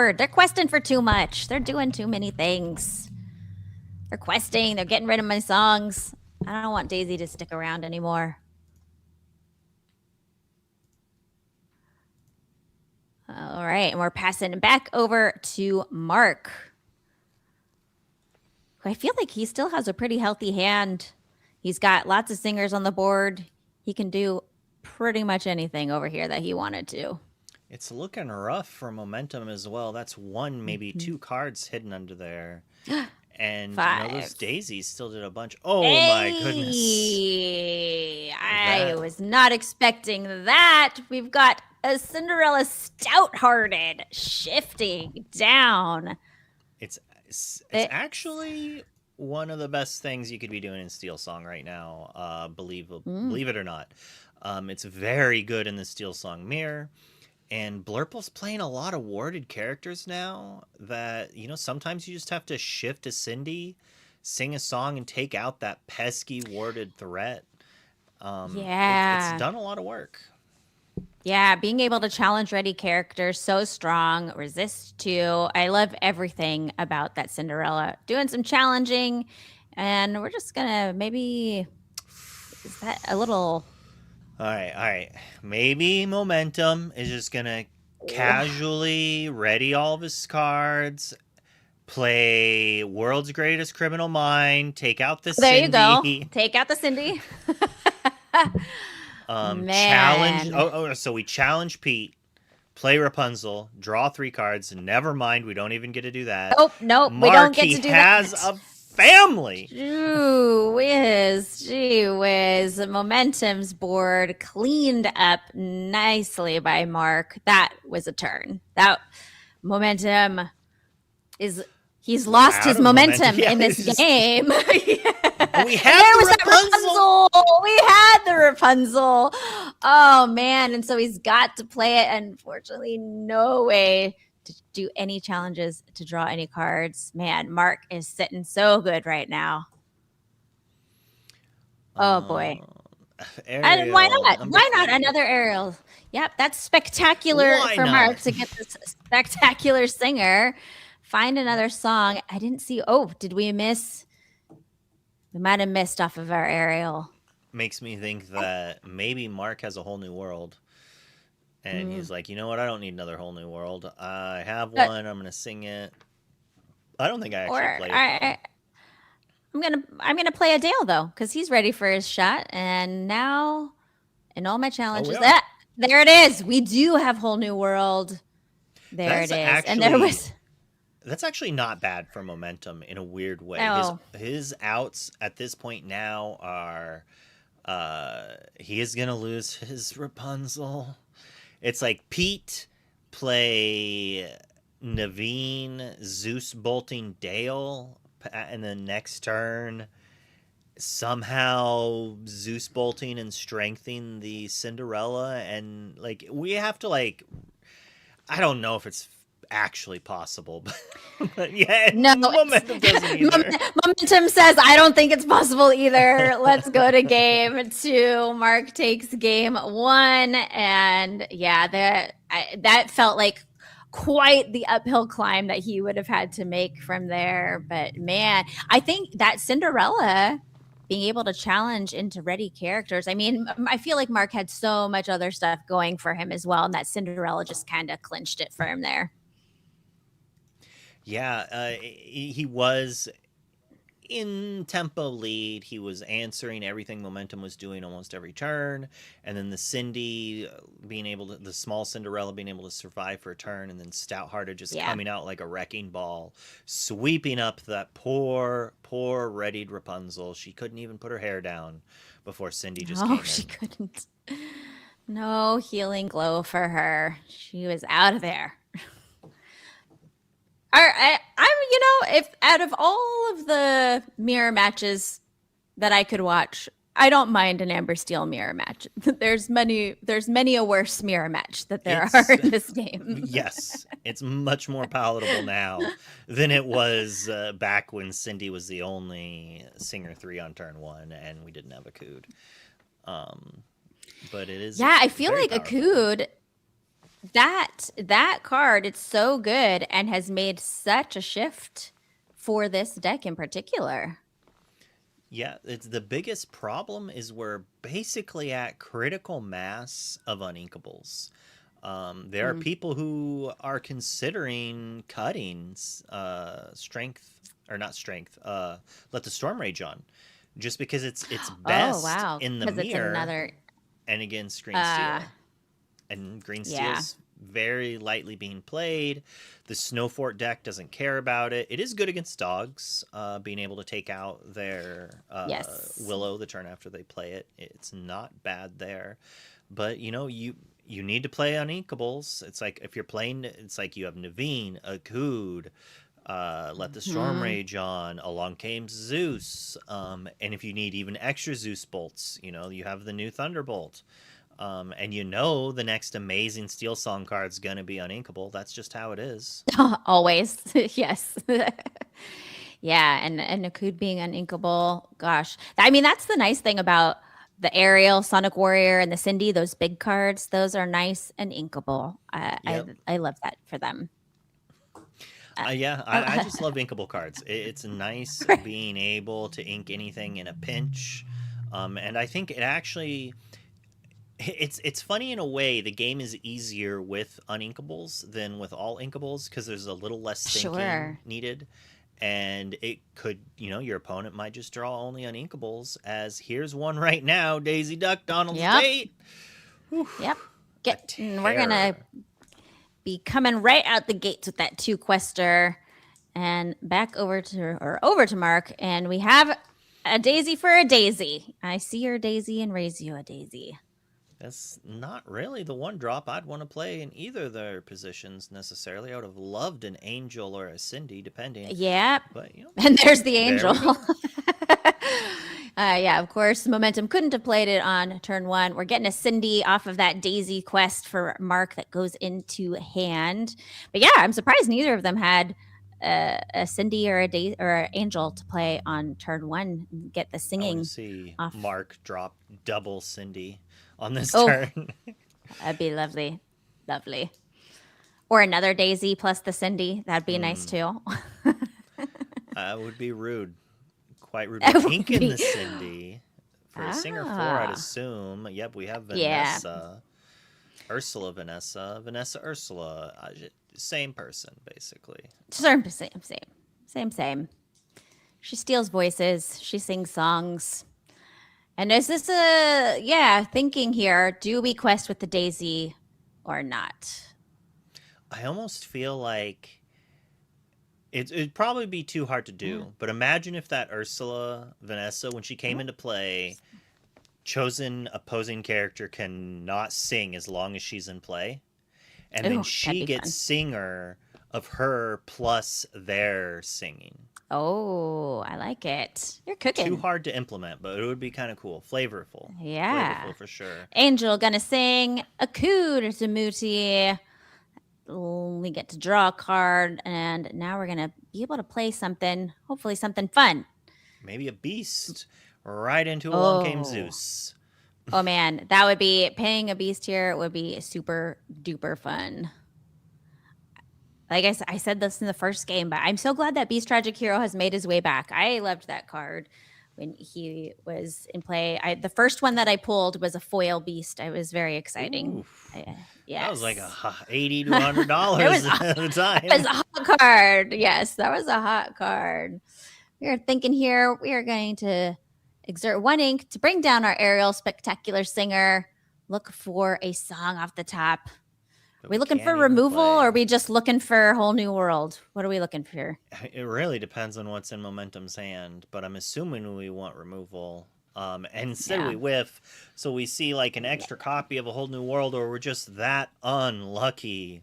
bored. They're questing for too much. They're doing too many things. They're questing. They're getting rid of my songs. I don't want Daisy to stick around anymore. All right, and we're passing back over to Mark. I feel like he still has a pretty healthy hand. He's got lots of singers on the board. He can do pretty much anything over here that he wanted to. It's looking rough for momentum as well. That's one, maybe two cards hidden under there. And those daisies still did a bunch. Oh, my goodness. I was not expecting that. We've got a Cinderella Stout-Hearted shifting down. It's actually one of the best things you could be doing in Steel Song right now. Believe it or not. It's very good in the Steel Song mirror. And Blurple's playing a lot of warded characters now that, sometimes you just have to shift to Cindy, sing a song, and take out that pesky warded threat. It's done a lot of work. Yeah, being able to challenge ready characters, so strong, resist to. I love everything about that Cinderella. Doing some challenging, and we're just going to maybe, is that a little... All right. Maybe momentum is just going to casually ready all of his cards, play World's Greatest Criminal Mind, take out the Cindy. There you go. Take out the Cindy. Challenge. So we challenge Pete, play Rapunzel, draw 3 cards. Never mind, we don't even get to do that. Nope, Mark, we don't get to do that. He has a family. Gee whiz. Momentum's board cleaned up nicely by Mark. That was a turn. That momentum is... He's lost his momentum in this game. We had the Rapunzel. We had the Rapunzel. Oh, man. And so he's got to play it. Unfortunately, no way to do any challenges to draw any cards. Man, Mark is sitting so good right now. Oh, boy. And why not? Why not another Ariel? Yep, that's spectacular for Mark to get this spectacular singer. Find another song. I didn't see. Oh, did we miss? We might have missed off of our Ariel. Makes me think that maybe Mark has a whole new world. And he's like, you know what? I don't need another whole new world. I have one. I'm going to sing it. I don't think I actually played it. I'm gonna play Adele, though, because he's ready for his shot. And now, in all my challenges, there it is. We do have whole new world. There it is. And there was... That's actually not bad for momentum in a weird way. Oh. His outs at this point now are he is going to lose his Rapunzel. It's like Pete play Naveen, Zeus bolting Dale, and then next turn somehow Zeus bolting and strengthening the Cinderella. And we have to I don't know if it's actually possible, but yeah, no, momentum doesn't either. Momentum says I don't think it's possible either. Let's go to game 2. Mark takes game 1, and that felt like quite the uphill climb that he would have had to make from there. But man, I think that Cinderella being able to challenge into ready characters. I mean, I feel like Mark had so much other stuff going for him as well, and that Cinderella just kind of clinched it for him there. Yeah, he was in tempo lead. He was answering everything momentum was doing almost every turn. And then the Cindy the small Cinderella being able to survive for a turn. And then Stout-Hearted just coming out like a wrecking ball, sweeping up that poor readied Rapunzel. She couldn't even put her hair down before Cindy just came in. She couldn't. No healing glow for her. She was out of there. If out of all of the mirror matches that I could watch, I don't mind an Amber Steel mirror match. There's many a worse mirror match that there are in this game. Yes, it's much more palatable now than it was back when Cindy was the only Singer 3 on turn 1 and we didn't have a Akud. But it is. Yeah, I feel like Akud that card, it's so good and has made such a shift for this deck in particular. Yeah, it's the biggest problem is we're basically at critical mass of uninkables. There are Mm. people who are considering cutting strength or not strength. Let the storm rage on, just because it's Oh best wow, in the because it's mirror another. and against green Uh, steel, and green yeah. steel's very lightly being played. The Snowfort deck doesn't care about it. It is good against dogs, being able to take out their Yes. Willow the turn after they play it. It's not bad there, but you need to play uninkables. It's like if you're playing, it's like you have Naveen, Akud, Let the Storm Hmm. Rage on, Along Came Zeus, and if you need even extra Zeus bolts, you have the new Thunderbolt. And the next amazing Steel Song card's gonna be uninkable. That's just how it is. Always. Yes. Yeah, and Nakud being uninkable. Gosh. I mean, that's the nice thing about the Ariel, Sonic Warrior, and the Cindy, those big cards. Those are nice and inkable. I I, Yep. I love that for them. Yeah, I Uh, just love inkable cards. It's nice right. being able to ink anything in a pinch. And I think it actually it's funny in a way. The game is easier with uninkables than with all inkables because there's a little less thinking Sure. needed, and it could your opponent might just draw only uninkables. As here's one right now, Daisy Duck, Donald Yep. State. Whew, Yep. a We're gonna terror. be coming right out the gates with that two quester and back over to Mark, and we have a daisy for a daisy. I see your daisy and raise you a daisy. That's not really the one drop I'd want to play in either of their positions necessarily. I would have loved an Angel or a Cindy, depending. Yep. But And there's the there angel. we go. Yeah, of course, Momentum couldn't have played it on turn one. We're getting a Cindy off of that Daisy quest for Mark that goes into hand. But yeah, I'm surprised neither of them had a Cindy or or an Angel to play on turn one. Get the I want to singing see off. Mark drop double Cindy on this Oh, turn. that'd be lovely, lovely. Or another Daisy plus the Cindy. That'd be nice Hmm. too. That would be rude. Quite rude. We're That would inking be. the Cindy. For a singer four, I'd Ah, assume. Yep, we have yeah. Vanessa. Ursula Vanessa. Vanessa Ursula. Same person, basically. Same. She steals voices. She sings songs. And is this a thinking here? Do we quest with the Daisy or not? I almost feel like it'd probably be too hard to Yeah. do. But imagine if that Ursula Vanessa, when she came into play, chosen opposing character cannot sing as long as she's in play. And then Oh, that'd she be gets fun. singer of her plus their singing. Oh, I like it. You're Too cooking. hard to implement, but it would be kind of cool. Flavorful. Yeah. Flavorful for sure. Angel gonna sing a coo to Tamuti. We get to draw a card, and now we're gonna be able to play something. Hopefully, something fun. Maybe a beast. Right into Along Came Oh, Zeus. oh man, that would be paying a beast here. Would be super duper fun. Like I said this in the first game, but I'm so glad that Beast Tragic Hero has made his way back. I loved that card when he was in play. The first one that I pulled was a foil Beast. I was very exciting. Ooh. That was like Yes, $80 to it $100 was at the it was time. a hot card. Yes, that was a hot card. We are thinking here. We are going to exert one ink to bring down our Ariel Spectacular Singer. Look for a song off the top. But Are we we looking for can't even removal or are play. we just looking for a whole new world? What are we looking for? It really depends on what's in Momentum's hand, but I'm assuming we want removal. And instead Yeah. we whiff, so we see like an extra copy of a whole new world, or we're just that unlucky.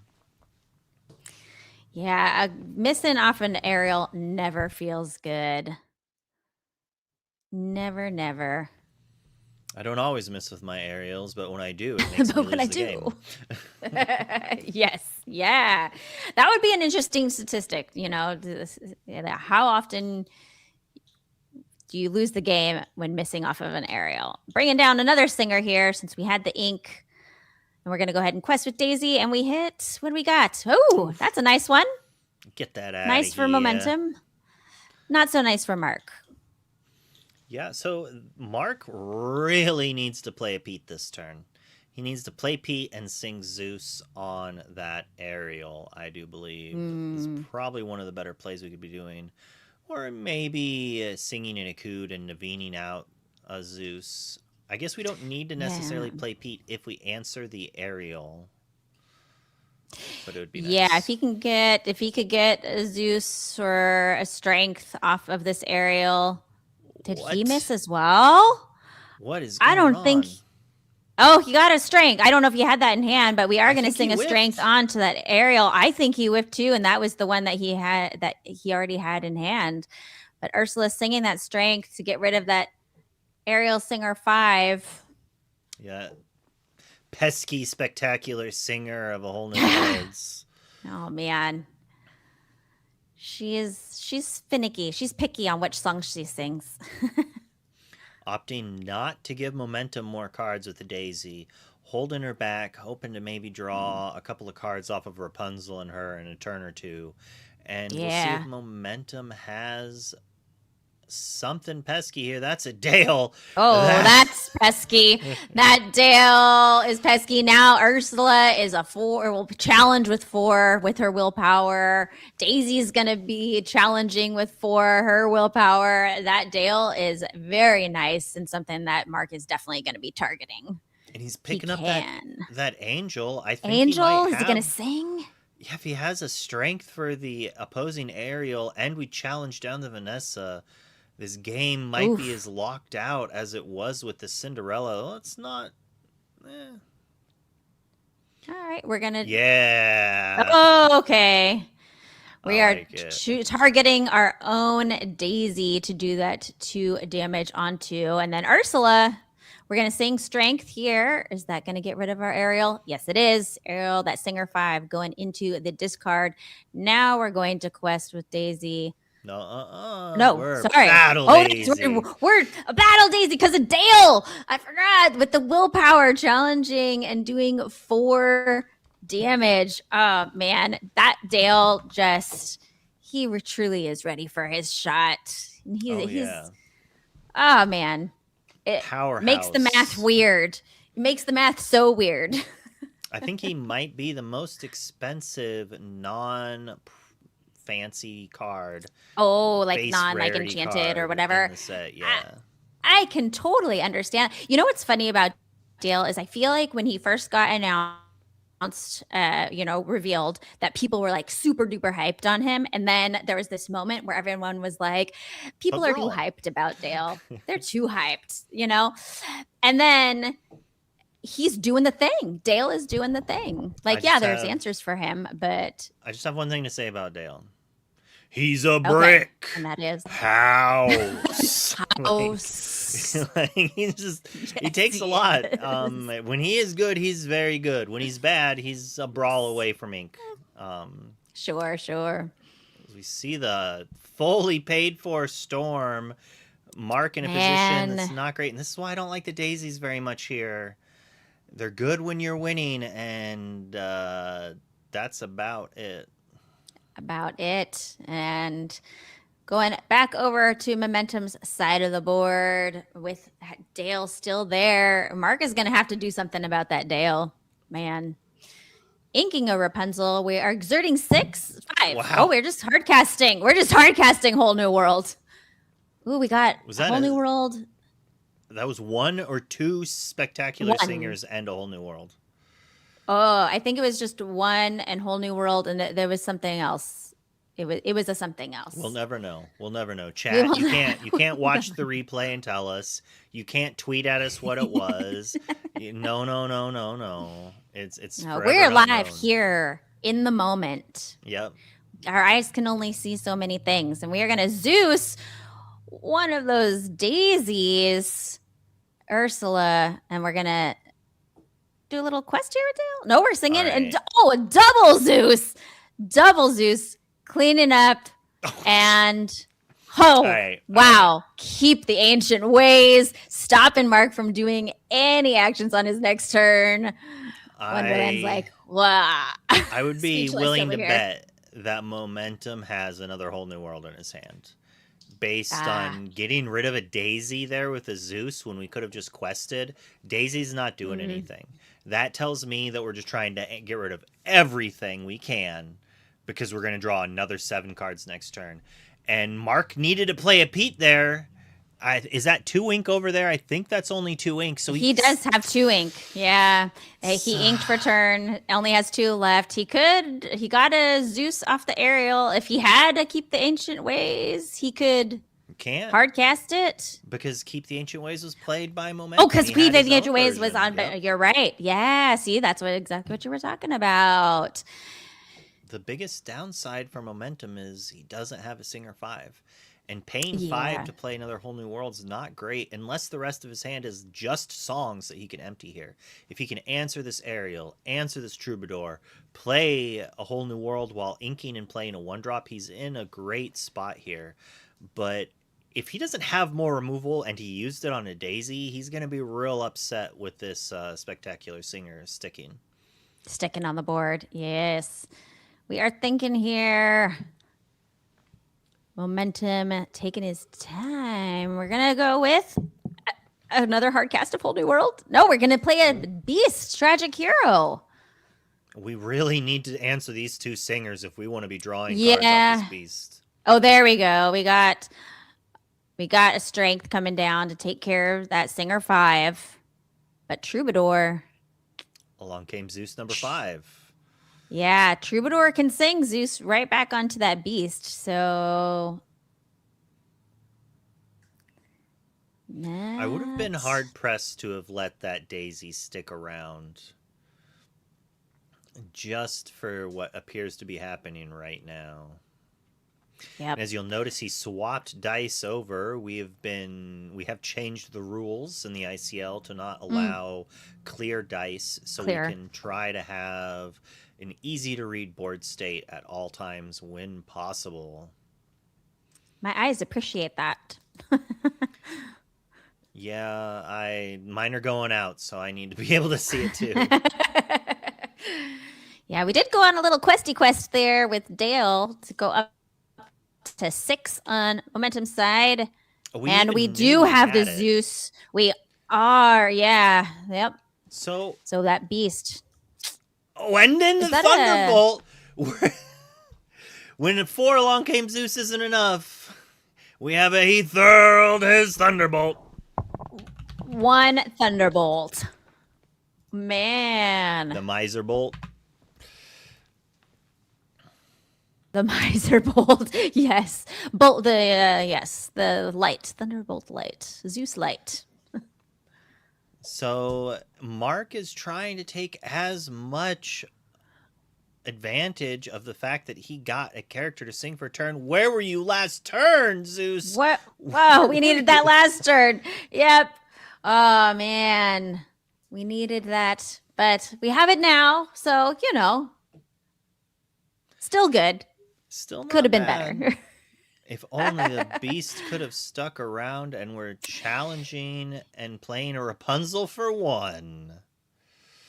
Yeah. Missing off an aerial never feels good. Never, never. I don't always miss with my aerials, but when I do, it makes me But when I lose the do. game. Yes. Yeah. That would be an interesting statistic. How often do you lose the game when missing off of an aerial? Bringing down another singer here since we had the ink. And we're going to go ahead and quest with Daisy. And we hit, what do we got? Oh, that's a nice one. Get that out Nice for momentum. Not so nice for Mark. Yeah, so Mark really needs to play a Pete this turn. He needs to play Pete and sing Zeus on that aerial, I do believe. Is probably one of the better plays we could be doing. Or maybe singing an Akud and Naveening out a Zeus. I guess we don't need to necessarily play Pete if we answer the aerial. But it would be nice. Yeah, if he could get a Zeus or a strength off of this aerial. Did he miss as well? What is going on? Think. Oh, he got a strength. I don't know if you had that in hand, but we are going to sing a strength onto that aerial. I think he whiffed too, and that was the one that he already had in hand. But Ursula's singing that strength to get rid of that aerial singer 5. Yeah. Pesky, spectacular singer of a whole new worlds. Oh man. She's finicky. She's picky on which song she sings. Opting not to give momentum more cards with the Daisy, holding her back, hoping to maybe draw a couple of cards off of Rapunzel and her in a turn or two. And we'll see if momentum has something pesky here. That's a Dale. Oh, that's pesky. That Dale is pesky. Now Ursula is a 4, will challenge with 4 with her willpower. Daisy's going to be challenging with 4, her willpower. That Dale is very nice and something that Mark is definitely going to be targeting. And he's picking up that Angel. I think Angel, is he going to sing? Yeah, if he has a strength for the opposing aerial and we challenge down the Vanessa, this game might be as locked out as it was with the Cinderella. Well, it's not. All right, we're gonna. Yeah. Oh, okay. We are targeting our own Daisy to do that 2 damage onto, and then Ursula. We're gonna sing strength here. Is that gonna get rid of our aerial? Yes, it is. Aerial, that singer 5 going into the discard. Now we're going to quest with Daisy. No, we're sorry. Daisy. We're a battle Daisy because of Dale. I forgot with the willpower challenging and doing 4 damage. Oh man, that Dale he truly is ready for his shot. He's oh man, it Powerhouse. Makes the math weird. It makes the math so weird. I think he might be the most expensive fancy card. Oh, like like enchanted or whatever. In the set, yeah. I can totally understand. You know what's funny about Dale is I feel like when he first got announced, revealed, that people were like super duper hyped on him. And then there was this moment where everyone was like, people are too hyped about Dale. They're too hyped, And then he's doing the thing. Dale is doing the thing. Like, there's answers for him, but I just have one thing to say about Dale. He's a brick. And that is house. He takes a lot. When he is good, he's very good. When he's bad, he's a brawl away from ink. Sure. We see the fully paid for Storm. Mark in a position that's not great. And this is why I don't like the Daisies very much here. They're good when you're winning, and that's about it. And going back over to Momentum's side of the board with Dale still there. Mark is going to have to do something about that Dale, man. Inking a Rapunzel. We are exerting 5. Wow. Oh, we're just hard casting. Whole New World. Ooh, we got Whole New World. That was 1 or 2 spectacular singers and a Whole New World. Oh, I think it was just 1 and Whole New World, and there was something else. It was a something else. We'll never know. Chat, you can't watch the replay and tell us. You can't tweet at us what it was. No. It's we're live here in the moment. Yep. Our eyes can only see so many things, and we are gonna Zeus one of those daisies, Ursula, and we're gonna do a little quest here with Dale. No, we're singing, and a double Zeus, cleaning up, and wow, keep the ancient ways, stopping Mark from doing any actions on his next turn. Wonderland's like, wow. I would be Speechless willing over to here. bet that Momentum has another whole new world in his hand. Based on getting rid of a Daisy there with a Zeus when we could have just quested. Daisy's not doing anything. That tells me that we're just trying to get rid of everything we can because we're going to draw another 7 cards next turn. And Mark needed to play a Pete there. Is that 2 ink over there? I think that's only 2 ink. So he does have 2 ink. Yeah. He inked for turn. Only has 2 left. He got a Zeus off the aerial. If he had to keep the Ancient Ways, he could hard cast it. Because Keep the Ancient Ways was played by Momentum. Oh, because Keep the Ancient Ways was on. Yep. You're right. Yeah. See, that's exactly what you were talking about. The biggest downside for Momentum is he doesn't have a Singer 5. And paying 5 to play another whole new world is not great unless the rest of his hand is just songs that he can empty here. If he can answer this Aerial, answer this Troubadour, play a whole new world while inking and playing a 1-drop, he's in a great spot here. But if he doesn't have more removal and he used it on a Daisy, he's going to be real upset with this Spectacular Singer sticking. Sticking on the board, yes. We are thinking here... Momentum taking his time. We're going to go with another hard cast of Whole New World. No, we're going to play a Beast, Tragic Hero. We really need to answer these 2 singers if we want to be drawing cards off this Beast. Oh, there we go. We got a Strength coming down to take care of that Singer 5. But Troubadour. Along came Zeus number 5. Yeah, Troubadour can sing Zeus right back onto that Beast. So I would have been hard pressed to have let that Daisy stick around just for what appears to be happening right now. Yep. As you'll notice, he swapped dice over. We have changed the rules in the ICL to not allow clear dice, so we can try to have an easy-to-read board state at all times when possible. My eyes appreciate that. Yeah, mine are going out, so I need to be able to see it too. Yeah, we did go on a little questy quest there with Dale to go up to 6 on Momentum side. And we do have the Zeus. We are, yeah. Yep. So that Beast. Oh, and then the Thunderbolt. When 4 along came Zeus isn't enough. We have he hurled his Thunderbolt. 1 Thunderbolt. Man. The Miser Bolt. The Miser Bolt. Yes. The light. Thunderbolt light. Zeus light. So Mark is trying to take as much advantage of the fact that he got a character to sing for a turn. Where were you last turn, Zeus? What? Wow, we needed that last turn. Yep. Oh, man. We needed that. But we have it now, so, still good. Still not could have been bad. better. If only the Beast could have stuck around and were challenging and playing a Rapunzel for 1.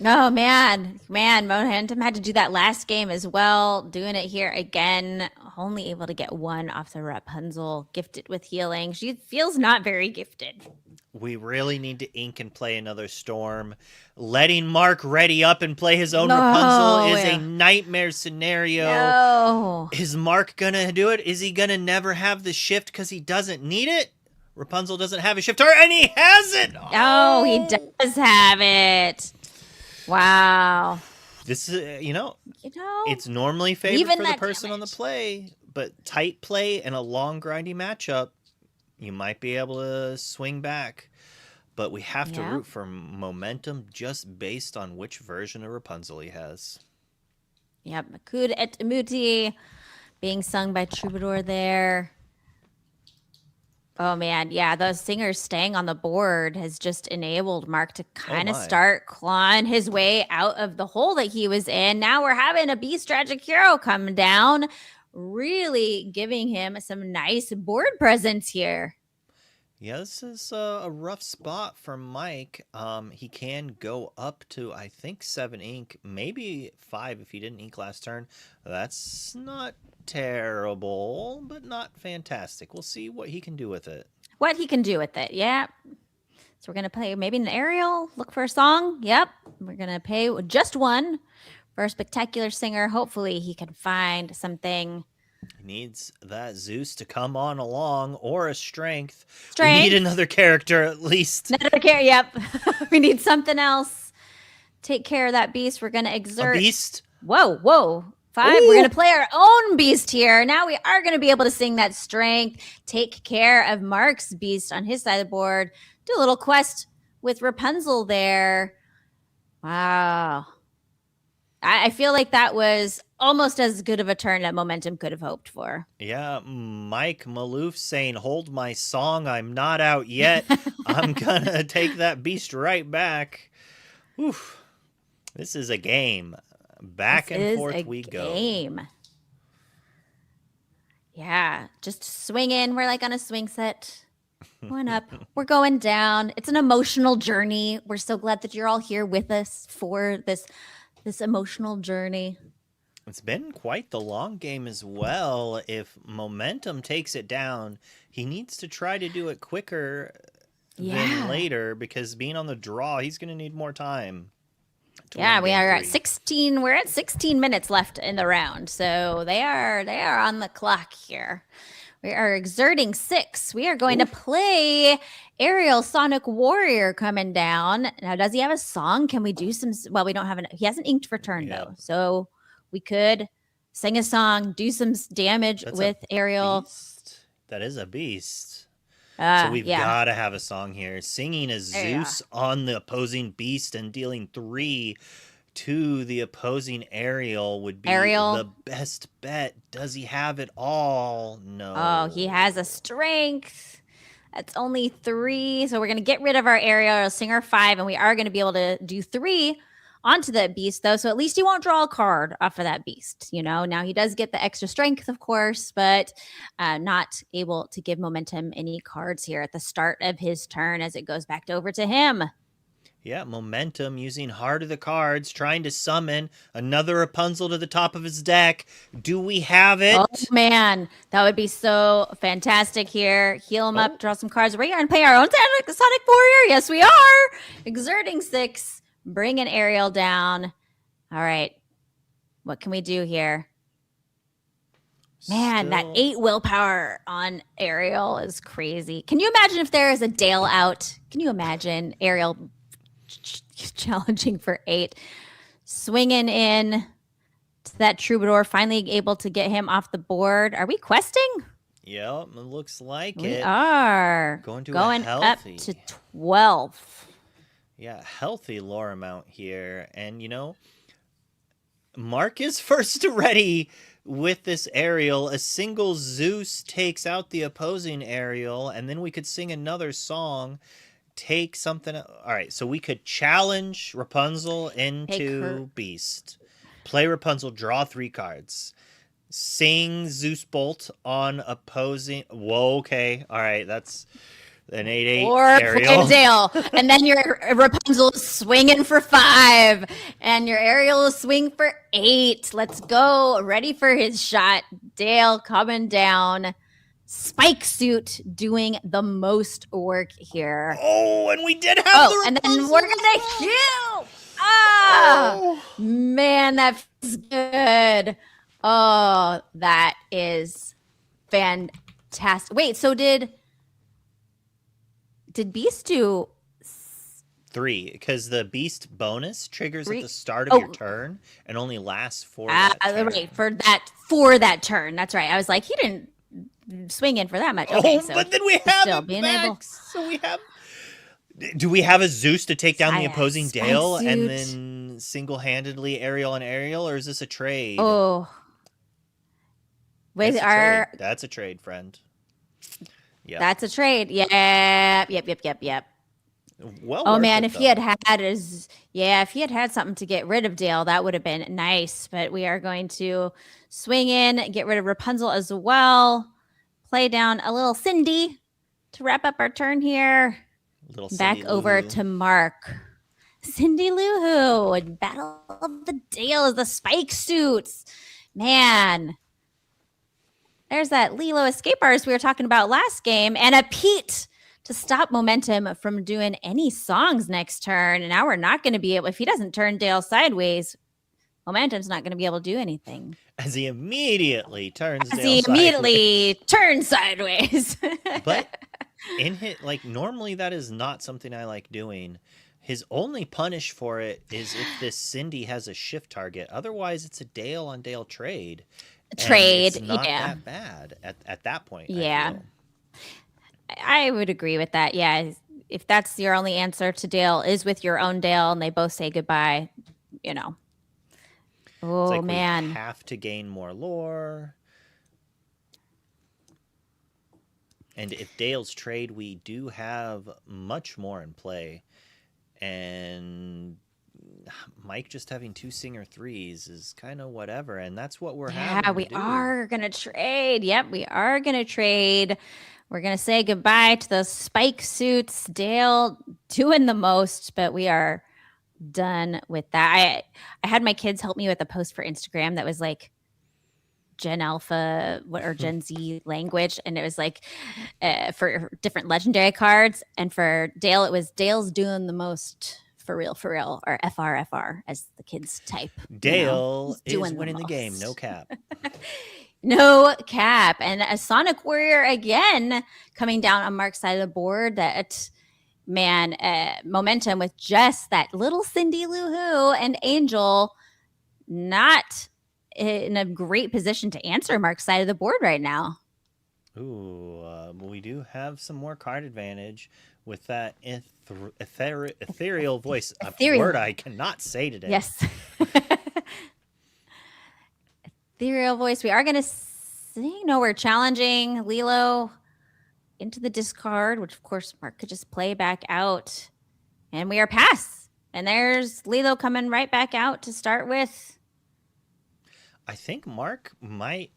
Oh, man. Momentum had to do that last game as well. Doing it here again. Only able to get 1 off the Rapunzel. Gifted with healing. She feels not very gifted. We really need to ink and play another Storm. Letting Mark ready up and play his own Rapunzel is a nightmare scenario. No. Is Mark gonna do it? Is he gonna never have the shift because he doesn't need it? Rapunzel doesn't have a shifter, and he has it! Oh, he does have it. Wow. This is, it's normally favored for the person on the play, but tight play and a long, grindy matchup, you might be able to swing back. But we have to root for Momentum just based on which version of Rapunzel he has. Yep. Makud et Muti being sung by Troubadour there. Oh, man. Yeah, those singers staying on the board has just enabled Mark to kind of start clawing his way out of the hole that he was in. Now we're having a Beast Tragic Hero come down, really giving him some nice board presence here. Yeah, this is a rough spot for Mike. He can go up to, I think, 7 ink, maybe 5 if he didn't ink last turn. That's not terrible, but not fantastic. We'll see what he can do with it. What he can do with it. Yeah. So we're going to play maybe an aerial, look for a song. Yep. We're going to pay just one for a spectacular singer. Hopefully he can find something. He needs that Zeus to come on along or a strength. Strength. We need another character at least. Another character. Yep. We need something else. Take care of that beast. We're going to exert. A beast? Whoa. 5. Ooh. We're going to play our own beast here. Now we are going to be able to sing that strength. Take care of Mark's beast on his side of the board. Do a little quest with Rapunzel there. Wow. I feel like that was almost as good of a turn that Momentum could have hoped for. Yeah, Mike Maloof saying, hold my song, I'm not out yet. I'm gonna take that beast right back. Oof. This is a game. Back and forth we go. Game. Yeah, just swing in. We're like on a swing set. Going up, we're going down. It's an emotional journey. We're so glad that you're all here with us for this emotional journey. It's been quite the long game as well. If Momentum takes it down, he needs to try to do it quicker than later, because being on the draw, he's going to need more time. Yeah, we are at 16. We're at 16 minutes left in the round, so they are on the clock here. We are exerting 6. We are going to play Aerial Sonic Warrior coming down. Now, does he have a song? Can we do some? Well, we don't have he hasn't inked for turn though, so we could sing a song, do some damage with Aerial. Beast. That is a beast. So we've got to have a song here. Singing a Zeus on the opposing beast and dealing 3 to the opposing Aerial would be the best bet. Does he have it all? No. Oh, he has a strength. That's only 3. So we're going to get rid of our Aerial, Singer 5, and we are going to be able to do 3 onto that beast, though. So at least he won't draw a card off of that beast. You know, now he does get the extra strength, of course, but not able to give Momentum any cards here at the start of his turn as it goes back over to him. Yeah, Momentum using Heart of the Cards, trying to summon another Rapunzel to the top of his deck. Do we have it? Oh, man. That would be so fantastic here. Heal him up, draw some cards. We're going to play our own Sonic Warrior. Yes, we are. Exerting 6. Bring an Aerial down. All right. What can we do here? Man, that 8 willpower on Aerial is crazy. Can you imagine if there is a Dale out? Can you imagine Aerial challenging for 8, swinging in to that Troubadour, finally able to get him off the board? Are we questing? Yep, it looks like we it. We are going up to 12. Yeah, healthy lore amount here. And, you know, Mark is first ready with this Aerial. A single Zeus takes out the opposing Aerial, and then we could sing another song. Take something. All right, so we could challenge Rapunzel into Beast. Play Rapunzel, draw 3 cards. Sing Zeus Bolt on opposing. Whoa, okay. All right, that's an 8/8 or Aerial. Dale. And then your Rapunzel is swinging for 5. And your Aerial will swing for 8. Let's go. Ready for his shot. Dale coming down. Spike Suit doing the most work here. Oh, and we did have the Rapunzel. And then we're gonna heal. Ah, man, that feels good. Oh, that is fantastic. Wait, so did Beast do 3? Because the Beast bonus triggers at the start of your turn and only lasts for that turn. Right, for that turn. That's right. I was like, he didn't swing in for that much. Okay, so but then we have it back. So we have. Do we have a Zeus to take down the opposing Dale and then single-handedly Aerial and Aerial, or is this a trade? Oh, wait, that's a trade, friend. Yeah, that's a trade. Yep. Well, oh man, if he had had something to get rid of Dale, that would have been nice. But we are going to swing in, get rid of Rapunzel as well. Play down a little Cindy to wrap up our turn here. Little Back Cindy over Lou to Mark. Cindy Lou Who, Battle of the Dales, the spike suits. Man, there's that Lilo escape artist we were talking about last game, and a Pete to stop Momentum from doing any songs next turn. And now we're not going to be able, if he doesn't turn Dale sideways, Momentum's not going to be able to do anything. as he immediately turns sideways. But in hit, like, normally that is not something I like doing. His only punish for it is if this Cindy has a shift target. Otherwise, it's a Dale on Dale trade. It's not that bad at that point. Yeah. I would agree with that. Yeah. If that's your only answer to Dale is with your own Dale and they both say goodbye, you know. Oh, like man. We have to gain more lore. And if Dale's trade, we do have much more in play. And Mike just having 2 Singer 3s is kind of whatever. And that's what we're having. Yeah, we are going to trade. Yep, we are going to trade. We're going to say goodbye to those spike suits. Dale doing the most, but we are done with that. I had my kids help me with a post for Instagram that was like Gen Alpha or Gen Z language, and it was like for different legendary cards, and for Dale it was Dale's doing the most, for real, or FR as the kids type. Dale is winning the game, no cap. No cap. And a Sonic Warrior again coming down on Mark's side of the board. That man, Momentum with just that little Cindy Lou Who and Angel not in a great position to answer Mark's side of the board right now. Ooh, we do have some more card advantage with that ethereal voice. A word I cannot say today. Yes. Ethereal voice. We are going to say, no, we're challenging Lilo into the discard, which of course Mark could just play back out. And we are pass. And there's Lilo coming right back out to start with. I think Mark might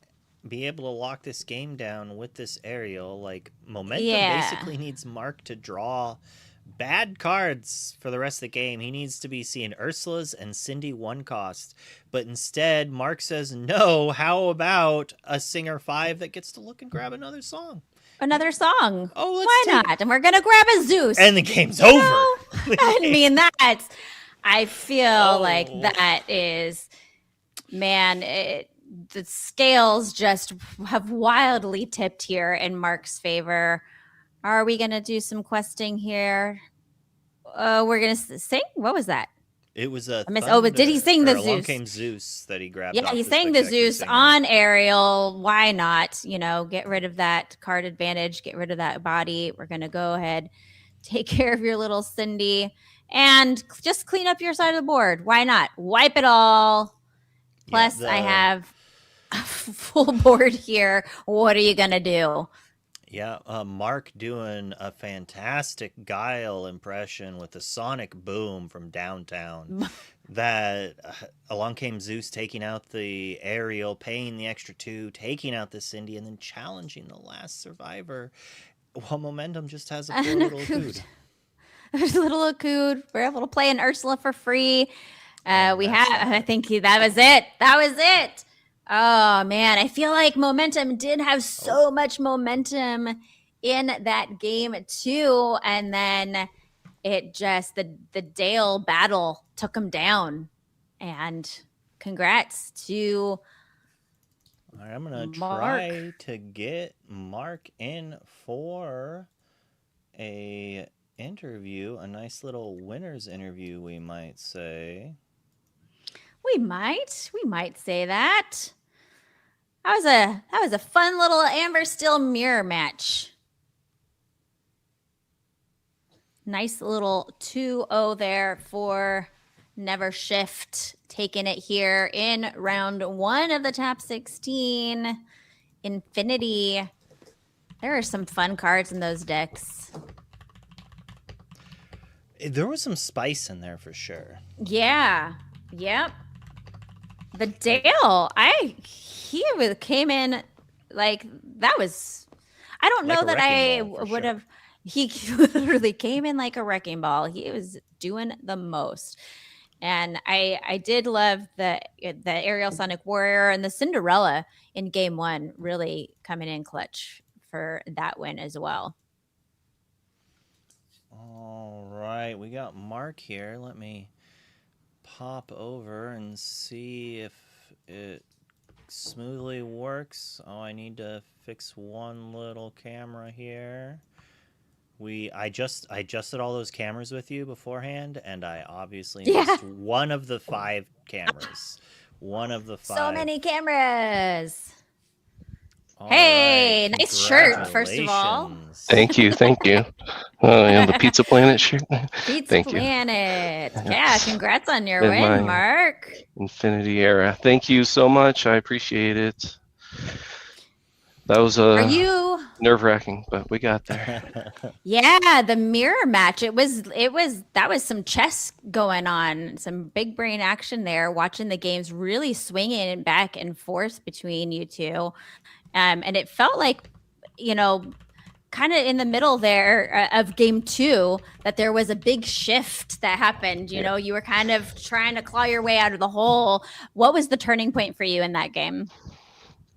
be able to lock this game down with this aerial. Like, Momentum basically needs Mark to draw bad cards for the rest of the game. He needs to be seeing Ursula's and Cindy 1 cost. But instead, Mark says, no, how about a Singer 5 that gets to look and grab another song? Another song. Oh, why not? And we're going to grab a Zeus. And the game's over. I mean, I feel like that is... Man, the scales just have wildly tipped here in Mark's favor. Are we going to do some questing here? We're going to sing? What was that? It was a but did he sing the Zeus? Along Came Zeus that he grabbed. Yeah, he sang the Zeus on aerial. Why not? Get rid of that card advantage. Get rid of that body. We're going to go ahead, take care of your little Cindy, and just clean up your side of the board. Why not? Wipe it all. Plus, I have a full board here. What are you going to do? Yeah, Mark doing a fantastic Guile impression with the Sonic Boom from downtown. That Along Came Zeus taking out the aerial, paying the extra 2, taking out the Cindy, and then challenging the last survivor. While Momentum just has a poor little Akud. There's a little Akud. We're able to play an Ursula for free. I think that was it. That was it. Oh man, I feel like Momentum did have so much momentum in that game too. And then it just, the Dale battle took him down. And congrats to All right, I'm going to try to get Mark in for a interview, a nice little winner's interview, we might say. We might say that. That was a fun little Amber Steel mirror match. Nice little 2-0 there for NVRShift, taking it here in round 1 of the top 16. Infinity. There are some fun cards in those decks. There was some spice in there for sure. Yeah. Yep. The Dale, he came in like that was. I don't Like know a that wrecking I ball, for would sure. have. He literally came in like a wrecking ball. He was doing the most. And I did love the aerial Sonic Warrior and the Cinderella in game one, really coming in clutch for that win as well. All right, we got Mark here. Let me pop over and see if it smoothly works. Oh, I need to fix one little camera here. I just adjusted all those cameras with you beforehand, and I obviously Yeah, missed one of the 5 cameras. One of the so 5. many cameras. All right, Hey, nice shirt, first of all. congratulations. Thank you, thank you. And the Pizza Planet shirt. Pizza Thank you. Planet. Yeah, Yes. congrats on your In win, my Mark. Infinity era. Thank you so much. I appreciate it. That was Are you nerve-wracking, but we got there. Yeah, the mirror match. That was some chess going on, some big brain action there, watching the games really swinging back and forth between you two. And it felt like, you know, kind of in the middle there of game two, that there was a big shift that happened. You Yeah. know, you were kind of trying to claw your way out of the hole. What was the turning point for you in that game?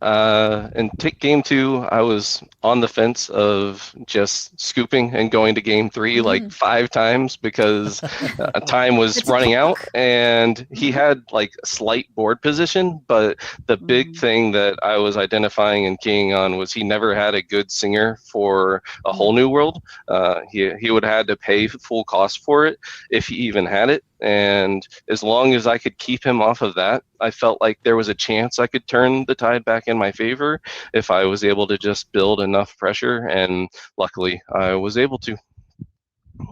And game two, I was on the fence of just scooping and going to game three like Mm, 5 times because time was it's a running out, clock. and he had like slight board position. But the big Mm, thing that I was identifying and keying on was he never had a good singer for a whole mm, new world. He would have had to pay full cost for it if he even had it. And as long as I could keep him off of that, I felt like there was a chance I could turn the tide back in my favor if I was able to just build enough pressure. And luckily, I was able to.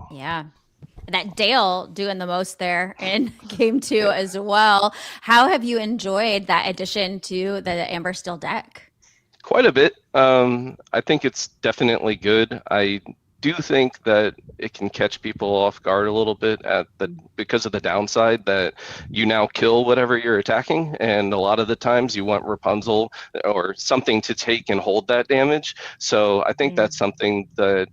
yeah. That Dale doing the most there in game two Yeah, as well. How have you enjoyed that addition to the Amber Steel deck? quite a bit. I think it's definitely good. I do think that it can catch people off guard a little bit because of the downside that you now kill whatever you're attacking, and a lot of the times you want Rapunzel or something to take and hold that damage. So I think Mm, that's something that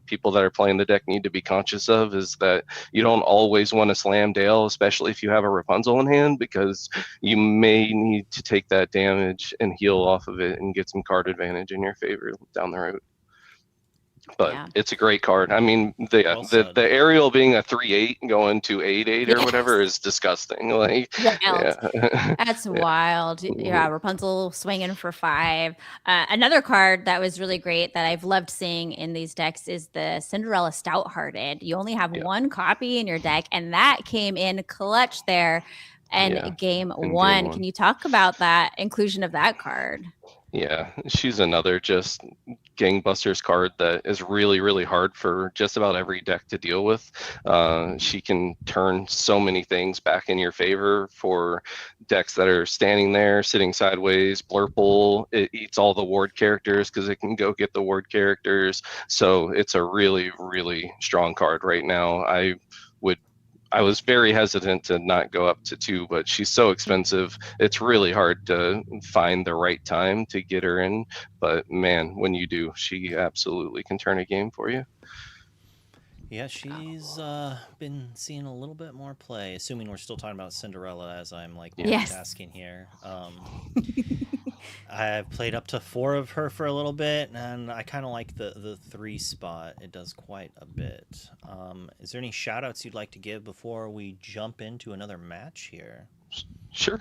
people that are playing the deck need to be conscious of, is that you don't always want to slam Dale, especially if you have a Rapunzel in hand, because you may need to take that damage and heal off of it and get some card advantage in your favor down the road. But yeah. it's a great card. I mean, Well said. the aerial being a 3/8 going to 8/8 or whatever Yes. is disgusting. Like, Wild. yeah, That's yeah. wild. Yeah, Mhm. Rapunzel swinging for 5. Another card that was really great that I've loved seeing in these decks is the Cinderella Stout-Hearted. You only have Yeah, one copy in your deck, and that came in clutch there in yeah. game In game one. Can one. you talk about that inclusion of that card? Yeah, she's another just gangbusters card that is really, really hard for just about every deck to deal with. She can turn so many things back in your favor for decks that are standing there, sitting sideways. Blurple, it eats all the ward characters because it can go get the ward characters. So it's a really, really strong card right now. Would I was very hesitant to not go up to 2, but she's so expensive. It's really hard to find the right time to get her in. But man, when you do, she absolutely can turn a game for you. Yeah, she's been seeing a little bit more play, assuming we're still talking about Cinderella as I'm like Yeah. Yes. multitasking here. I've played up to 4 of her for a little bit, and I kind of like the 3 spot. It does quite a bit. Is there any shout outs you'd like to give before we jump into another match here? Sure.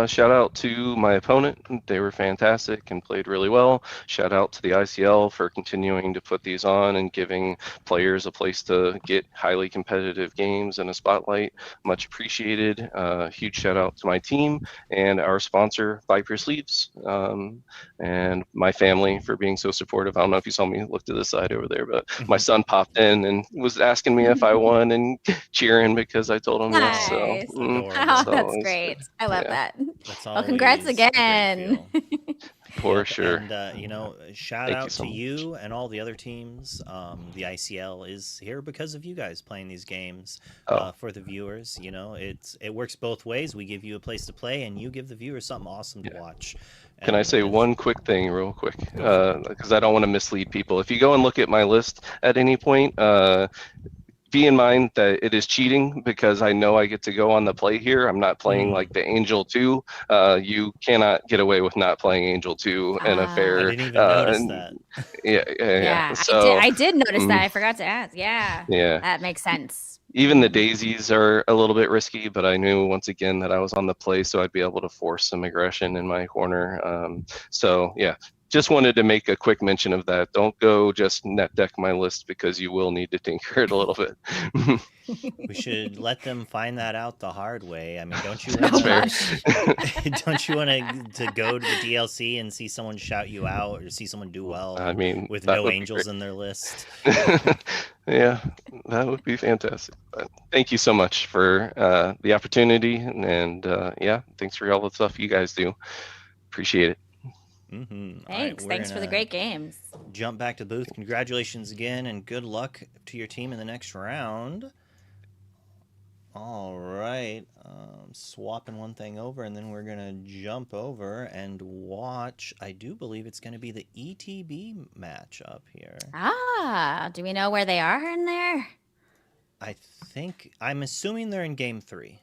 Shout out to my opponent. They were fantastic and played really well. Shout out to the ICL for continuing to put these on and giving players a place to get highly competitive games and a spotlight. Much appreciated. Huge shout out to my team and our sponsor, Viper Sleeves, and my family for being so supportive. I don't know if you saw me look to the side over there, but my son popped in and was asking me if I won and cheering because I told him yes. So, Nice. Oh, Adorable. that's it's great. good. I love Yeah, that. That's Well, congrats always a great again. feel. for Yep, sure. and shout Thank you out so to much. you and all the other teams. The ICL is here because of you guys playing these games Oh, for the viewers. It works both ways. We give you a place to play, and you give the viewers something awesome to yeah. watch. Can I say one quick thing real quick? Because I don't want to mislead people. If you go and look at my list at any point, be in mind that it is cheating because I know I get to go on the play here. I'm not playing like the Angel 2. You cannot get away with not playing Angel 2 in a fair. I didn't even notice that. Yeah. So I did notice that. I forgot to ask. Yeah. That makes sense. Even the daisies are a little bit risky, but I knew once again that I was on the play, so I'd be able to force some aggression in my corner. So yeah, just wanted to make a quick mention of that. Don't go just net deck my list because you will need to tinker it a little bit. We should let them find that out the hard way. I mean, don't you That's want fair. don't you want to go to the DLC and see someone shout you out or see someone do well? I mean, with no angels in their list. Yeah, that would be fantastic. But thank you so much for the opportunity, and yeah, thanks for all the stuff you guys do. Appreciate it. Thanks. Thanks for the great games. Jump back to the booth. Congratulations again, and good luck to your team in the next round. All right. Swapping one thing over, and then we're going to jump over and watch. I do believe it's going to be the ETB matchup here. Do we know where they are in there? I'm assuming they're in game 3.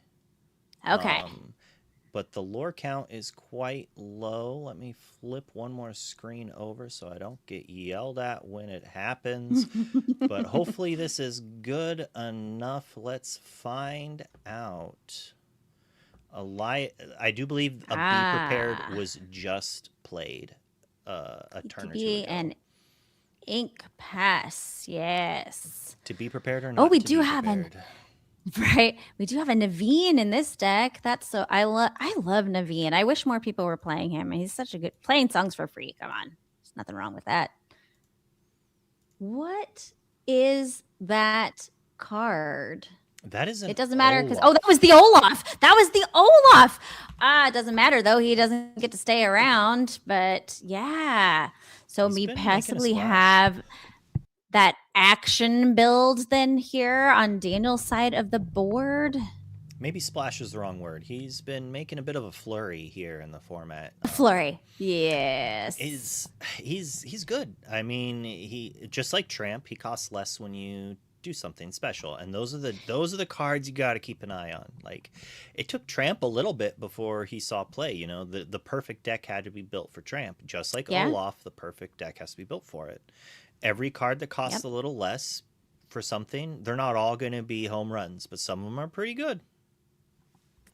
Okay. But the lore count is quite low. Let me flip one more screen over so I don't get yelled at when it happens. But hopefully this is good enough. Let's find out. I do believe a Be Prepared was just played a turn or two ago. And Ink Pass, yes. To be prepared or not? We do have an... Right, we do have a Naveen in this deck. That's so I love Naveen. I wish more people were playing him. He's such a good playing songs for free. Come on, there's nothing wrong with that. What is that card? That is it doesn't matter because that was the Olaf. That was the Olaf. It doesn't matter though. He doesn't get to stay around. But yeah, so we possibly have that action build then here on Daniel's side of the board. Maybe splash is the wrong word. He's been making a bit of a flurry here in the format. Flurry, yes. He's good. I mean, he just like Tramp, he costs less when you do something special, and those are the cards you got to keep an eye on. Like, it took Tramp a little bit before he saw play. You know, the perfect deck had to be built for Tramp, just like Olaf. The perfect deck has to be built for it. Every card that costs a little less for something, they're not all going to be home runs, but some of them are pretty good.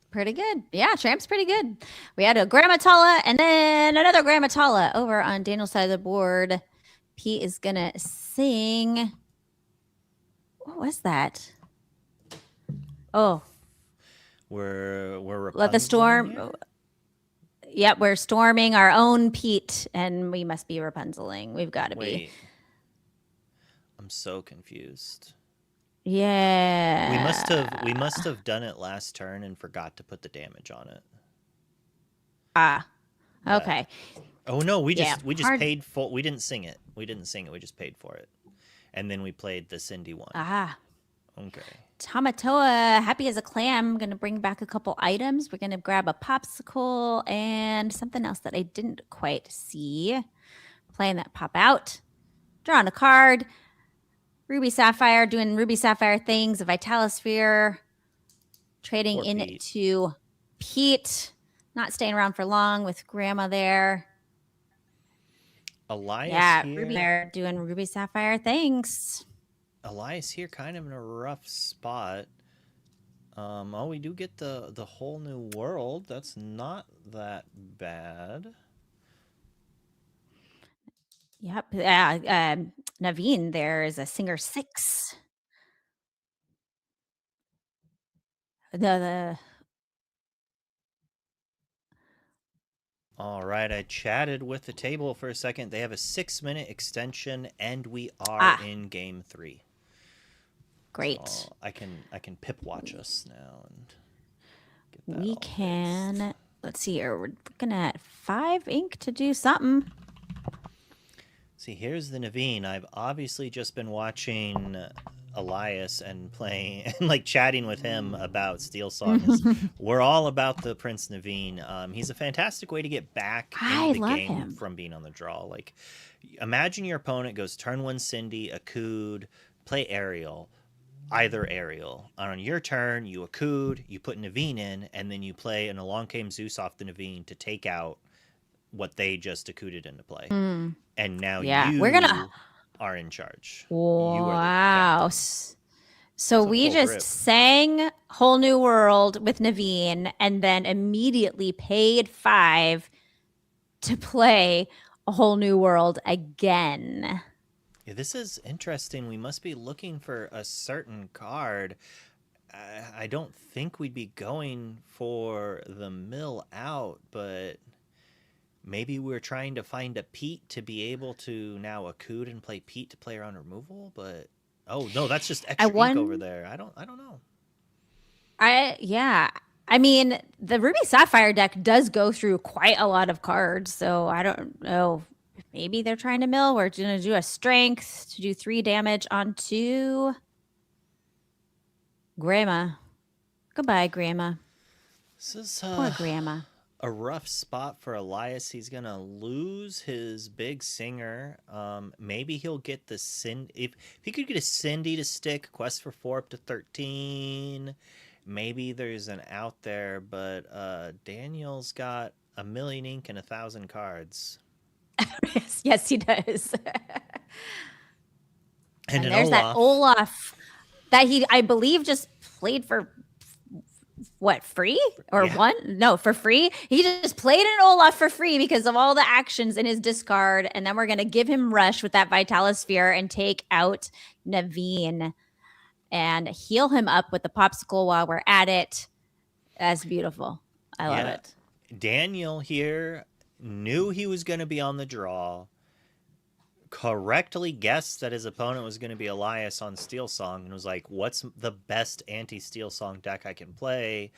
Pretty good. Yeah, Tramp's pretty good. We had a Grammatala and then another Grammatala over on Daniel's side of the board. Pete is going to sing. What was that? Oh. We're Let the storm. Here? Yep, we're storming our own Pete, and we must be Rapunzeling. We've got to be. I'm so confused. Yeah. We must have done it last turn and forgot to put the damage on it. Okay. Oh no, we just paid full. We didn't sing it. We just paid for it. And then we played the Cindy one. Okay. Tamatoa, happy as a clam. I'm going to bring back a couple items. We're going to grab a popsicle and something else that I didn't quite see. Playing that pop out. Drawing a card. Ruby Sapphire doing Ruby Sapphire things. A Vitalosphere. Trading into Pete. Not staying around for long with Grandma there. Elias here. Ruby there doing Ruby Sapphire things. Elias here kind of in a rough spot. We do get the whole new world. That's not that bad. Yep. Naveen there is a Singer 6. All right, I chatted with the table for a second. They have a 6-minute extension, and we are in game 3. Great. So I can pip watch us now and get that. We can fixed. Let's see here. We're looking at 5 ink to do something. See, here's the Naveen. I've obviously just been watching Elias and playing and like chatting with him about Steel Song is we're all about the Prince Naveen. He's a fantastic way to get back into I the love game him. from being on the draw. Like, imagine your opponent goes turn one Cindy, Akud, play Ariel, either Ariel. On your turn, you Akud, you put Naveen in, and then you play an Along Came Zeus off the Naveen to take out what they just Akuded into play. Mm, And now yeah, we're gonna. you are in charge. You are the Wow. captain. So So we full just grip. sang Whole New World with Naveen and then immediately paid 5 to play a Whole New World again. Yeah, this is interesting. We must be looking for a certain card. I don't think we'd be going for the mill out, but maybe we're trying to find a Pete to be able to now Akud and play Pete to play around removal. But oh no, that's just I extra ink over won. there. I don't know. Yeah. I mean, the Ruby Sapphire deck does go through quite a lot of cards, so I don't know. Maybe they're trying to mill. We're gonna do a strength to do 3 damage onto Grandma. Goodbye, Grandma. This is Poor Grandma. a rough spot for Elias. He's gonna lose his big singer. Maybe he'll get the if he could get a Cindy to stick, quest for 4 up to 13. Maybe there's an out there, but Daniel's got a million ink and 1,000 cards. Yes, he does. And an there's Olaf. that Olaf that he, I believe, just played for what, free or Yeah. one? No, for free. He just played an Olaf for free because of all the actions in his discard. And then we're going to give him Rush with that Vitalosphere and take out Naveen and heal him up with the Popsicle while we're at it. That's beautiful. I love it. Daniel here knew he was going to be on the draw, correctly guessed that his opponent was going to be Elias on Steel Song, and was like, what's the best anti-Steel Song deck I can play?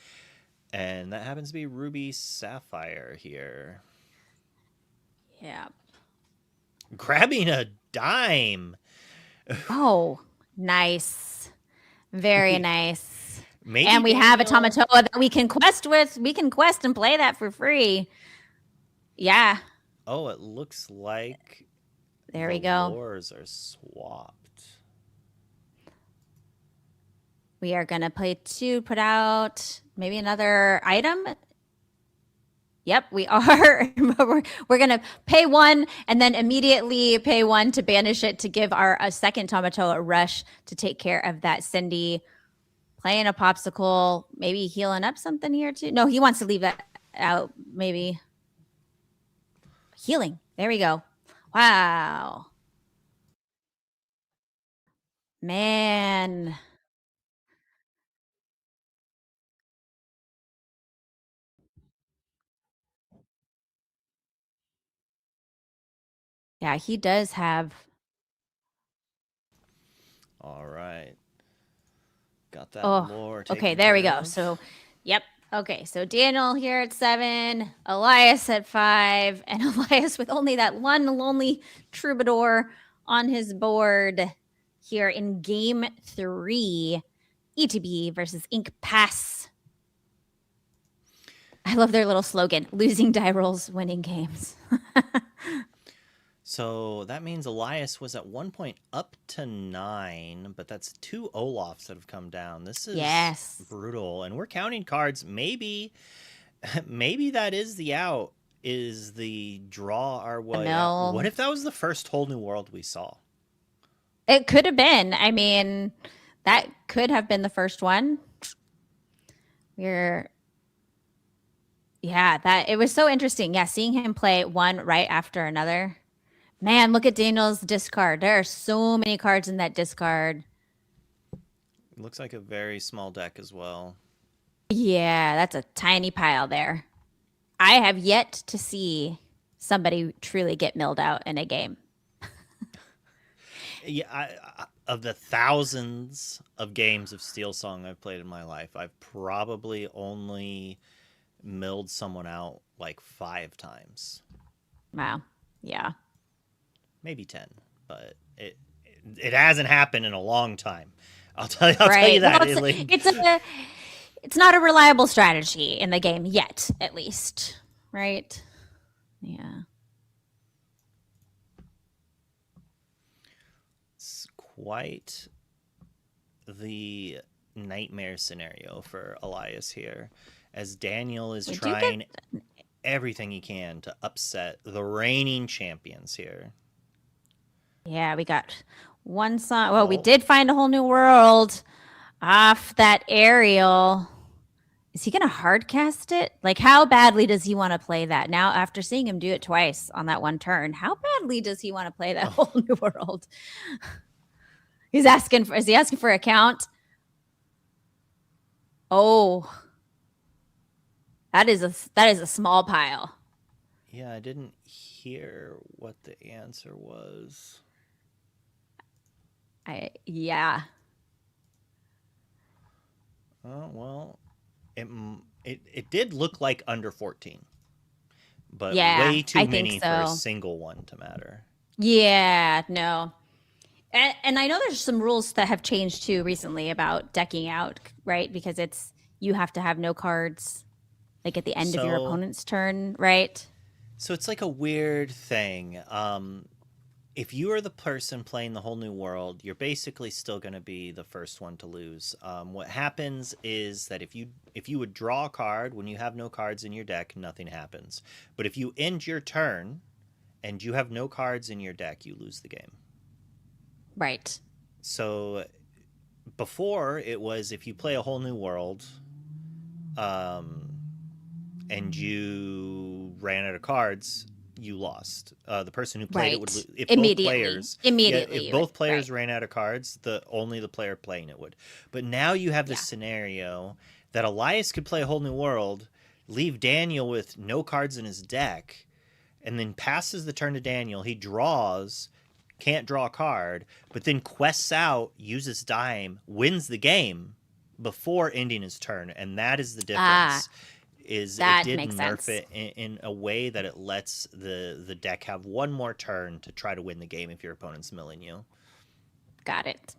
And that happens to be Ruby Sapphire here. Yeah. Grabbing a dime. Oh, nice. Very nice. Maybe and we Daniel... have a Tamatoa that we can quest with. We can quest and play that for free. Yeah. Oh, it looks like there we go. Lures are swapped. We are going to play 2, put out maybe another item. Yep, we are. we're going to pay 1 and then immediately pay 1 to banish it to give our a second Tamatoa a rush to take care of that Cindy. Playing a Popsicle, maybe healing up something here too. No, he wants to leave that out. Maybe healing. There we go. Wow. Man. Yeah, he does have. All right. Got that lore. Okay, there we go. So, yep. Okay, so Daniel here at 7, Elias at 5, and Elias with only that one lonely troubadour on his board here in game 3, ETB versus Ink Pass. I love their little slogan, losing die rolls, winning games. So that means Elias was at one point up to 9, but that's 2 Olafs that have come down. This is brutal. And we're counting cards. Maybe that is the out, is the draw our way out. What if that was the first Whole New World we saw? It could have been. I mean, that could have been the first one. It was so interesting. Yeah, seeing him play one right after another. Man, look at Daniel's discard. There are so many cards in that discard. It looks like a very small deck as well. Yeah, that's a tiny pile there. I have yet to see somebody truly get milled out in a game. Yeah, of the thousands of games of Steel Song I've played in my life, I've probably only milled someone out like 5 times. Wow. Yeah. Maybe 10, but it hasn't happened in a long time. I'll tell you Right. that. Well, it's not a reliable strategy in the game yet, at least. Right? Yeah. It's quite the nightmare scenario for Elias here, as Daniel is trying everything he can to upset the reigning champions here. Yeah, we got one song. Well, we did find a whole new world off that aerial. Is he going to hard cast it? Like, how badly does he want to play that? Now, after seeing him do it twice on that one turn, how badly does he want to play that whole new world? Is he asking for a count? Oh, that is a small pile. Yeah, I didn't hear what the answer was. Yeah. Oh, well, it did look like under 14, but way too many for a single one to matter. Yeah, no. And I know there's some rules that have changed too recently about decking out, right? Because you have to have no cards like at the end of your opponent's turn, right? So it's like a weird thing. If you are the person playing the whole new world, you're basically still going to be the first one to lose. What happens is that if you would draw a card when you have no cards in your deck, nothing happens. But if you end your turn and you have no cards in your deck, you lose the game. Right. So before it was if you play a whole new world, and you ran out of cards, you lost. The person who played it would lose. If both players ran out of cards, only the player playing it would. But now you have this scenario that Elias could play a whole new world, leave Daniel with no cards in his deck, and then passes the turn to Daniel. He draws, can't draw a card, but then quests out, uses dime, wins the game before ending his turn, and that is the difference. It did nerf it in a way that it lets the deck have one more turn to try to win the game if your opponent's milling you. Got it.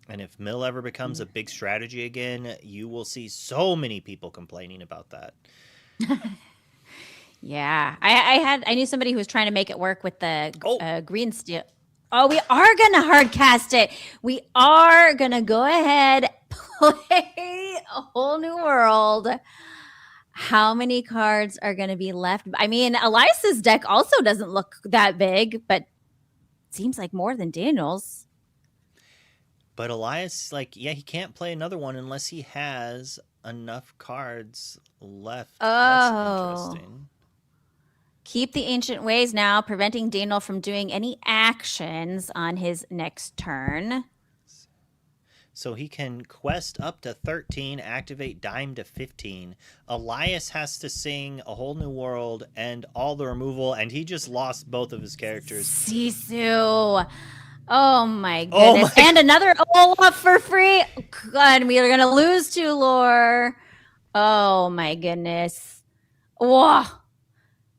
And if mill ever becomes a big strategy again, you will see so many people complaining about that. Yeah, I knew somebody who was trying to make it work with the green steel. Oh, we are gonna hard cast it. We are gonna go ahead, play a whole new world. How many cards are gonna be left? I mean, Elias's deck also doesn't look that big, but seems like more than Daniel's. But Elias, he can't play another one unless he has enough cards left. That's interesting. Keep the ancient ways now, preventing Daniel from doing any actions on his next turn. So he can quest up to 13, activate dime to 15. Elias has to sing a whole new world and all the removal, and he just lost both of his characters. Sisu. Oh my goodness. And another Olaf for free. God, we are going to lose to Lore. Oh my goodness. Whoa.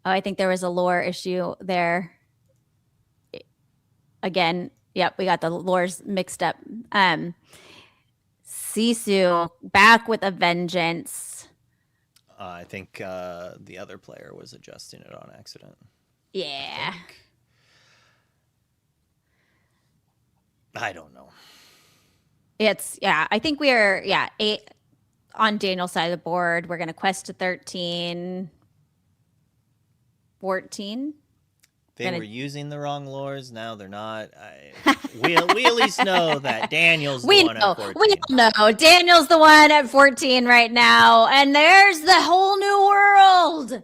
Oh, I think there was a lore issue there. Again, yep, we got the lores mixed up. Sisu back with a vengeance. I think the other player was adjusting it on accident. Yeah. I don't know. I think we are, 8 on Daniel's side of the board. We're going to quest to 13. 14. They were using the wrong lores. Now they're not. We at least know that Daniel's the one at 14. We know Daniel's the one at 14 right now, and there's the whole new world.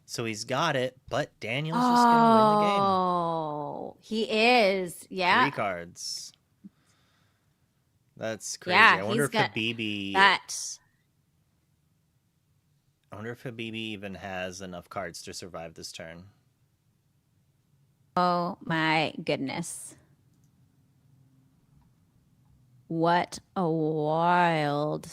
So he's got it, but Daniel's just going to win the game. Oh, he is. Yeah. 3 cards. That's crazy. Yeah, I wonder if Habibi. I wonder if Habibi even has enough cards to survive this turn. Oh my goodness. What a wild.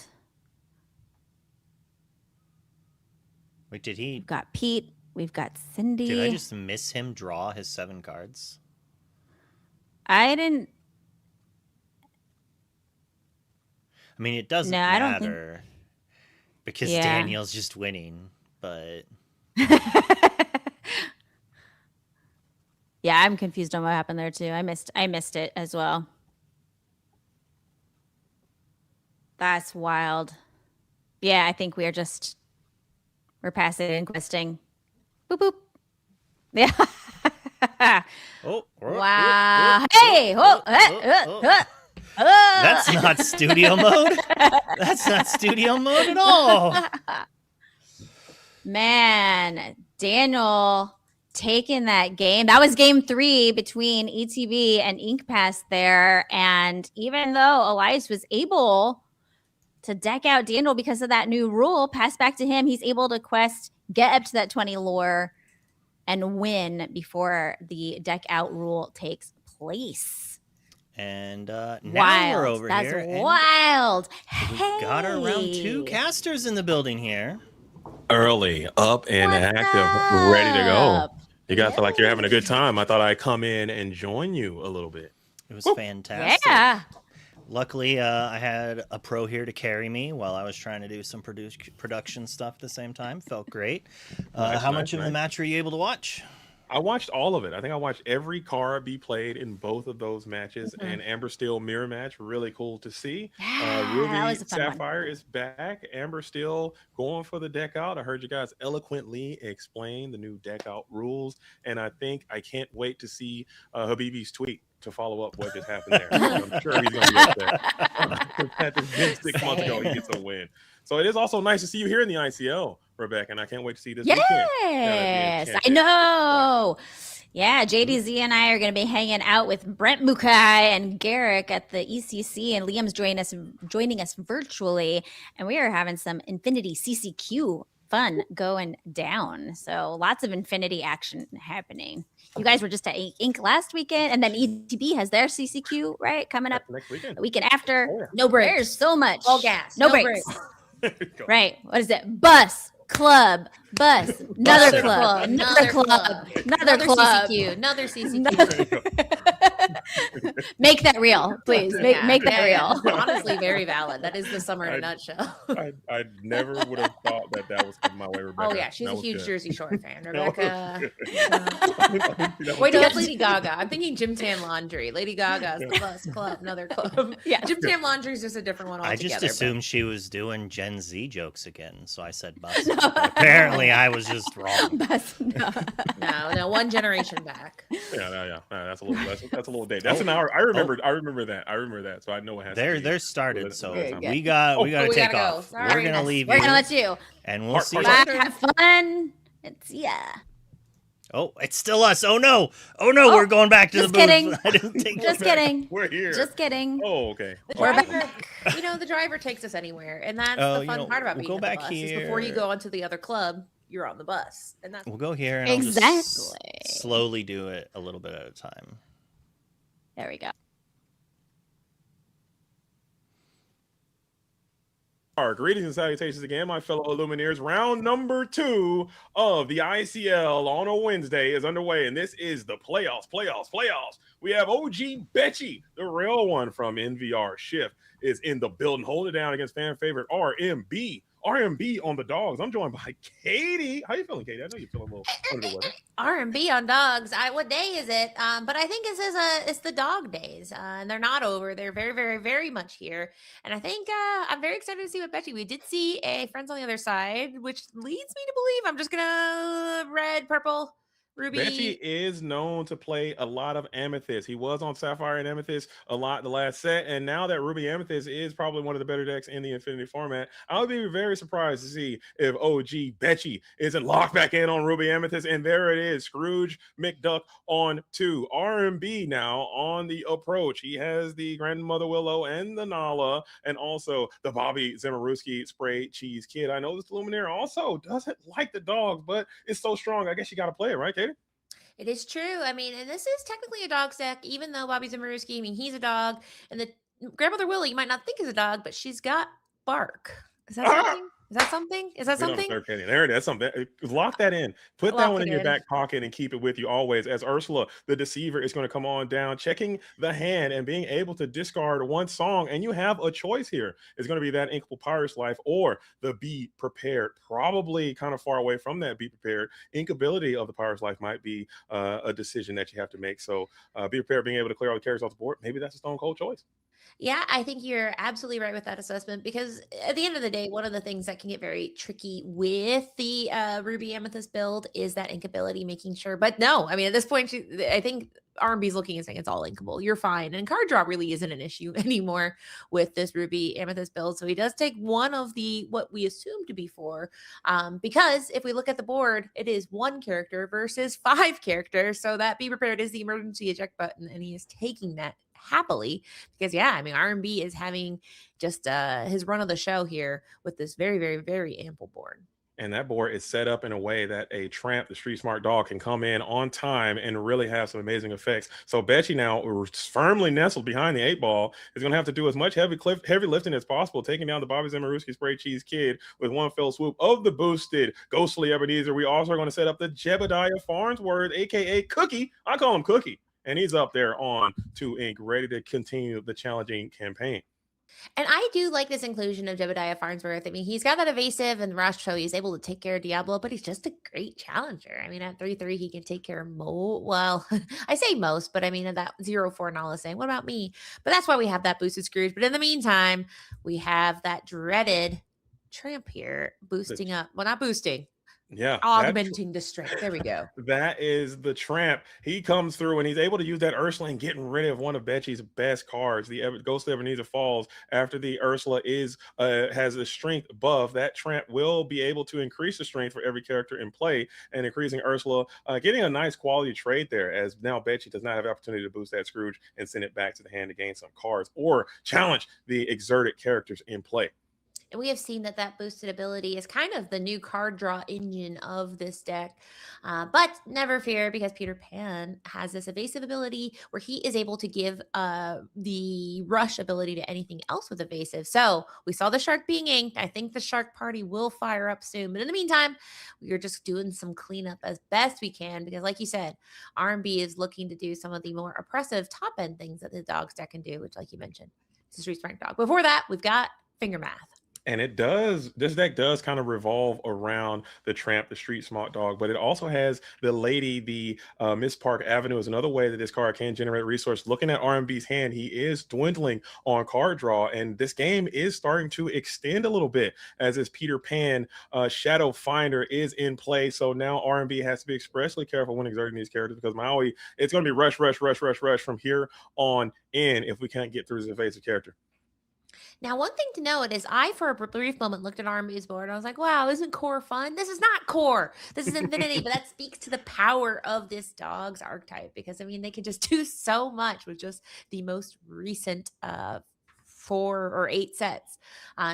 Wait, did he? We've got Pete. We've got Cindy. Did I just miss him draw his 7 cards? I didn't. I mean, it doesn't No, I don't think. matter because Yeah. Daniel's just winning, but Yeah, I'm confused on what happened there too. I missed it as well. That's wild. Yeah, I think we're passing and questing. Boop boop. Yeah. Wow. Hey. That's not studio mode. That's not studio mode at all. Man, Daniel taking that game. That was game 3 between ETB and Ink Pass there. And even though Elias was able to deck out Daniel because of that new rule, pass back to him, he's able to quest, get up to that 20 lore, and win before the deck out rule takes place. And now wild. we're over That's here. That's wild. We've got our round 2 casters in the building here. Early, up and active, ready to go. You guys feel like you're having a good time. I thought I'd come in and join you a little bit. It was fantastic. Yeah. Luckily, I had a pro here to carry me while I was trying to do some production stuff at the same time. Felt great. How much of the match were you able to watch? I watched all of it. I think I watched every card be played in both of those matches. And Amber Steel mirror match, really cool to see. Ruby Sapphire is back. Amber Steel going for the deck out. I heard you guys eloquently explain the new deck out rules. And I can't wait to see Habibi's tweet to follow up what just happened there. I'm sure he's going to be upset. That has been 6 months ago. He gets a win. So it is also nice to see you here in the ICL, Rebecca, and I can't wait to see this weekend. Yes, I know. Yeah, JDZ and I are going to be hanging out with Brent Mukai and Garrick at the ECC, and Liam's joining us virtually, and we are having some Infinity CCQ fun going down. So lots of Infinity action happening. You guys were just at Ink last weekend, and then ETB has their CCQ, right? Coming up next weekend. The weekend after. Oh, yeah. No breaks. There's so much. All gas. No breaks. Right. What is it? Bus. Club. Bus. Another club. Another club. Another club. CCQ. Another CCQ. Make that real, please. Make that real. Honestly, very valid. That is the summer in a nutshell. I never would have thought that was coming my way, Rebecca. Oh yeah, she's a huge Jersey Shore fan, Rebecca. Wait, no, that's Lady Gaga. I'm thinking Gym Tan Laundry. Lady Gaga's the bus club, another club. Yeah, Gym Tan Laundry is just a different one altogether. I just assumed she was doing Gen Z jokes again, so I said bus. Apparently, I was just wrong. Bus, no, one generation back. Yeah. That's a little date. That's an hour. I remember that. So I know what has. They're started. So we good. gotta take gotta off. go. We're gonna leave. We're gonna let you. And we'll see. Bye. Have fun. It's Oh, it's still us. Oh no. We're going back to the booth. Kidding. I didn't think Just kidding. We're here. Just kidding. Oh, okay. We're back. The driver takes us anywhere, and that's the fun part about being go on back the bus. here. Is before you go onto the other club, you're on the bus, and that's We'll go here and Exactly. I'll just slowly do it a little bit at a time. There we go. Greetings and salutations again, my fellow Illumineers. Round number 2 of the ICL on a Wednesday is underway, and this is the playoffs. We have OG Betchy, the real one from NVRShift, is in the building, holding it down against fan favorite RMB. RMB on the dogs. I'm joined by Katie. How you feeling, Katie? I know you're feeling a little under the weather. R&B on dogs. What day is it? But I think it's the dog days, and they're not over. They're very, very, very much here. And I think I'm very excited to see what Betchy. We did see a Friends on the Other Side, which leads me to believe I'm just gonna red, purple, Ruby. Betchy is known to play a lot of Amethyst. He was on Sapphire and Amethyst a lot the last set, and now that Ruby Amethyst is probably one of the better decks in the Infinity format, I would be very surprised to see if OG Betchy isn't locked back in on Ruby Amethyst, and there it is, Scrooge McDuck on 2. RMB now on the approach. He has the Grandmother Willow and the Nala, and also the Bobby Zimmerowski Spray Cheese Kid. I know this Illumineer also doesn't like the dogs, but it's so strong, I guess you got to play it, right, Katie? It is true. I mean, and this is technically a dog deck, even though Bobby Zimmerowski, he's a dog. And the Grandmother Willow, you might not think is a dog, but she's got bark. Is that something? Is that something? Is that We don't something? have Canyon. There it is. That's something. Lock that in. Put that Lock one it in your in. back pocket and keep it with you always. As Ursula, the deceiver, is going to come on down, checking the hand and being able to discard one song. And you have a choice here. It's going to be that Inkable Pirate's Life or the Be Prepared. Probably kind of far away from that Be Prepared. Inkability of the Pirate's Life might be a decision that you have to make. So Be Prepared, being able to clear all the characters off the board. Maybe that's a stone cold choice. Yeah, I think you're absolutely right with that assessment because at the end of the day, one of the things that can get very tricky with the Ruby Amethyst build is that inkability, making sure. But no, I mean, at this point, I think R&B's looking and saying it's all inkable. You're fine. And card draw really isn't an issue anymore with this Ruby Amethyst build. So he does take one of the what we assume to be four. Because if we look at the board, it is one character versus 5 characters. So that Be Prepared is the emergency eject button, and he is taking that happily because yeah, I mean R&B is having just his run of the show here with this very, very, very ample board. And that board is set up in a way that a Tramp, the street smart dog, can come in on time and really have some amazing effects. So Betchy now, firmly nestled behind the 8-ball, is going to have to do as much heavy lifting as possible, taking down the Bobby Zimmerowski Spray Cheese Kid with one fell swoop of the boosted Ghostly Ebenezer. We also are going to set up the Jebediah Farnsworth, aka Cookie. I call him Cookie. And he's up there on 2 ink, ready to continue the challenging campaign. And I do like this inclusion of Jebediah Farnsworth. I mean, he's got that evasive and rush, so he's able to take care of Diablo, but he's just a great challenger. I mean, at 3/3, he can take care of well, I say most, but I mean, that 0/4 Nala saying, what about me? But that's why we have that boosted Scrooge. But in the meantime, we have that dreaded Tramp here boosting up. Well, not boosting. Yeah. Augmenting the strength. There we go. That is the Tramp. He comes through and he's able to use that Ursula and getting rid of one of Betchy's best cards. The Ghost of Ebenezer falls after the Ursula has a strength buff. That Tramp will be able to increase the strength for every character in play, and increasing Ursula, getting a nice quality trade there, as now Betchy does not have the opportunity to boost that Scrooge and send it back to the hand to gain some cards or challenge the exerted characters in play. And we have seen that boosted ability is kind of the new card draw engine of this deck. But never fear, because Peter Pan has this evasive ability where he is able to give the rush ability to anything else with evasive. So we saw the shark being inked. I think the shark party will fire up soon. But in the meantime, we are just doing some cleanup as best we can because, like you said, R&B is looking to do some of the more oppressive top end things that the Dogs deck can do, which, like you mentioned, is a Street Smart Dog. Before that, we've got Finger Math. And this deck does kind of revolve around the Tramp, the street smart dog, but it also has the lady, the Miss Park Avenue is another way that this card can generate resource. Looking at R&B's hand, he is dwindling on card draw, and this game is starting to extend a little bit as this Peter Pan Shadow Finder is in play. So now R&B has to be expressly careful when exerting these characters because Maui, it's going to be rush from here on in if we can't get through this evasive character. Now, one thing to note is I, for a brief moment, looked at R&B's board and I was like, wow, isn't core fun? This is not core. This is infinity, but that speaks to the power of this Dog's archetype because, I mean, they can just do so much with just the most recent 4 or 8 sets.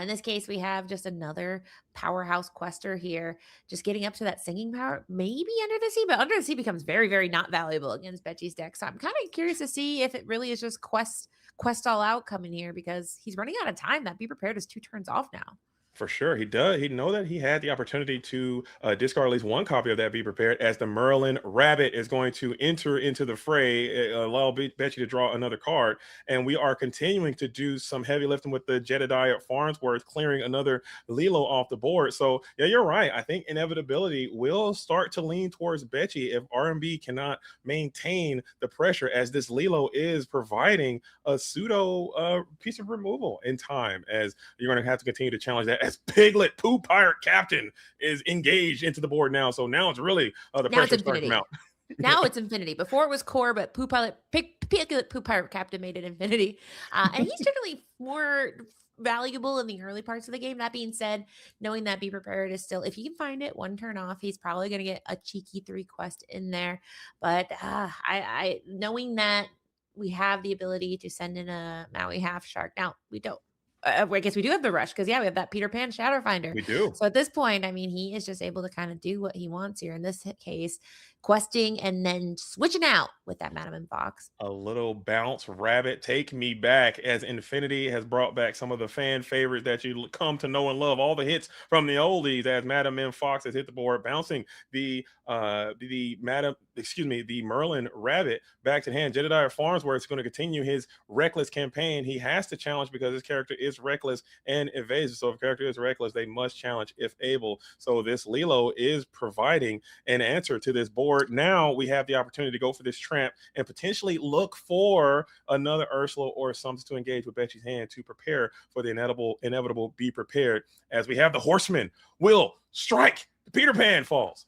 In this case, we have just another powerhouse quester here, just getting up to that singing power, maybe Under the Sea, but Under the Sea becomes very, very not valuable against Betchy's deck. So I'm kind of curious to see if it really is just quest all out coming here because he's running out of time. That Be Prepared is 2 turns off now. For sure, he does. He know that he had the opportunity to discard at least one copy of that Be Prepared, as the Merlin Rabbit is going to enter into the fray, allow Betchy to draw another card. And we are continuing to do some heavy lifting with the Jebediah Farnsworth, clearing another Lilo off the board. So yeah, you're right. I think inevitability will start to lean towards Betchy if R&B cannot maintain the pressure, as this Lilo is providing a pseudo piece of removal in time, as you're going to have to continue to challenge that. As Piglet, Pooh Pirate Captain, is engaged into the board now. So now it's really the pressure starting to come out. Now it's infinity. Before it was core, but Piglet, Pooh Pirate Captain made it infinity. And he's generally more valuable in the early parts of the game. That being said, knowing that Be Prepared is still, if you can find it 1 turn off, he's probably going to get a cheeky 3 quest in there. But I knowing that we have the ability to send in a Maui half shark. Now we don't. I guess we do have the rush because, yeah, we have that Peter Pan Shadow Finder. We do. So at this point, I mean, he is just able to kind of do what he wants here. In this case, questing and then switching out with that Madam and Fox. A little bounce rabbit, take me back, as Infinity has brought back some of the fan favorites that you come to know and love. All the hits from the oldies, as Madam M Fox has hit the board, bouncing the Merlin rabbit back to hand. Jedediah Farnsworth is going to continue his reckless campaign. He has to challenge because his character is reckless and evasive. So if a character is reckless, they must challenge if able. So this Lilo is providing an answer to this board. Now we have the opportunity to go for this tramp and potentially look for another Ursula or something to engage with Betchy's hand to prepare for the inevitable be prepared, as we have the Horseman will strike. The Peter Pan falls.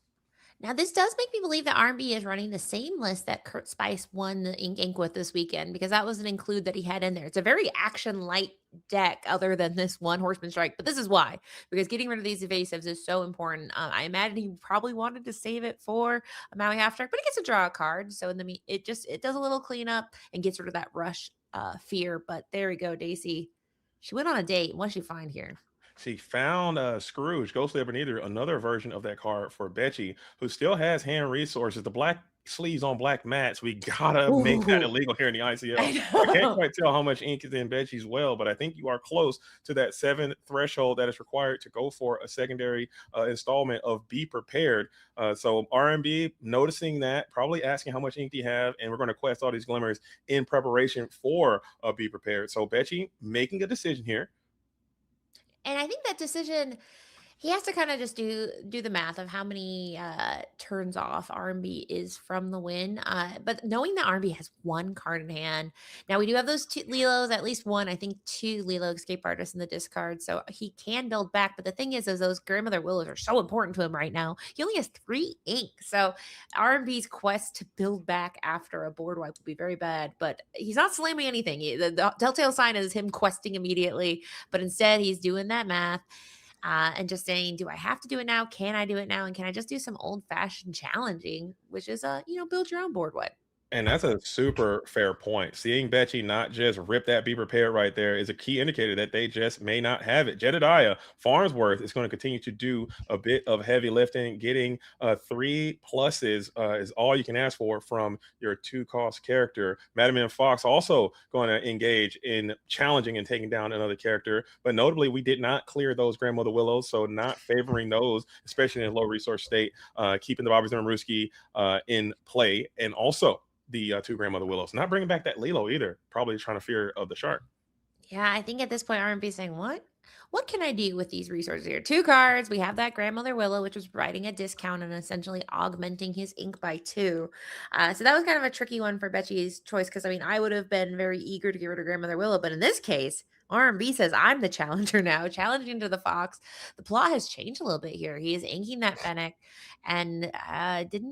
Now, this does make me believe that R&B is running the same list that Kurt Spice won the Ink with this weekend, because that was an include that he had in there. It's a very action-light deck other than this one Horseman Strike, but this is why, because getting rid of these evasives is so important. I imagine he probably wanted to save it for a Maui Half Strike, but he gets to draw a card, so in the it does a little cleanup and gets rid of that rush fear. But there we go, Daisy. She went on a date. What'd she find here? She found Scrooge, Ghostly Ebenezer, another version of that card for Betchy, who still has hand resources. The black sleeves on black mats, we gotta make that illegal here in the ICL. I can't quite tell how much ink is in Betchy's well, but I think you are close to that 7 threshold that is required to go for a secondary installment of Be Prepared. So RMB noticing that, probably asking how much ink do you have, and we're going to quest all these glimmers in preparation for Be Prepared. So Betchy making a decision here. And I think that decision, he has to kind of just do the math of how many turns off R&B is from the win. But knowing that R&B has 1 card in hand. Now, we do have those 2 Lilos, at least 1, I think 2 Lilo Escape Artists in the discard. So he can build back. But the thing is those Grandmother Willows are so important to him right now. He only has 3 ink. So R&B's quest to build back after a board wipe will be very bad. But he's not slamming anything. The telltale sign is him questing immediately. But instead, he's doing that math. And just saying, do I have to do it now? Can I do it now? And can I just do some old-fashioned challenging, which is, build your own board wipe? And that's a super fair point. Seeing Betchy not just rip that Be Prepared right there is a key indicator that they just may not have it. Jedediah Farnsworth is going to continue to do a bit of heavy lifting. Getting 3 pluses is all you can ask for from your 2-cost character. Madam M Fox also going to engage in challenging and taking down another character. But notably, we did not clear those Grandmother Willows, so not favoring those, especially in a low resource state, keeping the Bobby Zimmermruski in play. And also the 2 Grandmother Willows. Not bringing back that Lilo either. Probably trying to fear of the shark. Yeah, I think at this point, R&B is saying, what can I do with these resources here? 2 cards. We have that Grandmother Willow, which was providing a discount and essentially augmenting his ink by 2. So that was kind of a tricky one for Betchy's choice, because, I would have been very eager to get rid of Grandmother Willow. But in this case, R&B says, I'm the challenger now, challenging to the Fox. The plot has changed a little bit here. He is inking that Fennec, and did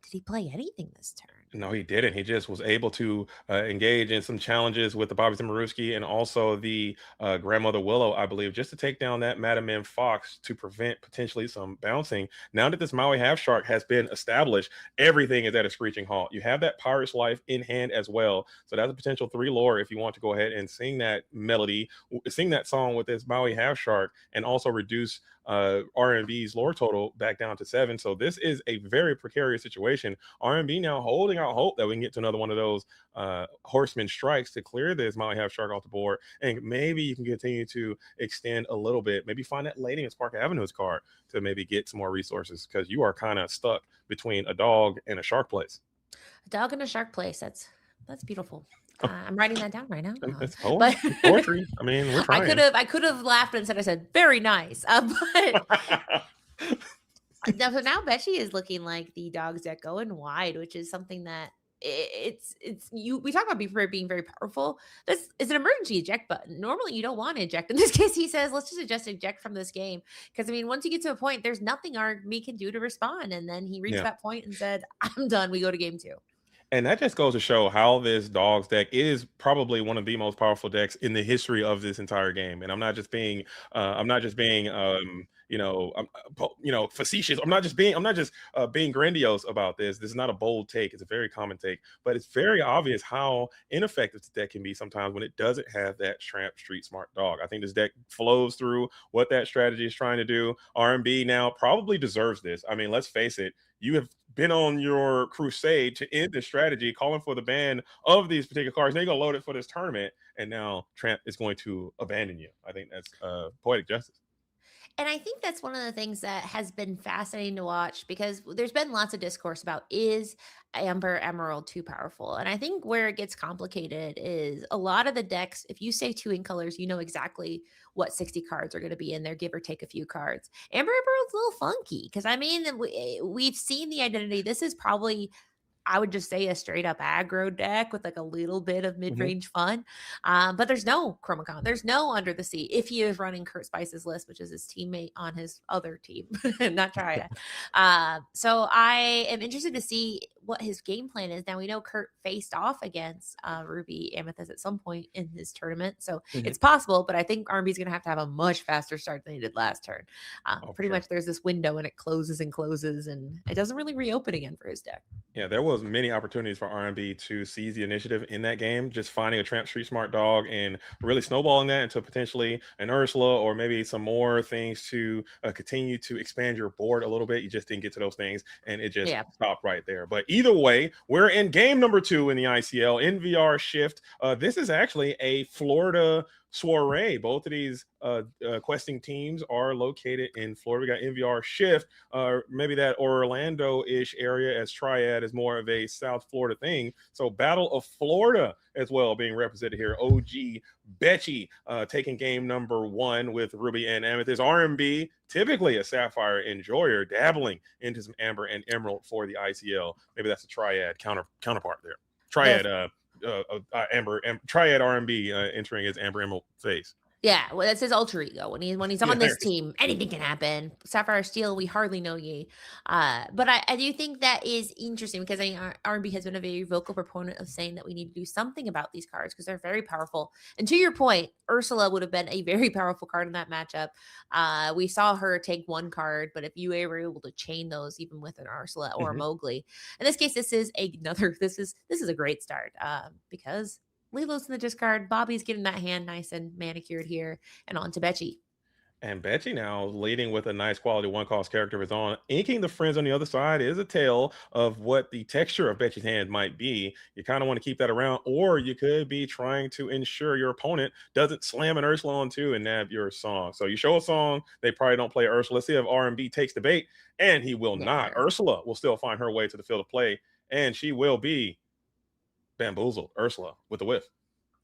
he play anything this turn? No, he didn't. He just was able to engage in some challenges with the Bobby Zimmermruski and also the Grandmother Willow, I believe, just to take down that Madam M Fox to prevent potentially some bouncing. Now that this Maui Half Shark has been established, everything is at a screeching halt. You have that Pirate's Life in hand as well. So that's a potential 3 lore if you want to go ahead and sing that melody, sing that song with this Maui Half Shark, and also reduce R&B's lore total back down to 7. So this is a very precarious situation. R&B now holding out hope that we can get to another one of those Horseman Strikes to clear this Maui Half Shark off the board, and maybe you can continue to extend a little bit, maybe find that Lady in Spark Avenue's card to maybe get some more resources, because you are kind of stuck between a dog and a shark place. A dog and a shark place. That's beautiful. I'm writing that down right now. It's poetry. We're trying. I could have laughed and I said very nice. But now Betchy is looking like the dogs that going wide, which is something that we talk about being very powerful. This is an emergency eject button. Normally you don't want to eject. In this case, he says, let's just eject from this game. Because once you get to a point, there's nothing me can do to respond. And then he reached that point and said, I'm done. We go to game 2. And that just goes to show how this dogs deck is probably one of the most powerful decks in the history of this entire game. And I'm not just being facetious. I'm not just being grandiose about this. This is not a bold take. It's a very common take, but it's very obvious how ineffective this deck can be sometimes when it doesn't have that tramp street smart dog. I think this deck flows through what that strategy is trying to do. R&B now probably deserves this. Let's face it. You have been on your crusade to end this strategy, calling for the ban of these particular cards. Now you're gonna load it for this tournament, and now Tramp is going to abandon you. I think that's poetic justice. And I think that's one of the things that has been fascinating to watch because there's been lots of discourse about is Amber Emerald too powerful? And I think where it gets complicated is a lot of the decks, if you say 2 in colors, you know exactly what 60 cards are going to be in there, give or take a few cards. Amber Emerald's a little funky because I mean, we've seen the identity. This is probably I would just say a straight up aggro deck with like a little bit of mid range fun. But there's no Chromacon. There's no Under the Sea if he is running Kurt Spice's list, which is his teammate on his other team, not Triad. So I am interested to see what his game plan is. Now we know Kurt faced off against Ruby Amethyst at some point in his tournament. So it's possible, but I think RB is going to have a much faster start than he did last turn. Pretty much there's this window and it closes and closes and it doesn't really reopen again for his deck. Yeah, there was many opportunities for R&B to seize the initiative in that game, just finding a Tramp Street Smart dog and really snowballing that into potentially an Ursula or maybe some more things to continue to expand your board a little bit. You just didn't get to those things, and it just stopped right there. But either way, we're in game number 2 in the ICL, NVRShift. This is actually a Florida soiree. Both of these questing teams are located in Florida. We got NVRShift, maybe that Orlando-ish area, as Triad is more of a South Florida thing. So Battle of Florida as well being represented here. OG Betchy taking game number 1 with Ruby and Amethyst. RMB, typically a Sapphire enjoyer, dabbling into some Amber and Emerald for the ICL. Maybe that's a Triad counterpart there. Triad Triad RMB entering his Amber Emerald phase. Yeah, well, that's his alter ego. When he's on this team, anything can happen. Sapphire Steel, we hardly know ye. But I do think that is interesting because I think R&B has been a very vocal proponent of saying that we need to do something about these cards because they're very powerful. And to your point, Ursula would have been a very powerful card in that matchup. We saw her take 1 card, but if you were able to chain those even with an Ursula or a Mowgli, in this case, this is a great start because Lilo's in the discard. Bobby's getting that hand nice and manicured here, and on to Betchy. And Betchy now leading with a nice quality 1-cost character of his own. Inking the friends on the other side is a tale of what the texture of Betchy's hand might be. You kind of want to keep that around, or you could be trying to ensure your opponent doesn't slam an Ursula on 2 and nab your song. So you show a song, they probably don't play Ursula. Let's see if R&B takes the bait, and he will not. Ursula will still find her way to the field of play, and she will be bamboozled. Ursula with the whiff.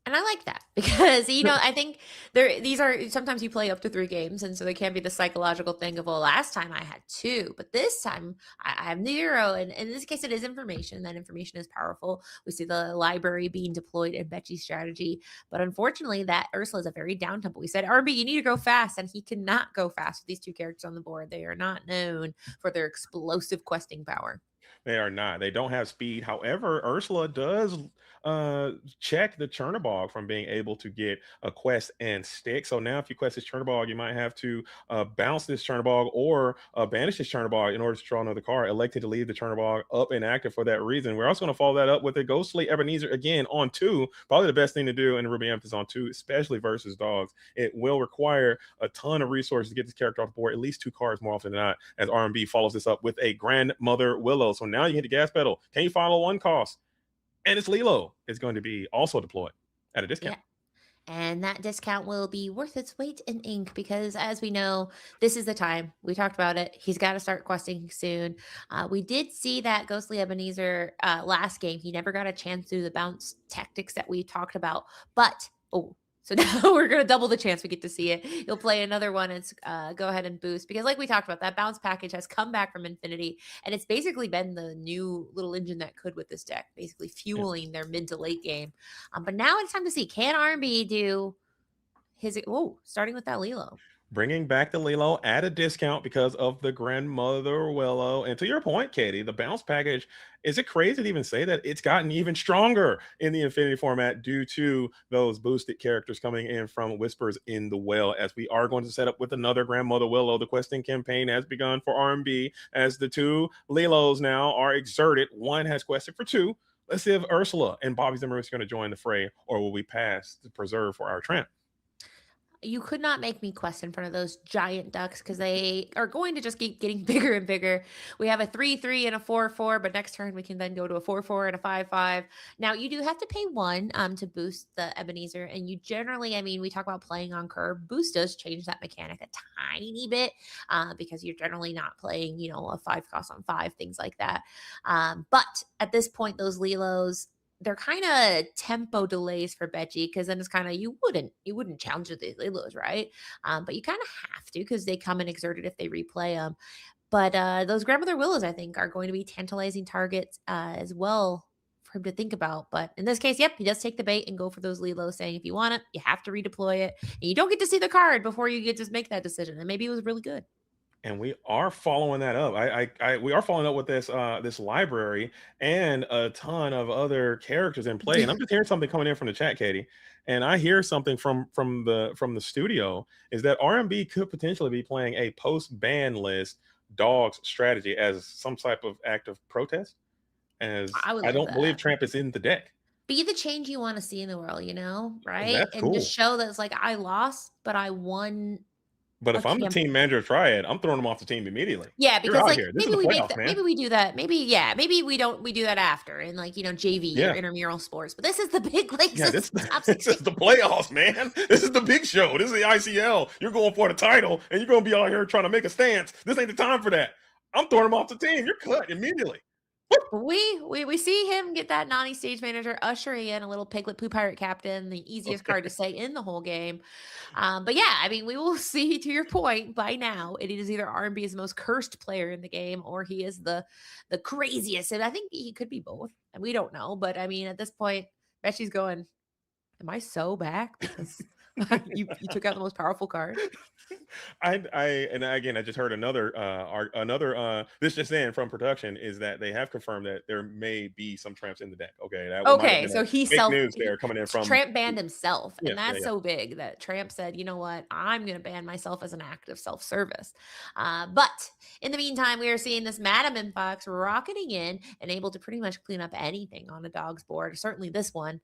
And I like that because, I think these are sometimes you play up to 3 games. And so they can't be the psychological thing of, well, last time I had 2, but this time I have 0. And in this case, it is information. That information is powerful. We see the library being deployed in Betchy's strategy. But unfortunately, that Ursula is a very down tempo. We said, RB, you need to go fast. And he cannot go fast with these 2 characters on the board. They are not known for their explosive questing power. They are not. They don't have speed. However, Ursula does check the Chernobog from being able to get a quest and stick. So now if you quest this Chernobog, you might have to bounce this Chernobog or banish this Chernobog in order to draw another card. Elected to leave the Chernobog up and active for that reason. We're also going to follow that up with a Ghostly Ebenezer again on 2. Probably the best thing to do in Ruby Amethyst on 2, especially versus dogs. It will require a ton of resources to get this character off the board, at least 2 cards more often than not, as R&B follows this up with a Grandmother Willow. So now you hit the gas pedal. Can you follow 1 cost? And it's Lilo is going to be also deployed at a discount. Yeah. And that discount will be worth its weight in ink because, as we know, this is the time. We talked about it. He's got to start questing soon. We did see that Ghostly Ebenezer last game. He never got a chance to do the bounce tactics that we talked about. But, so now we're going to double the chance we get to see it. You'll play another one and go ahead and boost. Because like we talked about, that bounce package has come back from Infinity. And it's basically been the new little engine that could with this deck. Basically fueling their mid to late game. But now it's time to see, can R&B do his... starting with that Lilo. Bringing back the Lilo at a discount because of the Grandmother Willow. And to your point, Katie, the bounce package, is it crazy to even say that it's gotten even stronger in the Infinity format due to those boosted characters coming in from Whispers in the Well, as we are going to set up with another Grandmother Willow. The questing campaign has begun for R&B as the 2 Lilos now are exerted. 1 has quested for 2. Let's see if Ursula and Bobby Zimmer is going to join the fray, or will we pass the preserve for our Tramp? You could not make me quest in front of those giant ducks because they are going to just keep getting bigger and bigger. We have a 3-3 and a 4-4, but next turn we can then go to a 4-4 and a 5-5. Now you do have to pay 1 to boost the Ebenezer, and you generally, I mean, we talk about playing on curve. Boost does change that mechanic a tiny bit because you're generally not playing, you know, a 5 cost on 5, things like that. But at this point, those Lilos, they're kind of tempo delays for Betchy because then it's kind of you wouldn't challenge the Lilos, right? But you kind of have to because they come and exert it if they replay them. But those Grandmother Willows, I think, are going to be tantalizing targets as well for him to think about. But in this case, yep, he does take the bait and go for those Lilos, saying if you want it, you have to redeploy it. And you don't get to see the card before you get to make that decision. And maybe it was really good. And we are following that up. We are following up with this this library and a ton of other characters in play. And I'm just hearing something coming in from the chat, Katie. And I hear something from the studio is that RMB could potentially be playing a post ban list dogs strategy as some type of act of protest. As I don't believe Tramp is in the deck. Be the change you want to see in the world, you know, right? That's cool. And just show that it's like I lost, but I won. But if I'm the team manager of Triad, I'm throwing them off the team immediately. Yeah, because like maybe we playoffs, maybe we do that. Maybe we do that after in like, you know, JV or intramural sports. But this is the big leagues. Yeah, this is the playoffs, man. This is the big show. This is the ICL. You're going for the title, and you're going to be out here trying to make a stance. This ain't the time for that. I'm throwing them off the team. You're cut immediately. We see him get that Nani stage manager usher in a little Piglet Poo Pirate Captain, the easiest card to say in the whole game. But yeah, I mean, we will see, to your point, by now it is either R&B is the most cursed player in the game or he is the craziest. And I think he could be both. And we don't know. But I mean, at this point, Betchy's going, am I so back? Because you took out the most powerful card. And again, I just heard another this just in from production is that they have confirmed that there may be some tramps in the deck. Okay, so he news there coming in from Tramp banned himself, and that's so big that Tramp said, you know what, I'm going to ban myself as an act of self-service. But in the meantime, we are seeing this Madam Infox rocketing in and able to pretty much clean up anything on a dog's board. Certainly this one.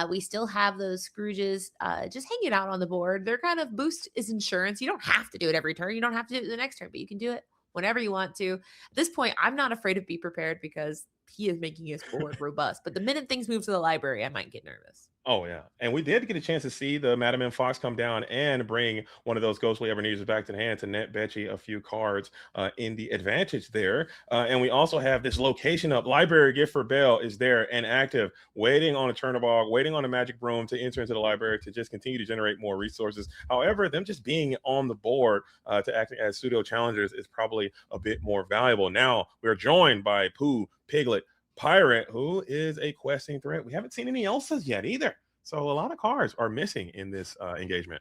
We still have those Scrooges just hanging out on the board. Their kind of boost is insurance. You don't have to do it every turn. You don't have to do it the next turn, but you can do it whenever you want to. At this point, I'm not afraid of Be Prepared because he is making his board robust. But the minute things move to the library, I might get nervous. Oh, yeah. And we did get a chance to see the Madam M Fox come down and bring one of those Ghostly Ebenezers back to the hand to net Betchy a few cards in the advantage there. And we also have this location up. Library Gift for Bell is there and active, waiting on a Chernobog, waiting on a Magic Broom to enter into the library to just continue to generate more resources. However, them just being on the board to act as pseudo challengers is probably a bit more valuable. Now, we're joined by Pooh, Piglet, Pirate, who is a questing threat. We haven't seen any Elsas yet either. So a lot of cards are missing in this engagement.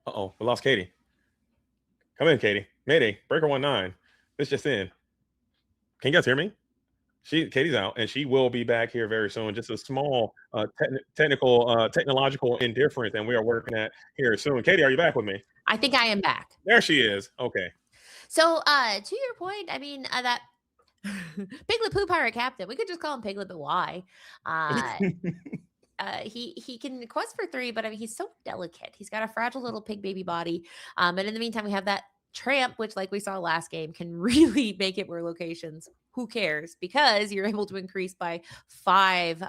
Uh-oh, we lost Katie. Come in, Katie. Mayday, Breaker 19. This just in. Can you guys hear me? Katie's out, and she will be back here very soon. Just a small technological indifference, and we are working at here soon. Katie, are you back with me? I think I am back. There she is. Okay. So to your point, I mean, that Piglet Poo Pirate Captain, we could just call him Piglet, but why? He can quest for 3, but I mean, he's so delicate. He's got a fragile little pig baby body. And in the meantime, we have that Tramp, which, like we saw last game, can really make it where locations. Who cares? Because you're able to increase by 5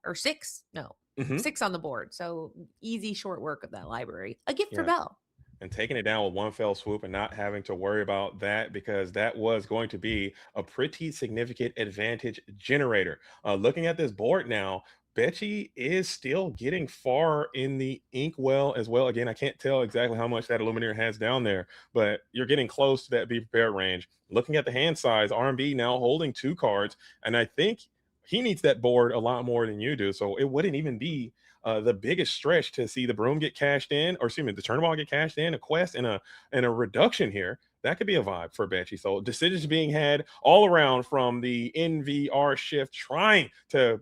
or 6. No, 6 on the board. So easy, short work of that library. A gift for Bell. And taking it down with one fell swoop and not having to worry about that, because that was going to be a pretty significant advantage generator. Looking at this board now, Betchy is still getting far in the inkwell as well. Again, I can't tell exactly how much that Illumineer has down there, but you're getting close to that Be Prepared range. Looking at the hand size, R&B now holding 2 cards, and I think he needs that board a lot more than you do. So it wouldn't even be the biggest stretch to see the Broom get cashed in, or excuse me, the Chernobog get cashed in, a quest and a reduction here. That could be a vibe for Betchy. So decisions being had all around from the NVRShift, trying to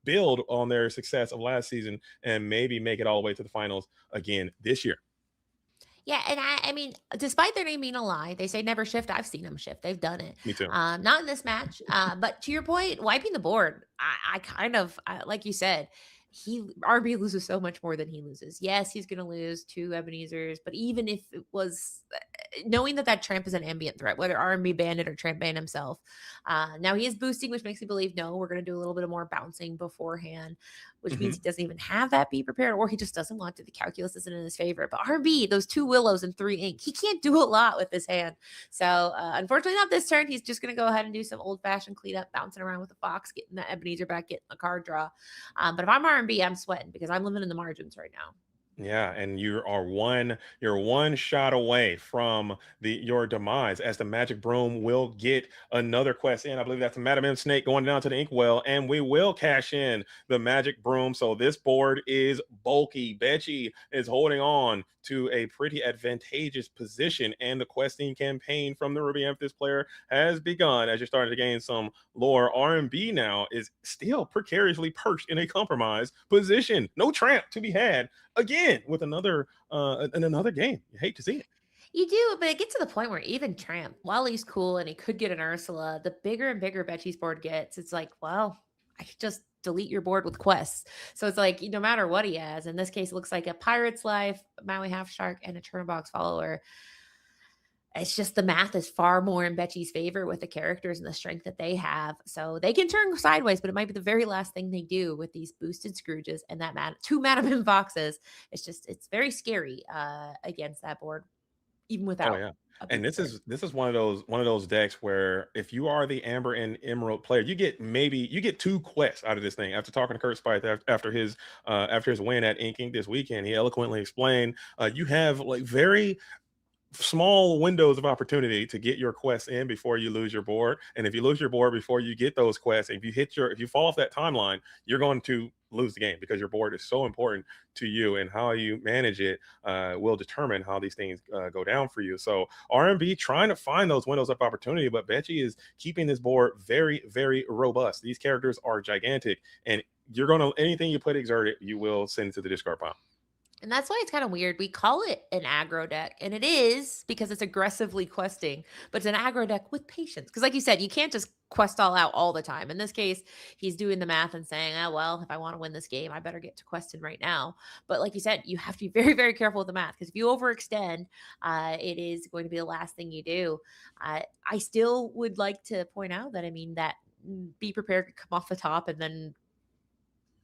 build on their success of last season and maybe make it all the way to the finals again this year. Yeah, and I mean, despite their name being a lie, they say never shift. I've seen them shift. They've done it. Me too. Not in this match. But to your point, wiping the board, I kind of, like you said, RB loses so much more than he loses. Yes, he's going to lose 2 Ebenezers, but even if it was knowing that Tramp is an ambient threat, whether R&B banned it or Tramp banned himself. Now he is boosting, which makes me believe, no, we're going to do a little bit of more bouncing beforehand, which means he doesn't even have that be prepared, or he just doesn't want to. The calculus isn't in his favor. But R&B, those 2 Willows and 3 Ink, he can't do a lot with his hand. So unfortunately, not this turn. He's just going to go ahead and do some old-fashioned cleanup, bouncing around with the Fox, getting that Ebenezer back, getting the card draw. But if I'm R&B, I'm sweating because I'm living in the margins right now. Yeah, and you're one shot away from your demise, as the Magic Broom will get another quest in. I believe that's a Madam M Snake going down to the Inkwell, and we will cash in the Magic Broom. So this board is bulky. Betchy is holding on to a pretty advantageous position, and the questing campaign from the Ruby Amethyst player has begun. As you're starting to gain some lore, R&B now is still precariously perched in a compromised position. No Tramp to be had again with another game. You hate to see it. You do, but it gets to the point where even Tramp, while he's cool and he could get an Ursula, the bigger and bigger Betchy's board gets, it's like, well, I could just delete your board with quests. So it's like, no matter what he has, in this case, it looks like a Pirate's Life, Maui Half Shark, and a Turnerbox Follower. It's just the math is far more in Betchy's favor with the characters and the strength that they have. So they can turn sideways, but it might be the very last thing they do with these boosted Scrooges and that 2 Madam M Foxes. It's very scary against that board, even without. Oh yeah. And this is one of those decks where if you are the Amber and Emerald player, you get 2 quests out of this thing. After talking to Kurt Spite after his win at Inking this weekend, he eloquently explained you have like very small windows of opportunity to get your quests in before you lose your board. And if you lose your board before you get those quests, if you fall off that timeline, you're going to lose the game, because your board is so important to you, and how you manage it will determine how these things go down for you. So R&B trying to find those windows of opportunity, but Betchy is keeping this board very, very robust. These characters are gigantic, and anything you put exerted, you will send to the discard pile. And that's why it's kind of weird. We call it an aggro deck, and it is because it's aggressively questing, but it's an aggro deck with patience. Because like you said, you can't just quest all out all the time. In this case, he's doing the math and saying, oh, well, if I want to win this game, I better get to questing right now. But like you said, you have to be very, very careful with the math, because if you overextend, it is going to be the last thing you do. I still would like to point out that, that be prepared to come off the top and then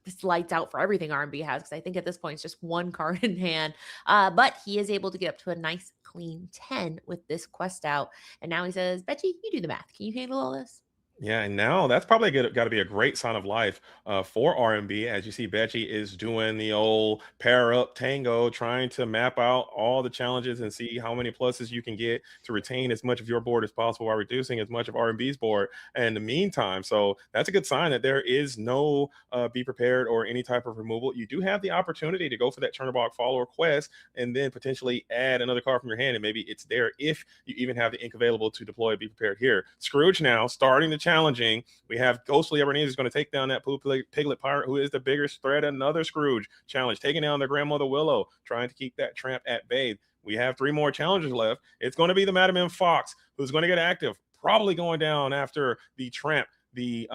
just lights out for everything R&B has, because I think at this point it's just 1 card in hand. But he is able to get up to a nice clean 10 with this quest out. And now he says, Betchy, you do the math. Can you handle all this? Yeah, and now that's probably got to be a great sign of life for R&B, as you see Betchy is doing the old pair up tango, trying to map out all the challenges and see how many pluses you can get to retain as much of your board as possible while reducing as much of R&B's board in the meantime. So that's a good sign that there is no be prepared or any type of removal. You do have the opportunity to go for that Turnerbox Follower quest and then potentially add another card from your hand, and maybe it's there if you even have the ink available to deploy Be Prepared here. Scrooge now starting to challenging. We have Ghostly Ebenezer is going to take down that Piglet Pirate, who is the biggest threat. Another Scrooge challenge, taking down their Grandmother Willow, trying to keep that Tramp at bay. We have 3 more challenges left. It's going to be the Madam M Fox who's going to get active, probably going down after the Tramp, the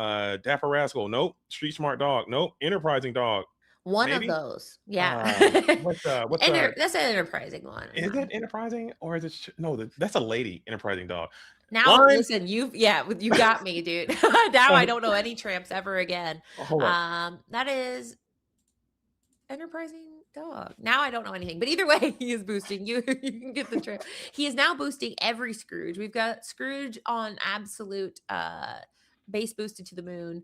Dapper Rascal. Nope. Street Smart Dog. Nope. Enterprising Dog. One Maybe? of those. Yeah. That's an enterprising one. Is it enterprising, or is it no? That's a lady enterprising dog. Now listen, you got me, dude. Now I don't know any Tramps ever again. Hold on. That is enterprising dog. Now I don't know anything, but either way, he is boosting. You can get the Tramp. He is now boosting every Scrooge. We've got Scrooge on absolute base boosted to the moon.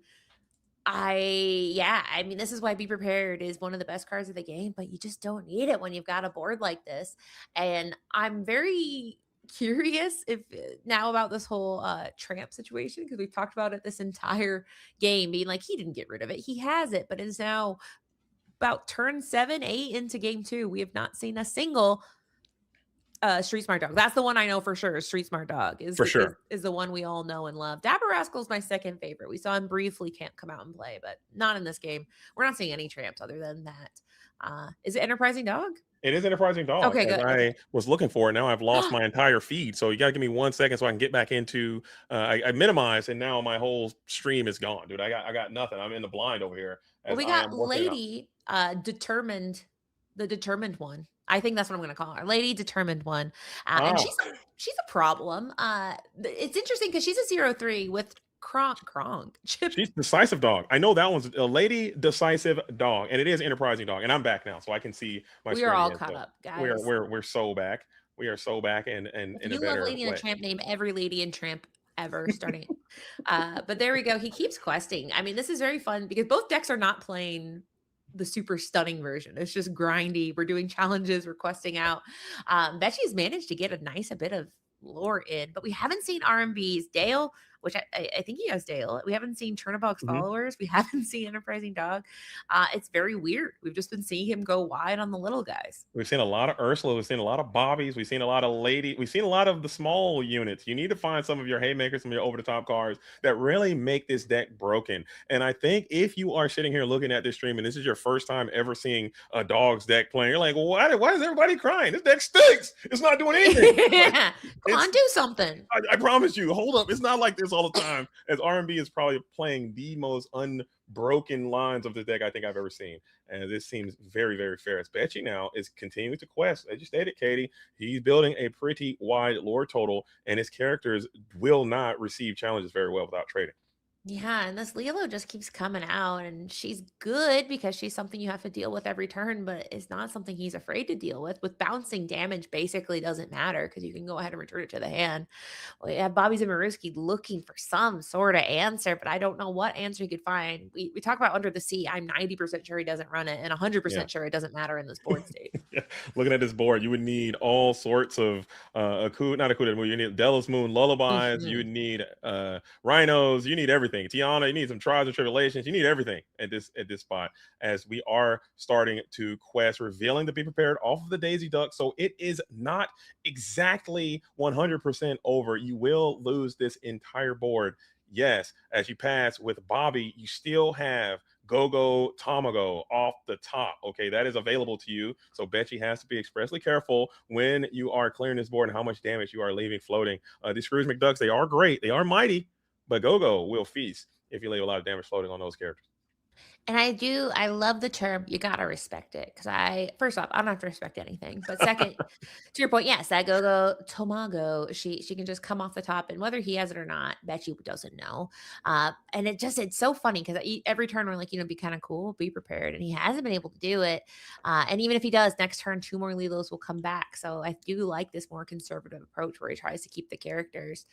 This is why Be Prepared is one of the best cards of the game, but you just don't need it when you've got a board like this. And I'm very curious if now about this whole Tramp situation, because we've talked about it this entire game being like, he didn't get rid of it, he has it, but it is now about turn 7-8 into game 2. We have not seen a single Street Smart Dog. That's the one I know for sure. Street Smart Dog For sure. is the one we all know and love. Dapper Rascal's my second favorite. We saw him briefly can't come out and play, but not in this game. We're not seeing any tramps other than that. Is it Enterprising Dog? It is Enterprising Dog. Okay, as good. I was looking for it. Now I've lost my entire feed. So you got to give me 1 second so I can get back into. I minimized, and now my whole stream is gone, dude. I got nothing. I'm in the blind over here. Well, we got Lady Determined, the Determined one. I think that's what I'm going to call her, Lady Determined one. And she's a problem. It's interesting because she's a 0-3 with Kronk. She's Decisive Dog. I know that one's a Lady Decisive Dog, and it is Enterprising Dog. And I'm back now, so I can see my. We are all caught up, guys. We're so back. We are so back, and in a better love Lady way. and a Tramp, name every Lady and Tramp ever starting. But there we go. He keeps questing. I mean, this is very fun because both decks are not playing the super stunning version. It's just grindy. We're doing challenges, we're questing out. Betchy's managed to get a bit of lore in, but we haven't seen RMB's Dale, which I think he has Dale. We haven't seen Chernobog's followers. We haven't seen Enterprising Dog. It's very weird. We've just been seeing him go wide on the little guys. We've seen a lot of Ursula. We've seen a lot of Bobbies. We've seen a lot of Lady. We've seen a lot of the small units. You need to find some of your haymakers, some of your over-the-top cards that really make this deck broken. And I think if you are sitting here looking at this stream and this is your first time ever seeing a Dogs deck playing, you're like, why is everybody crying? This deck stinks. It's not doing anything. Yeah. Come on, do something. I promise you. Hold up. It's not like this all the time. As R&B is probably playing the most unbroken lines of the deck I think I've ever seen. And this seems very, very fair. As Betchy now is continuing to quest. As you stated, Katie, he's building a pretty wide lore total, and his characters will not receive challenges very well without trading. Yeah, and this Lilo just keeps coming out, and she's good because she's something you have to deal with every turn, but it's not something he's afraid to deal with. With bouncing damage, basically doesn't matter because you can go ahead and return it to the hand. Well, yeah, Bobby Zimmerowski looking for some sort of answer, but I don't know what answer he could find. We talk about Under the Sea. I'm 90% sure he doesn't run it, and 100% sure it doesn't matter in this board state. Looking at this board, you would need all sorts of you need Delos Moon lullabies, you would need rhinos, you need everything. Tiana, you need some trials and tribulations. You need everything at this spot as we are starting to quest, revealing to be prepared off of the Daisy Duck. So it is not exactly 100% over. You will lose this entire board. Yes, as you pass with Bobby, you still have Go-Go Tamago off the top. Okay, that is available to you. So Betchy has to be expressly careful when you are clearing this board and how much damage you are leaving floating. These Scrooge McDucks, they are great. They are mighty. But Go-Go will feast if you leave a lot of damage floating on those characters. And I love the term, you gotta respect it. Because first off, I don't have to respect anything. But second, to your point, yes, that Go-Go Tomago, she can just come off the top, and whether he has it or not, Betchy doesn't know. And it's so funny because every turn we're like, be kind of cool, be prepared. And he hasn't been able to do it. And even if he does, next turn 2 more Lilos will come back. So I do like this more conservative approach where he tries to keep the characters.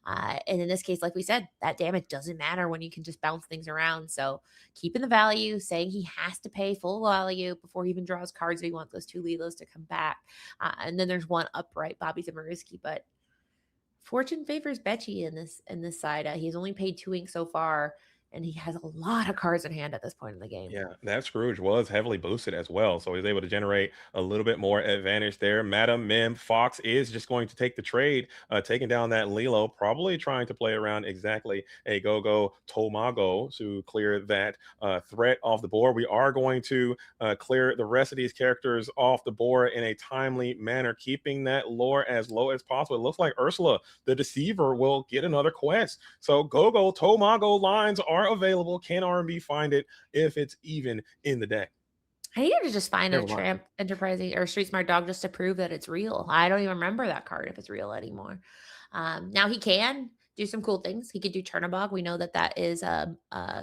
And in this case, like we said, that damage doesn't matter when you can just bounce things around. So keeping the value, saying he has to pay full value before he even draws cards if he wants those 2 Lilos to come back. And then there's one upright, Bobby Zimmerowski, but fortune favors Betchy in this side. He's only paid 2 ink so far, and he has a lot of cards in hand at this point in the game. Yeah, that Scrooge was heavily boosted as well, so he's able to generate a little bit more advantage there. Madam Mim Fox is just going to take the trade, taking down that Lilo, probably trying to play around exactly a Go-Go Tomago to clear that threat off the board. We are going to clear the rest of these characters off the board in a timely manner, keeping that lore as low as possible. It looks like Ursula, the Deceiver, will get another quest. So Go-Go Tomago lines are available. Can R&B find it if it's even in the deck? I needed to just find a Tramp Enterprising or Street Smart Dog just to prove that it's real. I don't even remember that card if it's real anymore. Now he can do some cool things. He could do Chernobog. We know that is a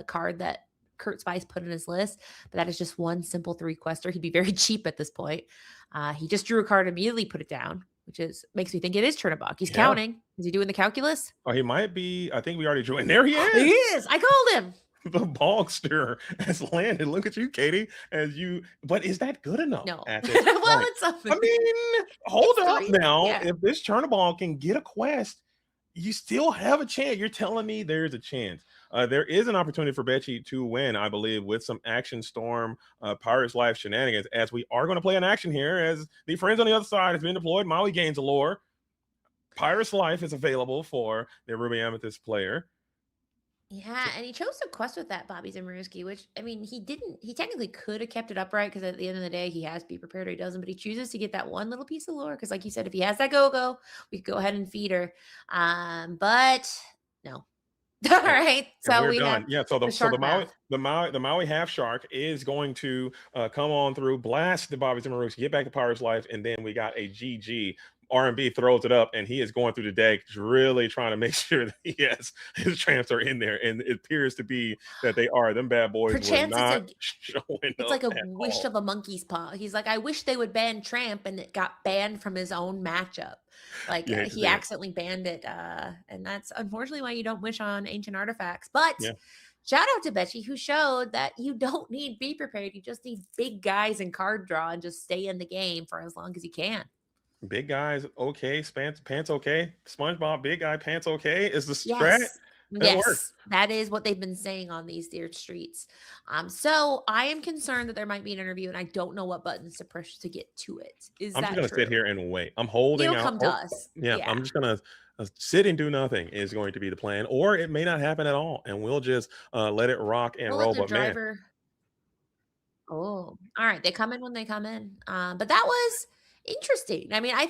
card that Kurt Spice put in his list, but that is just one simple 3 quester. He'd be very cheap at this point. He just drew a card, immediately put it down, which makes me think it is Chernobog. He's counting. Is he doing the calculus? Oh, he might be. I think we already drew it. And there he is. He is. I called him. The Bogster has landed. Look at you, Katie. But is that good enough? No. At this Well, point? it's something. I mean, hold up now. Yeah. If this Chernobog can get a quest, you still have a chance. You're telling me there's a chance. There is an opportunity for Betchy to win, I believe, with some Action Storm Pirates Life shenanigans, as we are going to play an action here as the friends on the other side has been deployed. Maui gains a lore. Pirates Life is available for the Ruby Amethyst player. Yeah, and he chose to quest with that Bobby Zimmerowski, which, I mean, he technically could have kept it upright because at the end of the day, he has to be prepared or he doesn't, but he chooses to get that one little piece of lore because, like you said, if he has that go-go, we could go ahead and feed her. But no. All right. So we done. have the Maui half shark is going to come on through, blast the Bobby Zimmerowski, get back to Pirates Life, and then we got a GG. R&B throws it up, and he is going through the deck, really trying to make sure that his tramps are in there, and it appears to be that they are. Them bad boys were not showing up. It's like a wish of a monkey's paw. He's like, I wish they would ban Tramp, and it got banned from his own matchup. Like he accidentally banned it, and that's unfortunately why you don't wish on ancient artifacts. But shout out to Betchy, who showed that you don't need be prepared. You just need big guys and card draw and just stay in the game for as long as you can. Big guys, okay. Pants okay. SpongeBob, big guy, pants okay. Is the strat? Yes, that is what they've been saying on these dear streets. So I am concerned that there might be an interview, and I don't know what buttons to push to get to it. I'm just gonna sit here and wait. I'm holding out. Come to us. Yeah, I'm just gonna sit and do nothing is going to be the plan, or it may not happen at all, and we'll just let it rock and roll. But man, all right, they come in when they come in. But that was interesting. I mean, I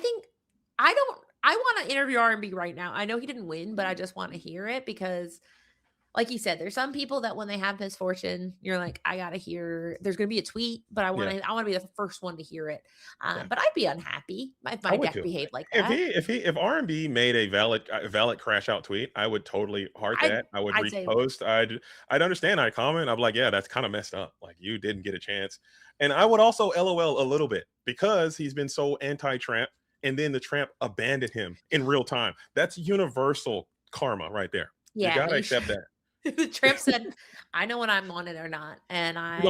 want to interview R&B right now. I know he didn't win, but I just want to hear it because, like you said, there's some people that when they have misfortune, you're like, I gotta hear. There's gonna be a tweet, but I want to be the first one to hear it. But I'd be unhappy if my deck behaved like that. If R&B made a valid crash out tweet, I would totally heart that. I would repost. I'd understand. I'd comment. I'm like, yeah, that's kind of messed up. Like you didn't get a chance. And I would also LOL a little bit because he's been so anti-Tramp, and then the Tramp abandoned him in real time. That's universal karma right there. Yeah, you gotta accept that. The Tramp said, I know when I'm on it or not. And I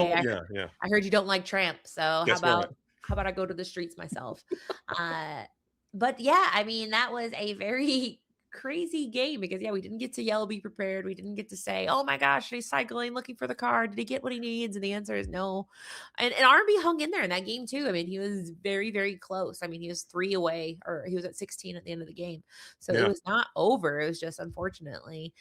heard you don't like Tramp. So how about I go to the streets myself? But yeah, I mean, that was a very crazy game because we didn't get to yell, be prepared. We didn't get to say, oh my gosh, he's cycling looking for the card. Did he get what he needs? And the answer is no. And R&B hung in there in that game too. I mean, he was very, very close. I mean, he was 3 away, or he was at 16 at the end of the game. So it was not over. It was just, unfortunately,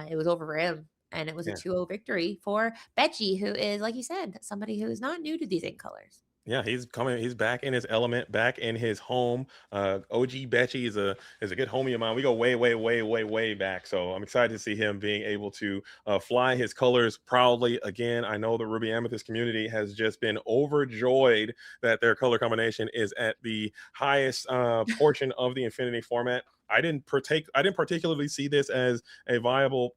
it was over for him. And it was a 2-0 victory for Betchy, who is, like you said, somebody who is not new to these 8 colors. Yeah, he's coming. He's back in his element, back in his home. OG Betchy is a good homie of mine. We go way back. So I'm excited to see him being able to fly his colors proudly again. I know the Ruby Amethyst community has just been overjoyed that their color combination is at the highest portion of the Infinity format. I didn't particularly see this as a viable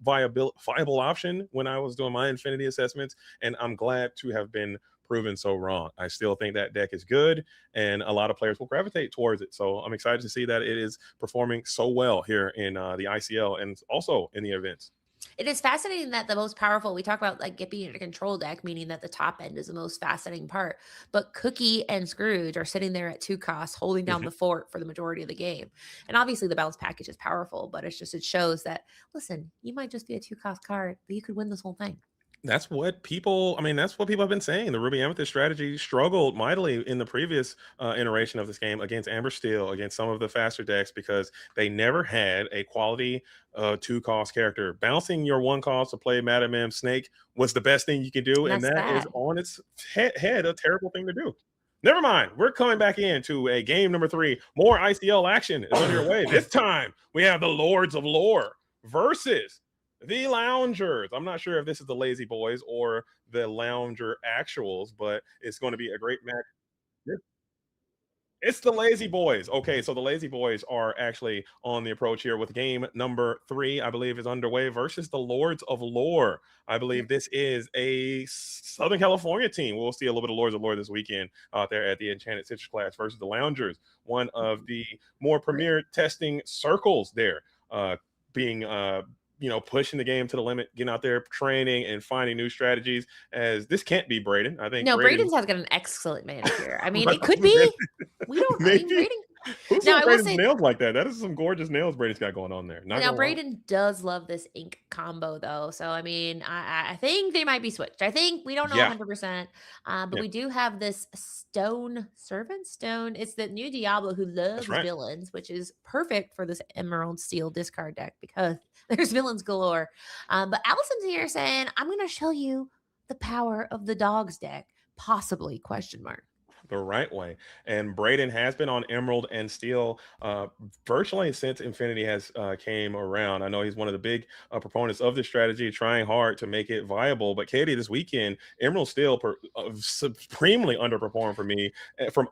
option when I was doing my Infinity assessments, and I'm glad to have been proven so wrong. I still think that deck is good, and a lot of players will gravitate towards it. So I'm excited to see that it is performing so well here in the ICL and also in the events. It is fascinating that the most powerful, we talk about like it being a control deck, meaning that the top end is the most fascinating part. But Cookie and Scrooge are sitting there at 2 costs, holding down the fort for the majority of the game. And obviously the balance package is powerful, but it shows that, listen, you might just be a 2-cost card, but you could win this whole thing. That's what people have been saying. The Ruby Amethyst strategy struggled mightily in the previous iteration of this game against Amber Steel, against some of the faster decks, because they never had a quality 2-cost character. Bouncing your 1 cost to play Madam M Snake was the best thing you can do, and that is on its head a terrible thing to do. Never mind. We're coming back into a game number 3. More ICL action is on your way. This time we have the Lords of Lore versus the Loungers. I'm not sure if this is the Lazy Boys or the Lounger actuals, but it's going to be a great match. It's the Lazy Boys. Okay, so the Lazy Boys are actually on the approach here with game number 3, I believe, is underway versus the Lords of Lore. I believe this is a Southern California team. We'll see a little bit of Lords of Lore this weekend out there at the Enchanted Citrus Clash versus the Loungers, one of the more premier testing circles there, being pushing the game to the limit, getting out there, training, and finding new strategies. As this can't be Braden. I think Braden's has got an excellent manicure. I mean, it could be. We don't. Maybe. Who's Now, doing I will Braden's say, nails like that? That is some gorgeous nails Braden's got going on there. Not now gonna lie. Braden does love this ink combo though. So I mean, I think they might be switched. I think we don't know Yeah. 100%. But Yeah. we do have this stone servant stone. It's the new Diablo who loves right. villains, which is perfect for this Emerald Steel discard deck because there's villains galore. But Allison's here saying, I'm gonna show you the power of the dogs deck. Possibly question mark. The right way. And Braden has been on Emerald and Steel virtually since Infinity has came around. I know he's one of the big proponents of this strategy, trying hard to make it viable. But Katie, this weekend, Emerald Steel supremely underperformed for me,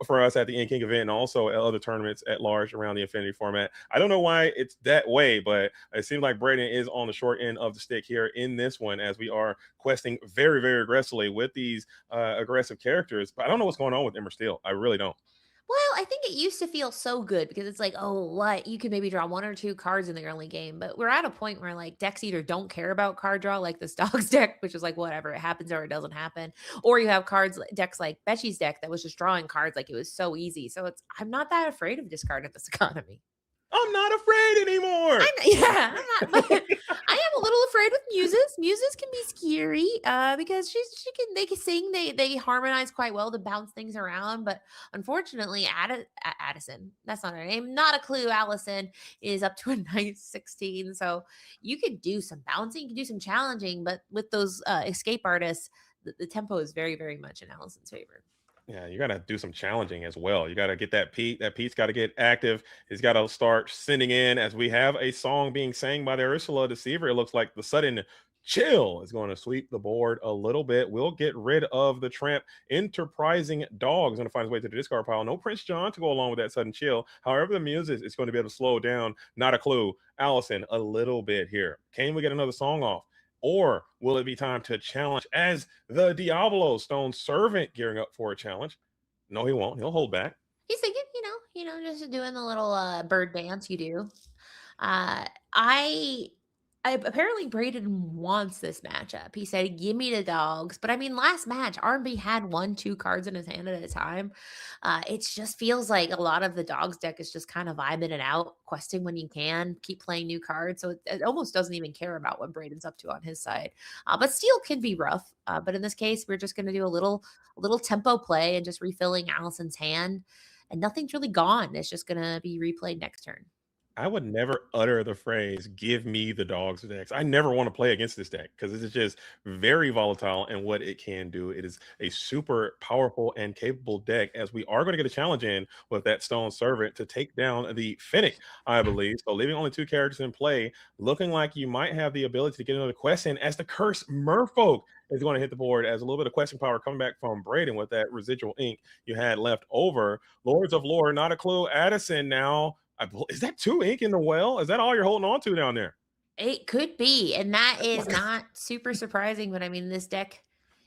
for us at the In King event and also at other tournaments at large around the Infinity format. I don't know why it's that way, but it seems like Braden is on the short end of the stick here in this one, as we are questing very, very aggressively with these aggressive characters. But I don't know what's going on with Emerald Steel. I really don't. Well, I think it used to feel so good because it's like, oh, what? You can maybe draw 1 or 2 cards in the early game. But we're at a point where like decks either don't care about card draw, like this Dogs deck, which is like whatever, it happens or it doesn't happen. Or you have decks like Betchy's deck that was just drawing cards like it was so easy. So I'm not that afraid of discarding this economy. I'm not afraid anymore. I'm not, but I am a little afraid with muses. Muses can be scary because they can sing, they harmonize quite well to bounce things around. But unfortunately, Addison, that's not her name, not a clue. Allison is up to a nice 16, so you could do some bouncing, you can do some challenging, but with those escape artists, the tempo is very, very much in Allison's favor. Yeah, you got to do some challenging as well. You got to get that Pete. That Pete's got to get active. He's got to start sending in, as we have a song being sang by the Ursula Deceiver. It looks like the sudden chill is going to sweep the board a little bit. We'll get rid of the Tramp. Enterprising Dog is going to find his way to the discard pile. No Prince John to go along with that sudden chill. However, the Muses is going to be able to slow down. Not a clue. Allison, a little bit here. Can we get another song off? Or will it be time to challenge as the Diablo Stone Servant gearing up for a challenge? No, he won't. He'll hold back. He's thinking, just doing the little bird dance you do. I apparently Braden wants this matchup. He said, "Give me the dogs." But I mean, last match, R&B had 1-2 cards in his hand at a time. It just feels like a lot of the dogs deck is just kind of vibing it out, questing when you can, keep playing new cards. So it almost doesn't even care about what Braden's up to on his side. But Steel can be rough. But in this case, we're just going to do a little tempo play and just refilling Allison's hand. And nothing's really gone. It's just going to be replayed next turn. I would never utter the phrase, give me the dogs decks. I never want to play against this deck because it's just very volatile in what it can do. It is a super powerful and capable deck, as we are going to get a challenge in with that Stone Servant to take down the Finnick, I believe. So leaving only 2 characters in play, looking like you might have the ability to get another quest in, as the Cursed Merfolk is going to hit the board, as a little bit of question power coming back from Braden with that residual ink you had left over. Lords of Lore, not a clue. Addison now. Is that 2 ink in the well? Is that all you're holding on to down there? It could be, and that is not super surprising. But I mean, this deck,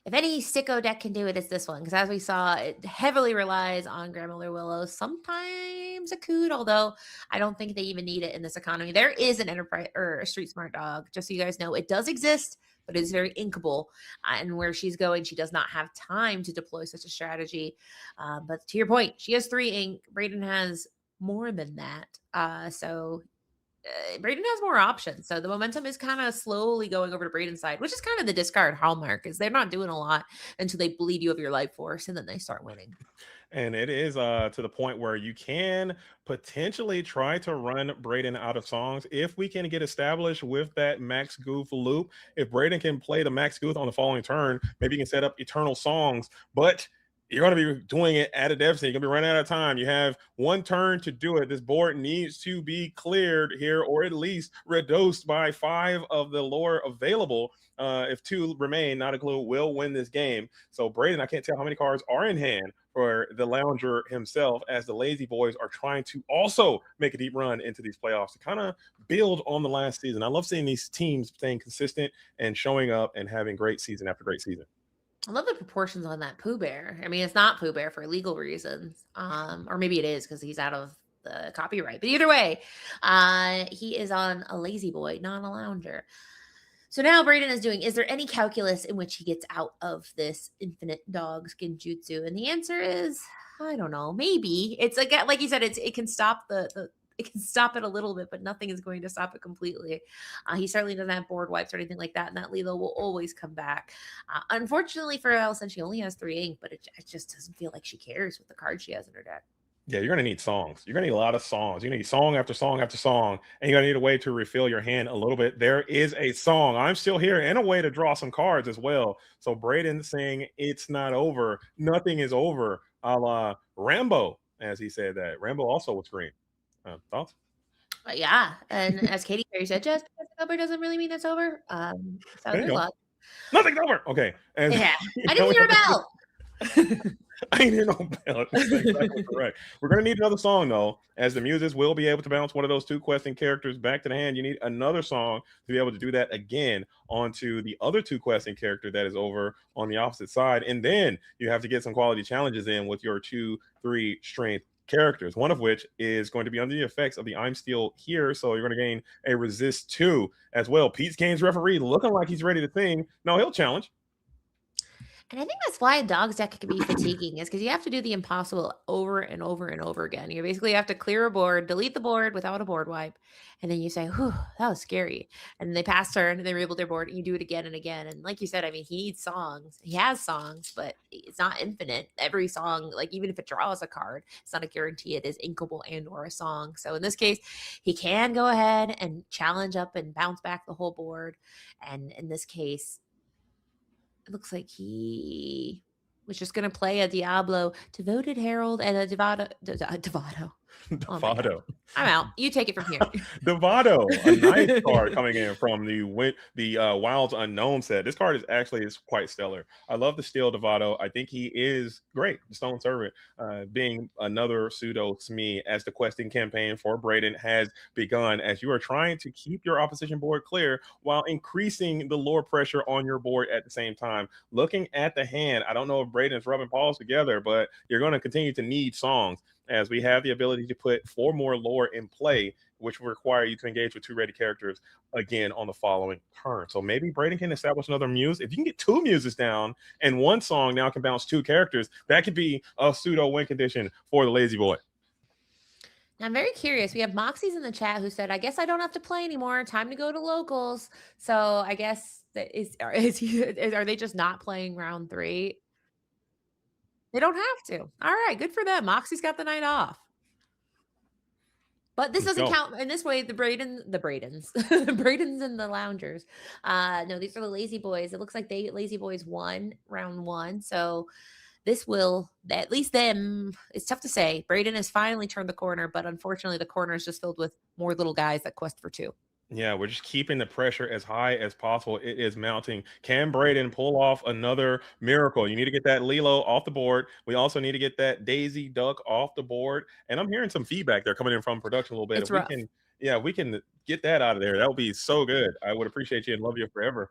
if any sicko deck can do it, it's this one. Because as we saw, it heavily relies on Grandmother Willow, sometimes a Coot, although I don't think they even need it in this economy. There is an Enterprise or a Street Smart Dog, just so you guys know. It does exist, but it's very inkable. And where she's going, she does not have time to deploy such a strategy. But to your point, she has 3 ink. Braden has more than that. So Braden has more options. So the momentum is kind of slowly going over to Braden's side, which is kind of the discard hallmark, is they're not doing a lot until they bleed you of your life force and then they start winning. And it is to the point where you can potentially try to run Braden out of songs if we can get established with that Max Goof loop. If Braden can play the Max Goof on the following turn, maybe you can set up Eternal Songs, but you're going to be doing it at a deficit. You're going to be running out of time. You have 1 turn to do it. This board needs to be cleared here, or at least reduced by 5 of the lore available. If 2 remain, not a clue, will win this game. So Braden, I can't tell how many cards are in hand for the Lounger himself, as the Lazy Boys are trying to also make a deep run into these playoffs to kind of build on the last season. I love seeing these teams staying consistent and showing up and having great season after great season. I love the proportions on that Pooh Bear. I mean, it's not Pooh Bear for legal reasons. Or maybe it is because he's out of the copyright. But either way, he is on a Lazy Boy, not a Lounger. So now Brayden is doing, is there any calculus in which he gets out of this infinite dog skinjutsu? And the answer is, I don't know, maybe. It's like you said, it can stop it can stop it a little bit, but nothing is going to stop it completely. He certainly doesn't have board wipes or anything like that, and that Lilo will always come back. Unfortunately for Allison, she only has 3 ink, but it just doesn't feel like she cares with the cards she has in her deck. Yeah, you're going to need songs. You're going to need a lot of songs. You're going to need song after song after song, and you're going to need a way to refill your hand a little bit. There is a song, I'm Still Here, and a way to draw some cards as well. So Brayden saying it's not over. Nothing is over, a la Rambo, as he said that. Rambo also was green. Thoughts? Yeah, and as Katy Perry said, just because it's over doesn't really mean it's over. So there's a lot. Nothing's over. Okay. And, yeah, I didn't hear a bell. I ain't hear no bell. That's exactly correct. We're going to need another song, though, as the muses will be able to bounce one of those 2 questing characters back to the hand. You need another song to be able to do that again onto the other 2 questing character that is over on the opposite side. And then you have to get some quality challenges in with your 2-3 strength characters, one of which is going to be under the effects of the I'm Still Here. So you're going to gain a resist 2 as well. Pete's Games referee looking like he's ready to sing. No, he'll challenge. And I think that's why a dog's deck can be fatiguing, is because you have to do the impossible over and over and over again. You basically have to clear a board, delete the board without a board wipe, and then you say, whew, that was scary. And they pass turn and they rebuild their board, and you do it again and again. And like you said, I mean, he needs songs. He has songs, but it's not infinite. Every song, like even if it draws a card, it's not a guarantee it is inkable and or a song. So in this case, he can go ahead and challenge up and bounce back the whole board. And in this case, it looks like he was just going to play a Diablo, Devoted Herald, and a Devado. Oh Devado. I'm out. You take it from here. Devado, a nice card coming in from the Wilds Unknown set. This card is quite stellar. I love the Steel Devado. I think he is great. The Stone Servant, being another pseudo Smee, as the questing campaign for Brayden has begun, as you are trying to keep your opposition board clear while increasing the lore pressure on your board at the same time. Looking at the hand, I don't know if Brayden's rubbing paws together, but you're going to continue to need songs, as we have the ability to put 4 more lore in play, which will require you to engage with 2 ready characters again on the following turn. So maybe Brayden can establish another muse. If you can get 2 muses down and 1 song now can bounce 2 characters, that could be a pseudo win condition for the Lazy Boy. Now, I'm very curious. We have Moxie's in the chat who said, I guess I don't have to play anymore. Time to go to locals. So I guess that are they just not playing round 3? They don't have to. All right, good for them. Moxie's got the night off. But this doesn't count in this way. The Braydens, the Braydens and the Loungers. No, these are the Lazy Boys. It looks like Lazy Boys won round 1. So this will, at least them, it's tough to say. Brayden has finally turned the corner, but unfortunately the corner is just filled with more little guys that quest for 2. Yeah, we're just keeping the pressure as high as possible. It is mounting. Can Brayden pull off another miracle? You need to get that Lilo off the board. We also need to get that Daisy Duck off the board. And I'm hearing some feedback there coming in from production a little bit. It's rough. We can get that out of there. That would be so good. I would appreciate you and love you forever.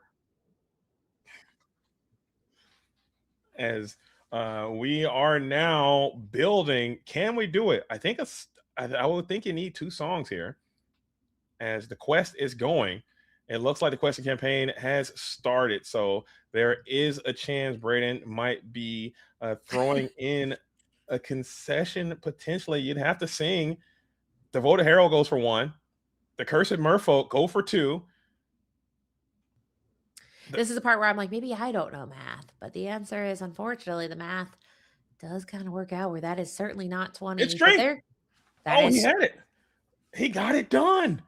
As we are now building, can we do it? I would think you need 2 songs here. As the quest is going, it looks like the questing campaign has started. So there is a chance Brayden might be throwing in a concession potentially. You'd have to sing. Devoted Herald goes for 1. The Cursed Merfolk go for 2. This is the part where I'm like, maybe I don't know math. But the answer is, unfortunately, the math does kind of work out where that is certainly not 20. It's straight. He had it. He got it done.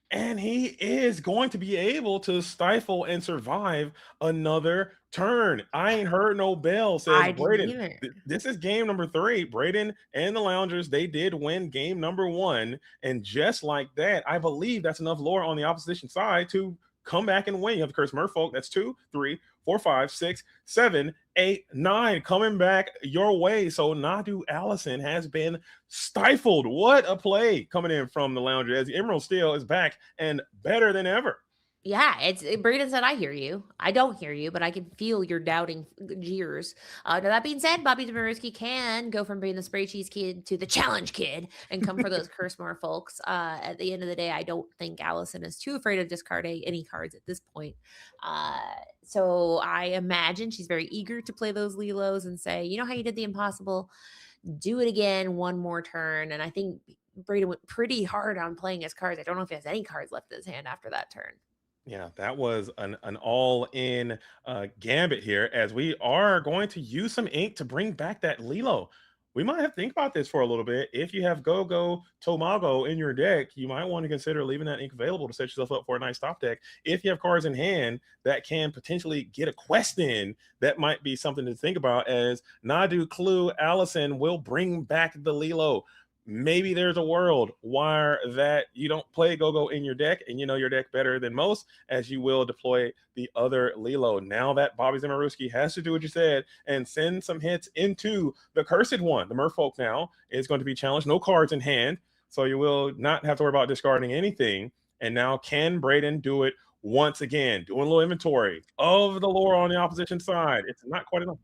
And he is going to be able to stifle and survive another turn. I ain't heard no bell, says Brayden. This is game number 3. Brayden and the Loungers, they did win game number 1. And just like that, I believe that's enough lore on the opposition side to come back and win. You have the Cursed Merfolk. That's 2, 3, 4, 5, 6, 7, 8, 9 coming back your way. So Nadu Allison has been stifled. What a play coming in from the Lounger, as the Emerald Steel is back and better than ever. Yeah, Braden said, I hear you. I don't hear you, but I can feel your doubting jeers. Now, that being said, Bobby Demirsky can go from being the spray cheese kid to the challenge kid and come for those curse more folks. At the end of the day, I don't think Allison is too afraid of discarding any cards at this point. So I imagine she's very eager to play those Lilos and say, you know how you did the impossible? Do it again one more turn. And I think Braden went pretty hard on playing his cards. I don't know if he has any cards left in his hand after that turn. Yeah, that was an all-in gambit here, as we are going to use some ink to bring back that Lilo. We might have to think about this for a little bit. If you have Go-Go Tomago in your deck, you might want to consider leaving that ink available to set yourself up for a nice top deck. If you have cards in hand that can potentially get a quest in, that might be something to think about, as Nadu, Clue, Allison will bring back the Lilo. Maybe there's a world where that you don't play Go-Go in your deck and you know your deck better than most, as you will deploy the other Lilo. Now that Bobby Zimmerowski has to do what you said and send some hits into the cursed one. The Merfolk now is going to be challenged. No cards in hand, so you will not have to worry about discarding anything. And now can Braden do it once again? Doing a little inventory of the lore on the opposition side. It's not quite enough.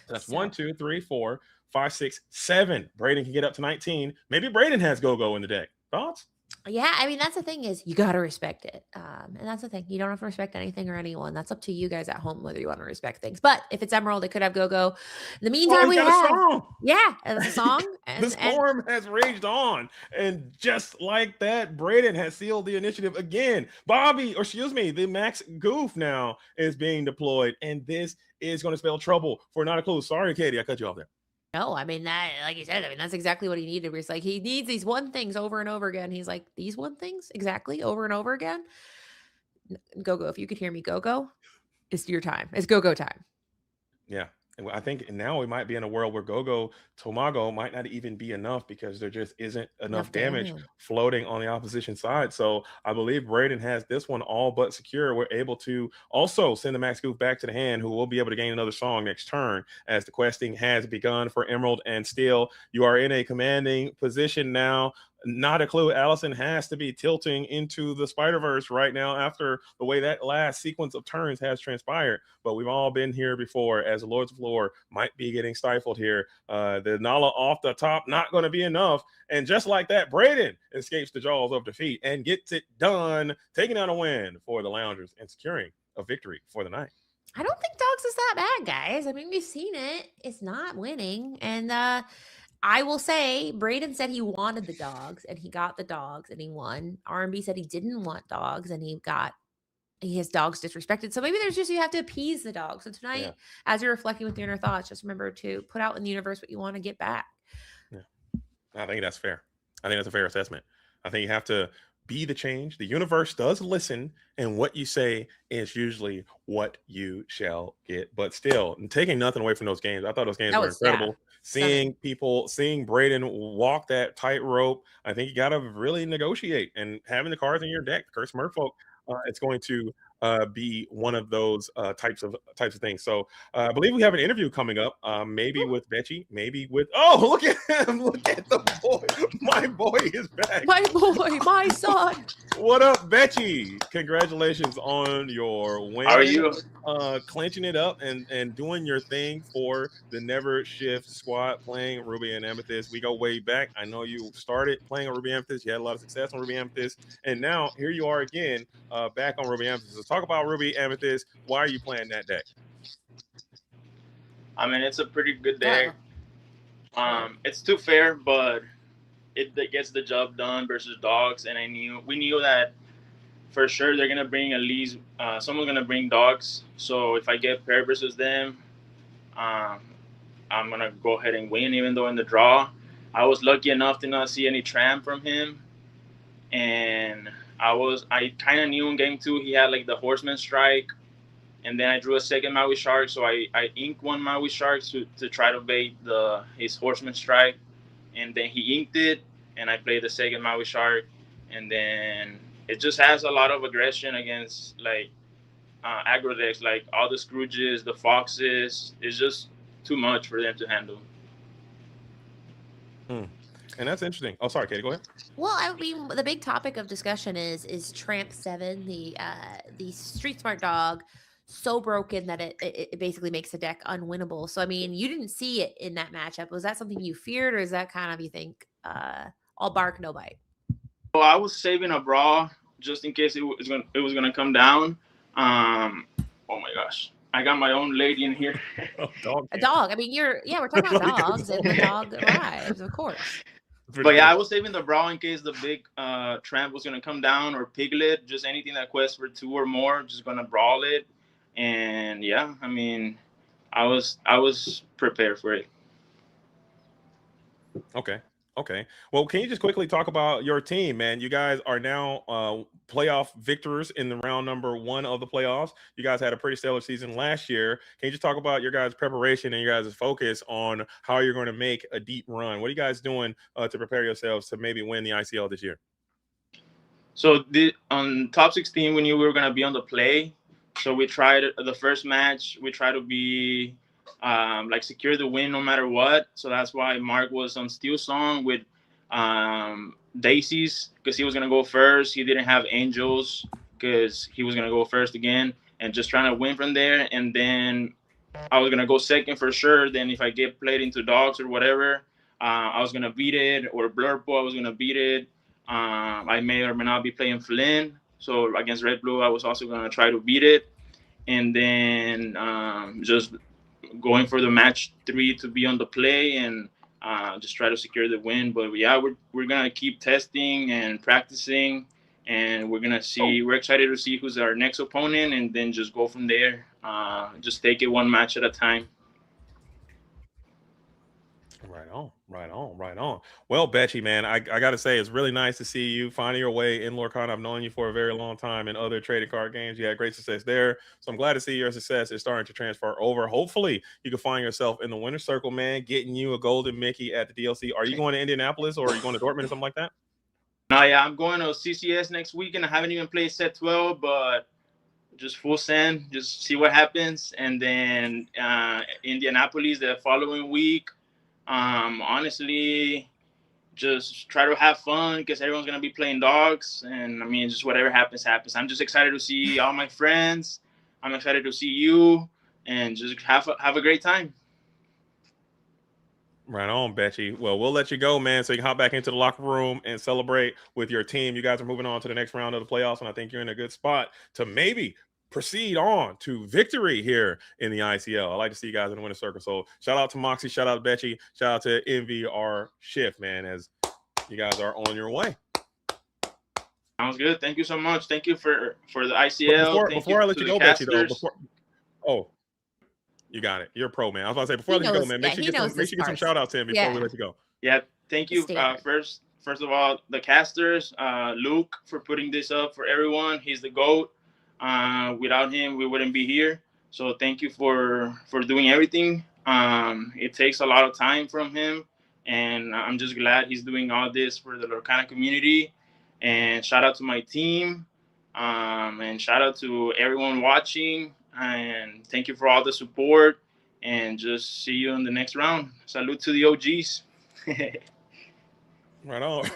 That's 1, 2, 3, 4, 5, 6, 7. Braden can get up to 19. Maybe Braden has Go-Go in the deck. Thoughts? Yeah, I mean, that's the thing, is you got to respect it. And that's the thing. You don't have to respect anything or anyone. That's up to you guys at home whether you want to respect things. But if it's Emerald, it could have Go-Go. In the meantime, we have a song. Yeah, a song. The storm has raged on. And just like that, Braden has sealed the initiative again. The Max Goof now is being deployed. And this is going to spell trouble for Not a Clue. Sorry, Katie, I cut you off there. No, I mean, that, like you said, I mean, that's exactly what he needed. It's like he needs these one things over and over again. He's like, these one things exactly over and over again. Go-Go, if you could hear me, Go-Go, it's your time. It's Go-Go time. Yeah. I think now we might be in a world where Go-Go Tomago might not even be enough, because there just isn't enough damage floating on the opposition side. So I believe Braden has this one all but secure. We're able to also send the Max Goof back to the hand, who will be able to gain another song next turn, as the questing has begun for Emerald and Steel. You are in a commanding position now. Not a clue. Allison has to be tilting into the Spider-Verse right now after the way that last sequence of turns has transpired. But we've all been here before, as the Lords of Lore might be getting stifled here. The Nala off the top, not going to be enough. And just like that, Braden escapes the jaws of defeat and gets it done, taking out a win for the Loungers and securing a victory for the night. I don't think Dogs is that bad, guys. I mean, we've seen it. It's not winning. And I will say, Braden said he wanted the Dogs, and he got the Dogs, and he won. R&B said he didn't want Dogs, and he got his Dogs disrespected. So maybe there's just, you have to appease the Dogs. So tonight, as you're reflecting with your inner thoughts, just remember to put out in the universe what you want to get back. Yeah, I think that's fair. I think that's a fair assessment. I think you have to be the change. The universe does listen, and what you say is usually what you shall get. But still, taking nothing away from those games, I thought those games were incredible. Seeing Braden walk that tightrope, I think you got to really negotiate. And having the cards in your deck, Curse Merfolk, it's going to be one of those types of things. So I believe we have an interview coming up, maybe with Betchy, maybe with, oh, look at him, look at the boy. My boy is back. My boy, my son. What up, Betchy? Congratulations on your win. How are you? Clinching it up and doing your thing for the NVRShift squad, playing Ruby and Amethyst. We go way back. I know you started playing on Ruby Amethyst. You had a lot of success on Ruby Amethyst, and now here you are again, back on Ruby Amethyst. So talk about Ruby Amethyst. Why are you playing that deck? I mean, it's a pretty good deck. It's too fair, but it gets the job done versus Dogs. And we knew that for sure they're gonna bring at least someone's gonna bring Dogs. So if I get paired versus them, I'm gonna go ahead and win. Even though in the draw, I was lucky enough to not see any tramp from him, and I kind of knew in game 2 he had like the Horseman Strike, and then I drew a second Maui Shark, so I inked one Maui Shark to try to bait his Horseman Strike, and then he inked it, and I played the second Maui Shark, and then it just has a lot of aggression against like aggro decks, like all the Scrooges, the Foxes. It's just too much for them to handle. And that's interesting. Oh, sorry, Katie, go ahead. Well, I mean, the big topic of discussion is Tramp 7, the street smart dog, so broken that it basically makes the deck unwinnable. So I mean, you didn't see it in that matchup. Was that something you feared, or is that kind of, you think, all bark no bite? Well, I was saving a brawl just in case it was gonna come down. Oh my gosh, I got my own lady in here. A dog. I mean, we're talking about dogs, and the dog arrives, of course. But yeah, I was saving the brawl in case the big Tramp was gonna come down, or Piglet, just anything that quests for 2 or more, just gonna brawl it. And yeah, I mean, I was prepared for it. Okay. Well, can you just quickly talk about your team, man? You guys are now playoff victors in the round number 1 of the playoffs. You guys had a pretty stellar season last year. Can you just talk about your guys' preparation and your guys' focus on how you're going to make a deep run? What are you guys doing to prepare yourselves to maybe win the ICL this year? So on top 16, we knew we were gonna be on the play. So we tried the first match. We tried to be like secure the win no matter what. So that's why Mark was on Steel Song with Daisies, because he was gonna go first. He didn't have Angels because he was gonna go first again, and just trying to win from there. And then I was gonna go second for sure. Then if I get played into dogs or whatever, I was gonna beat it, or Blurpo, I was gonna beat it. I may or may not be playing Flynn. So against Red Blue, I was also going to try to beat it. And then just going for the match 3 to be on the play and just try to secure the win. But yeah, we're going to keep testing and practicing. And we're excited to see who's our next opponent, and then just go from there. Just take it one match at a time. Right on. Well, Betchy, man, I got to say, it's really nice to see you finding your way in Lorcana. I've known you for a very long time in other trading card games. You had great success there. So I'm glad to see your success is starting to transfer over. Hopefully, you can find yourself in the winner's circle, man, getting you a golden Mickey at the DLC. Are you going to Indianapolis, or are you going to Dortmund or something like that? No, yeah, I'm going to CCS next weekend. I haven't even played set 12, but just full send, just see what happens. And then Indianapolis the following week. Honestly, just try to have fun because everyone's gonna be playing dogs, and I mean, just whatever happens. I'm just excited to see all my friends. I'm excited to see you, and just have a great time. Right on, Betchy. Well, we'll let you go, man, so you can hop back into the locker room and celebrate with your team. You guys are moving on to the next round of the playoffs, and I think you're in a good spot to maybe proceed on to victory here in the ICL. I like to see you guys in the winner's circle. So shout out to Moxie, shout out to Betchy, shout out to NVRShift, man, as you guys are on your way. Sounds good. Thank you so much. Thank you for the ICL. Before I let you go, Betchy, though, you got it. You're a pro, man. I was about to say, before I let you go, man, make sure you get some shout outs in before we let you go. Yeah, thank you. First of all, the casters, Luke, for putting this up for everyone. He's the GOAT. Without him, we wouldn't be here. So thank you for doing everything. It takes a lot of time from him, and I'm just glad he's doing all this for the Lorcana community. And shout out to my team, and shout out to everyone watching. And thank you for all the support. And just see you in the next round. Salute to the OGs. Right on.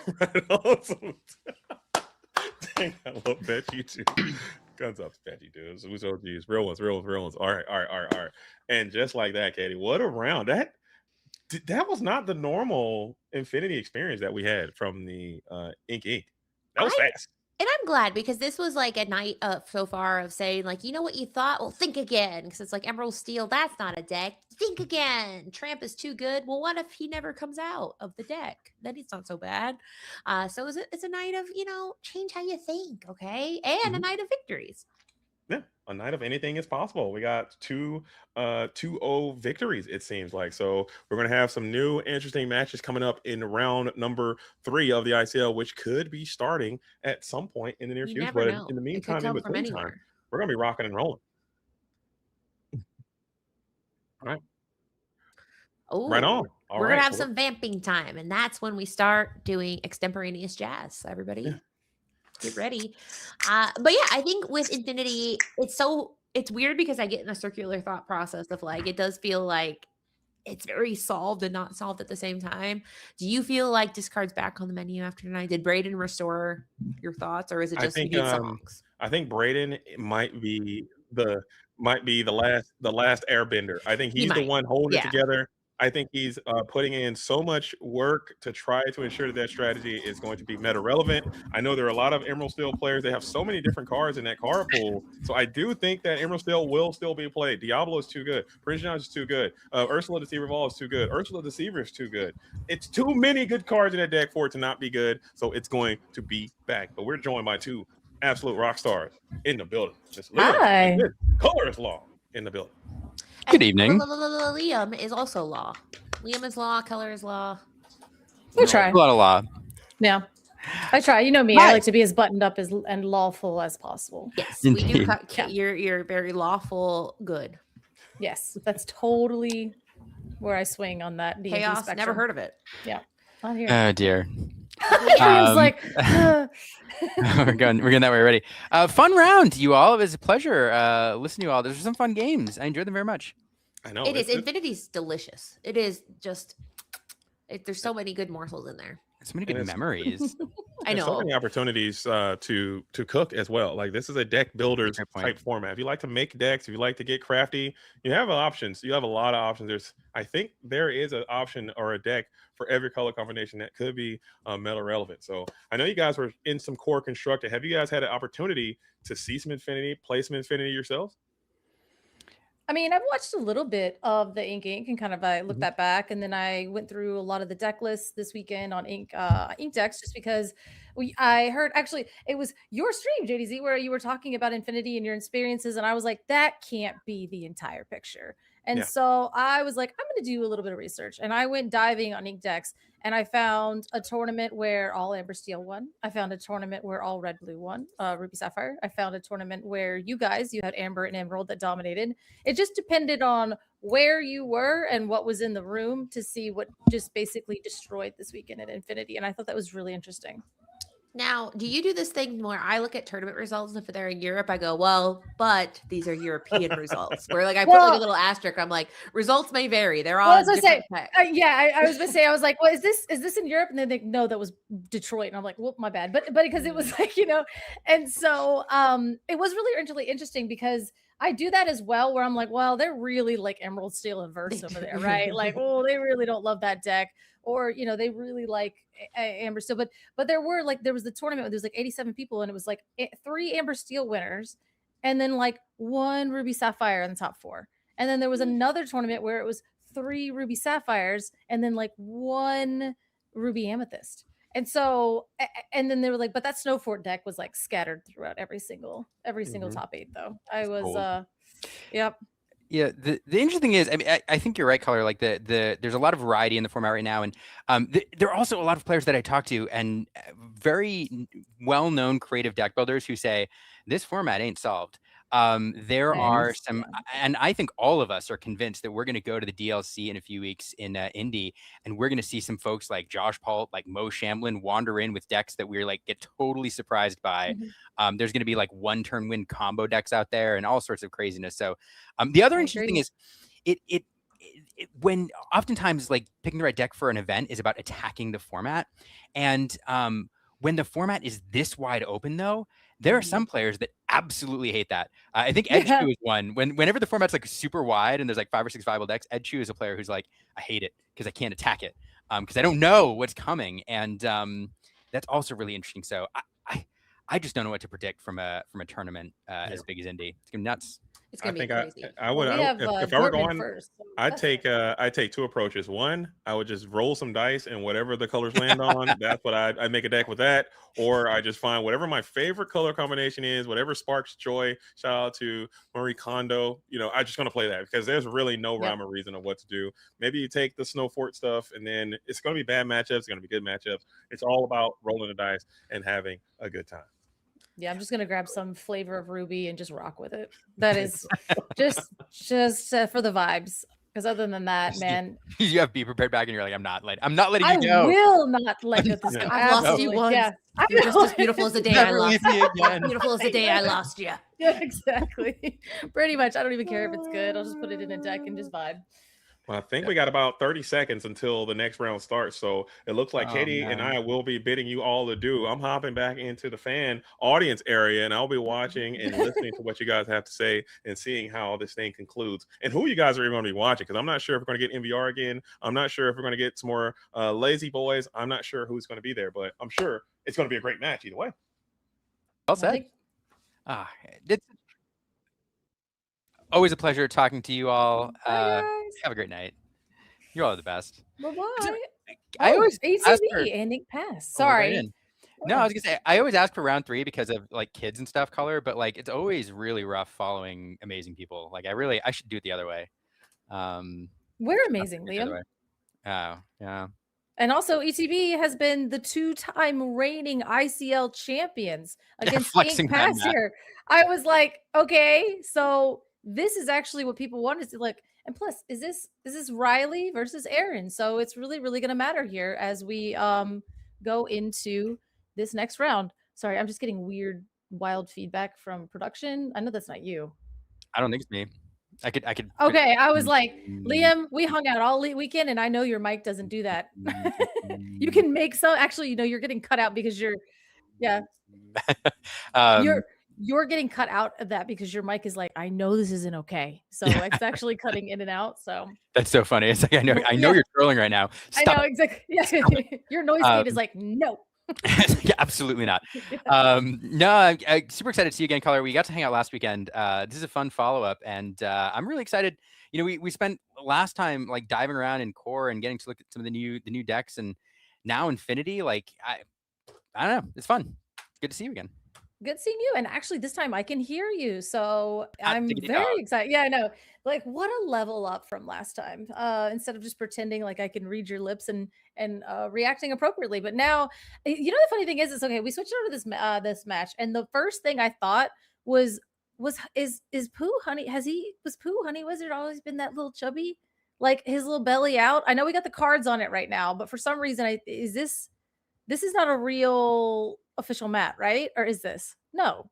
Dang, I love Betchy too. Guns up, Betchy, dude. Who's OGs? Real ones. All right. And just like that, Katie, what a round. That was not the normal Infinity experience that we had from the Ink. That was fast. And I'm glad, because this was like a night so far of saying, like, you know what you thought? Well, think again. Because it's like Emerald Steel, that's not a deck. Think again. Tramp is too good. Well, what if he never comes out of the deck? Then it's not so bad. So it's a night of, change how you think, okay? And a night of victories. Yeah, a night of anything is possible. We got 2-0 victories, it seems like. So we're going to have some new interesting matches coming up in round number 3 of the ICL, which could be starting at some point in the near future. But in the meantime, we're going to be rocking and rolling. All right. Oh, right on. We're going to have some vamping time, and that's when we start doing extemporaneous jazz. So everybody get ready. But yeah, I think with Infinity, it's weird because I get in a circular thought process of like, it does feel like it's very solved and not solved at the same time. Do you feel like discards back on the menu after tonight? Did Braden restore your thoughts, or is it I just you think need songs? I think Braden might be the last airbender. I think He he's the might. one holding it Yeah. together. I think he's putting in so much work to try to ensure that strategy is going to be meta relevant. I know there are a lot of Emerald Steel players. They have so many different cards in that card pool. So I do think that Emerald Steel will still be played. Diablo is too good. Prince John is too good. Ursula Deceiver Ball is too good. Ursula Deceiver is too good. It's too many good cards in that deck for it to not be good. So it's going to be back. But we're joined by two absolute rock stars in the building. Miss Liam and Miss Colorist Law in the building. Good evening. Liam is also law. Liam is law. Color is law. We try. A lot of law. Yeah. I try. You know me. I like to be as buttoned up as and lawful as possible. Yes, Indeed. we do. You're very lawful good. Yes, that's totally where I swing on that D&D Chaos. spectrum. Never heard of it. Yeah. Not here. Oh dear. Liam's like, we're going that way already. Fun round, you all. It was a pleasure listening to you all. Those are some fun games. I enjoyed them very much. I know It is. Infinity's delicious. It is just. There's so many good morsels in there. So many good memories. I know. So many opportunities to cook as well. Like this is a deck builders type format. If you like to make decks, if you like to get crafty, you have options. You have a lot of options. I think there is an option or a deck for every color combination that could be meta relevant. So I know you guys were in some core constructed. Have you guys had an opportunity to see some Infinity, play some Infinity yourselves? I mean, I've watched a little bit of the Ink and kind of I looked that back, and then I went through a lot of the deck lists this weekend on Ink decks, just because I heard actually it was your stream, JDZ, where you were talking about Infinity and your experiences, and I was like, that can't be the entire picture. And so I was like, I'm going to do a little bit of research, and I went diving on Ink decks, and I found a tournament where all Amber Steel won. I found a tournament where all Red Blue won, Ruby Sapphire. I found a tournament where you had Amber and Emerald that dominated. It just depended on where you were and what was in the room to see what just basically destroyed this weekend at Infinity. And I thought that was really interesting. Now, do you do this thing where I look at tournament results, and if they're in Europe, I go, well, but these are European results. Where like I put like a little asterisk. I'm like, results may vary. They're all. I was gonna say, I was gonna say, I was like, well, is this in Europe? And then they no, that was Detroit, and I'm like, well, my bad. But because it was like, and so it was really interesting because I do that as well, where I'm like, well, they're really like Emerald Steel and Verse over there, right? Like, oh, they really don't love that deck. Or, they really like Amber Steel. But there was the tournament where there's like 87 people, and it was like 3 Amber Steel winners, and then like 1 Ruby Sapphire in the top 4. And then there was another tournament where it was 3 Ruby Sapphires, and then like 1 Ruby Amethyst. And so, and then they were like, but that Snowfort deck was like scattered throughout every single top 8 though. I was, yep. Yeah, the interesting thing is, I mean, I think you're right, Color. Like there's a lot of variety in the format right now, and there are also a lot of players that I talk to, and very well-known creative deck builders who say this format ain't solved. There are some, and I think all of us are convinced that we're going to go to the DLC in a few weeks in Indy, and we're going to see some folks like Josh Paul, like Mo Shamblin wander in with decks that we're like get totally surprised by. There's going to be like 1-turn win combo decks out there and all sorts of craziness. So the other interesting thing is it when oftentimes like picking the right deck for an event is about attacking the format, and when the format is this wide open though, there are some players that absolutely hate that. I think Edchu is one. Whenever the format's like super wide and there's like 5 or 6 viable decks, Edchu is a player who's like, I hate it because I can't attack it because I don't know what's coming, and that's also really interesting. So I just don't know what to predict from a tournament as big as Indy. It's gonna be nuts. It's gonna be crazy. I would if I were going first, I'd take 2 approaches. One, I would just roll some dice, and whatever the colors land on, that's what I'd make a deck with that. Or I just find whatever my favorite color combination is, whatever sparks joy. Shout out to Marie Kondo. I'm just gonna play that because there's really no rhyme or reason of what to do. Maybe you take the Snowfort stuff, and then it's gonna be bad matchups. It's gonna be good matchups. It's all about rolling the dice and having a good time. Yeah, I'm just gonna grab some flavor of Ruby and just rock with it. That is just for the vibes. Because other than that, man, you have to be prepared back, and you're like, I'm not letting you go. I will not let this go. I've lost you once. Yeah, you're just as beautiful as the day I lost you. Beautiful as the day I lost you. Yeah, exactly. Pretty much. I don't even care if it's good. I'll just put it in a deck and just vibe. I think we got about 30 seconds until the next round starts. So it looks like Oh, Katie and man. I will be bidding you all adieu. I'm hopping back into the fan audience area and I'll be watching and listening to what you guys have to say and seeing how this thing concludes and who you guys are going to be watching. Because I'm not sure if we're going to get NVR again. I'm not sure if we're going to get some more lazy boys. I'm not sure who's going to be there, but I'm sure it's going to be a great match either way. Well said. It's always a pleasure talking to you all. Bye, guys. Have a great night. You all are the best. Bye-bye. I always ask for ATV and Ink Pass. Oh, we're right Sorry. in. No, I was gonna say I always ask for round 3 because of like kids and stuff color, but like it's always really rough following amazing people. Like I should do it the other way. We're amazing, the other Liam. way. Oh, yeah. And also, ETB has been the 2-time reigning ICL champions against flexing Ink that, Pass Matt. here. I was like, okay, so this is actually what people wanted to like. And plus, is this Riley versus Aaron? So it's really, really going to matter here as we go into this next round. Sorry, I'm just getting weird, wild feedback from production. I know that's not you. I don't think it's me. I could. Okay, I was like, Liam, we hung out all weekend, and I know your mic doesn't do that. You can make some. Actually, you know, you're getting cut out because you're, yeah, you're getting cut out of that because your mic is like, I know this isn't okay, so it's actually cutting in and out. So that's so funny. It's like I know you're trolling right now. Stop I know exactly. Yeah, your noise gate is like no. Yeah, absolutely not. No, I'm super excited to see you again, Color. We got to hang out last weekend. This is a fun follow-up, and I'm really excited. You know, we spent last time like diving around in core and getting to look at some of the new decks, and now Infinity. Like I don't know, it's fun. Good to see you again. Good seeing you. And actually, this time I can hear you. So I'm very excited. Yeah, I know. Like, what a level up from last time. Instead of just pretending like I can read your lips and reacting appropriately. But now, you know, the funny thing is okay. We switched over to this match, and the first thing I thought was Pooh Honey? Was Pooh Honey Wizard always been that little chubby, like his little belly out? I know we got the cards on it right now, but for some reason, this is not a real official mat, right? Or is this? No.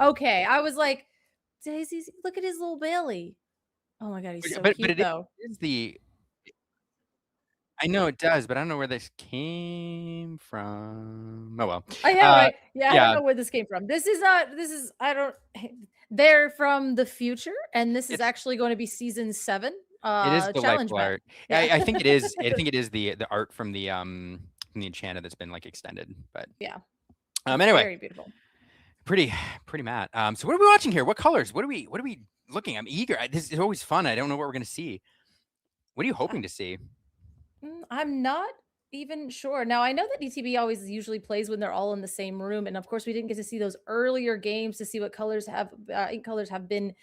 Okay. I was like, Daisy, look at his little belly. Oh my god, he's so cute, but though. Is the I know it does, but I don't know where this came from. Oh well. Yeah, right. Yeah, I don't know where this came from. They're from the future, and this is actually going to be season 7. It is the challenge art. Yeah. I think it is. I think it is the art from the enchanted that's been like extended. But yeah. Anyway, very beautiful. Pretty Matt. So what are we watching here? What colors? What are we looking? I'm eager. This is always fun. I don't know what we're gonna see. What are you hoping to see? I'm not even sure. Now I know that ETB always usually plays when they're all in the same room, and of course we didn't get to see those earlier games to see what colors ink colors have been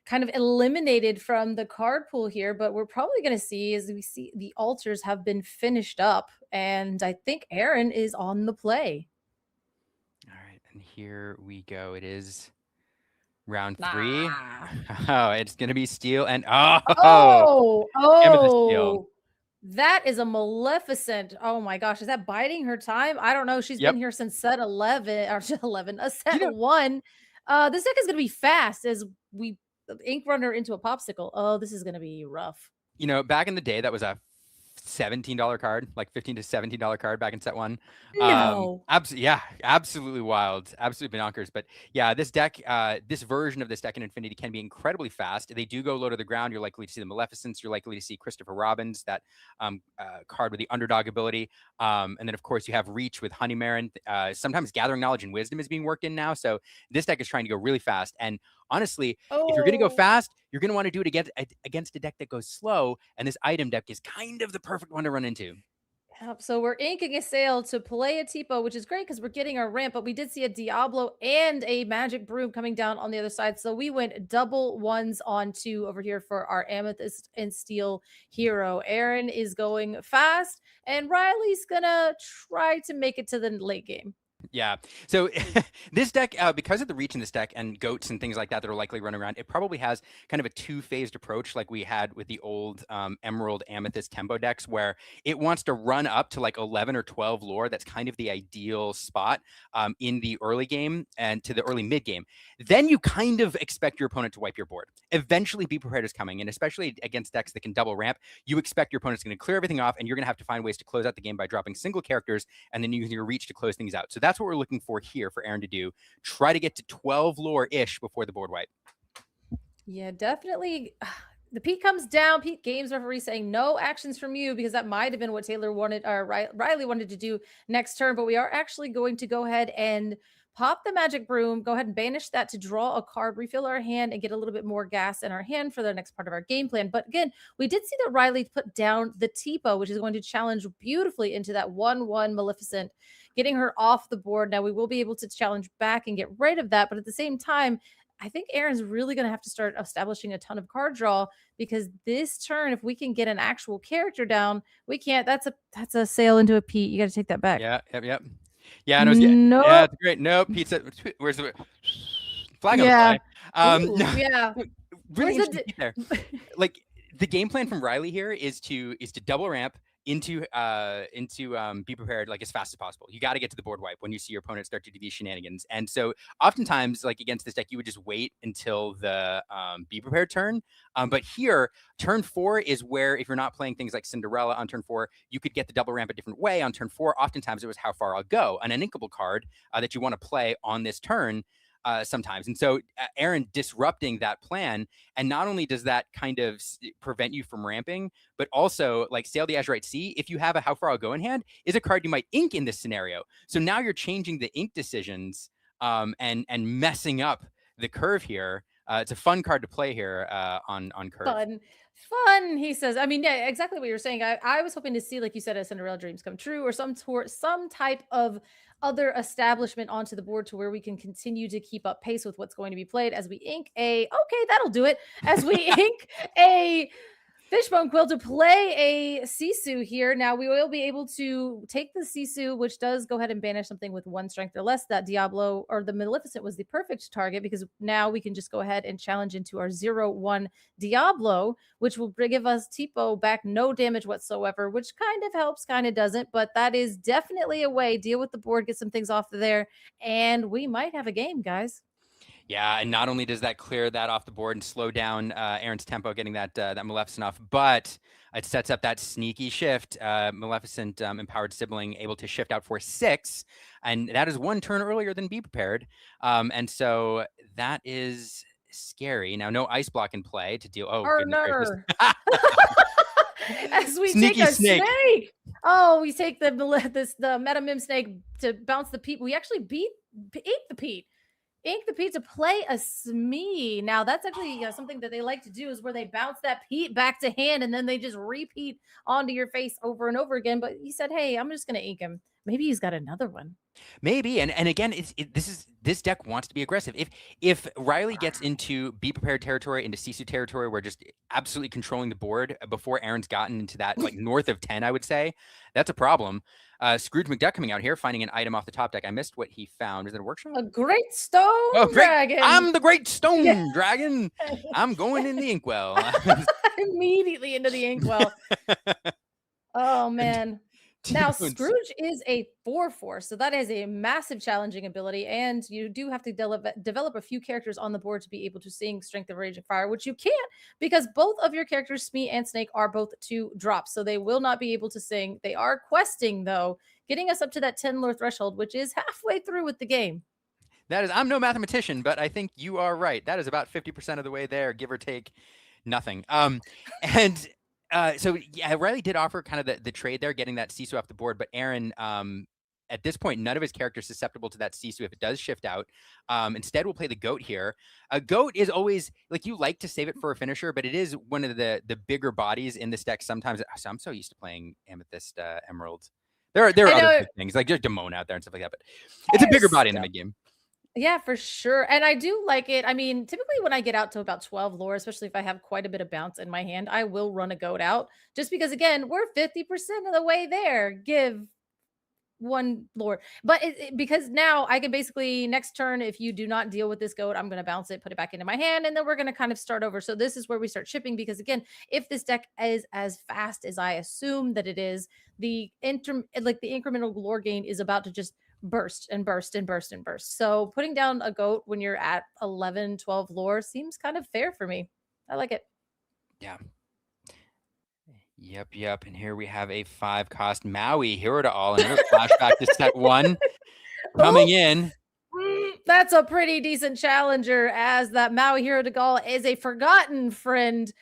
kind of eliminated from the card pool here. But we're probably going to see as we see the altars have been finished up, and I think Aaron is on the play. All right, and here we go. It is round 3. Oh, it's gonna be steel and steel. That is a Maleficent. Oh my gosh, is that biding her time? I don't know. She's been here since set 11 or set 11, set 1. This deck is gonna be fast as we ink run her into a popsicle. Oh, this is gonna be rough. You know, back in the day, that was a $17 card, like $15 to $17 card back in set 1. No. Absolutely wild, absolutely bonkers. But yeah, this deck, this version of this deck in Infinity can be incredibly fast. They do go low to the ground. You're likely to see the Maleficents. You're likely to see Christopher Robins, that card with the underdog ability. And then of course you have Reach with Honeymarin. Sometimes Gathering Knowledge and Wisdom is being worked in now. So this deck is trying to go really fast. And honestly, if you're going to go fast, you're going to want to do it against a deck that goes slow. And this item deck is kind of the perfect one to run into. Yep. So we're inking a sale to play a Tipo, which is great because we're getting our ramp, but we did see a Diablo and a Magic Broom coming down on the other side. So we went double 1s on 2 over here for our Amethyst and Steel hero. Aaron is going fast, and Riley's going to try to make it to the late game. Yeah. So this deck, because of the reach in this deck and goats and things like that are likely running around, it probably has kind of a two-phased approach like we had with the old Emerald Amethyst Tempo decks, where it wants to run up to like 11 or 12 lore. That's kind of the ideal spot in the early game and to the early mid game. Then you kind of expect your opponent to wipe your board. Eventually, Be Prepared is coming, and especially against decks that can double ramp, you expect your opponent's going to clear everything off, and you're going to have to find ways to close out the game by dropping single characters and then using your reach to close things out. So that's what we're looking for here for Aaron to do. Try to get to 12 lore-ish before the board wipe. Yeah, definitely. The Pete comes down. Pete Games referee saying no actions from you, because that might have been what Taylor wanted, or Riley wanted to do next turn. But we are actually going to go ahead and pop the magic broom, go ahead and banish that to draw a card, refill our hand, and get a little bit more gas in our hand for the next part of our game plan. But again, we did see that Riley put down the Tipo, which is going to challenge beautifully into that 1/1 Maleficent, getting her off the board. Now we will be able to challenge back and get rid of that. But at the same time, I think Aaron's really going to have to start establishing a ton of card draw, because this turn, if we can get an actual character down, we can't. That's a sail into a Pete. You got to take that back. Yeah, yep. Yeah, and I was getting, Nope. yeah, it's great. No, pizza. Where's the flag on the fly? Ooh, No, yeah. really Where's interesting there. Like the game plan from Riley here is to double ramp into Be Prepared like as fast as possible. You got to get to the board wipe when you see your opponent start to do these shenanigans. And so oftentimes, like against this deck, you would just wait until the Be Prepared turn. But here, turn 4 is where, if you're not playing things like Cinderella on turn 4, you could get the double ramp a different way. On turn 4, oftentimes it was How Far I'll Go, an uninkable card that you want to play on this turn. Sometimes. And so Aaron disrupting that plan. And not only does that kind of prevent you from ramping, but also like Sail the Azurite Sea, if you have a How Far I'll Go in hand, is a card you might ink in this scenario. So now you're changing the ink decisions and messing up the curve here. It's a fun card to play here on curve. Fun, he says. I mean, yeah, exactly what you're saying. I was hoping to see, like you said, a Cinderella Dreams Come True, or some type of other establishment onto the board to where we can continue to keep up pace with what's going to be played as we ink okay, that'll do it. As we ink a Fishbone Quill to play a Sisu here. Now we will be able to take the Sisu, which does go ahead and banish something with 1 strength or less. That Diablo or the Maleficent was the perfect target, because now we can just go ahead and challenge into our 0/1 Diablo, which will give us Tipo back no damage whatsoever, which kind of helps, kind of doesn't. But that is definitely a way. Deal with the board, get some things off of there, and we might have a game, guys. Yeah, and not only does that clear that off the board and slow down Aaron's tempo getting that Maleficent off, but it sets up that sneaky shift. Maleficent empowered sibling able to shift out for 6, and that is 1 turn earlier than Be Prepared. And so that is scary. Now, no ice block in play to deal. Oh, goodness gracious. As we Sneaky take a snake. Oh, we take the Meta Mim snake to bounce the Pete. We actually ink the Pete. Ink the Pete to play a Smee. Now, that's actually something that they like to do, is where they bounce that Pete back to hand and then they just repeat onto your face over and over again. But he said, hey, I'm just going to ink him. Maybe he's got another one. Maybe. And again, this deck wants to be aggressive. If Riley gets into Be Prepared territory, into Sisu territory, where just absolutely controlling the board before Aaron's gotten into that, like north of 10, I would say, that's a problem. Scrooge McDuck coming out here, finding an item off the top deck. I missed what he found. Is it a workshop? A great stone dragon. I'm the great stone dragon. I'm going in the inkwell. Immediately into the inkwell. Oh, man. Now, Scrooge is a 4/4, so that is a massive challenging ability, and you do have to develop a few characters on the board to be able to sing Strength of Rage and Fire, which you can't, because both of your characters, Smee and Snake, are both 2 drops, so they will not be able to sing. They are questing, though, getting us up to that 10 lore threshold, which is halfway through with the game. That is, I'm no mathematician, but I think you are right. That is about 50% of the way there, give or take nothing. So yeah, Riley did offer kind of the trade there, getting that Sisu off the board, but Aaron, at this point, none of his characters susceptible to that Sisu if it does shift out. Instead, we'll play the Goat here. A Goat is always, like, you like to save it for a finisher, but it is one of the bigger bodies in this deck. Sometimes, so I'm so used to playing Amethyst, Emerald. There are other good things, like just Damone out there and stuff like that, but it's a bigger body in the mid game. Yeah, for sure. And I do like it. I mean, typically when I get out to about 12 lore, especially if I have quite a bit of bounce in my hand, I will run a Goat out, just because, again, we're 50% of the way there. Give one lore. But because now I can basically next turn, if you do not deal with this goat, I'm going to bounce it, put it back into my hand, and then we're going to kind of start over. So this is where we start shipping, because again, if this deck is as fast as I assume that it is, the incremental lore gain is about to just burst and burst and burst and burst. So putting down a goat when you're at 11, 12 lore seems kind of fair for me. I like it. Yeah. Yep. And here we have a 5-cost Maui Hero to All. Another flashback to set 1 coming in. That's a pretty decent challenger, as that Maui Hero to All is a forgotten friend.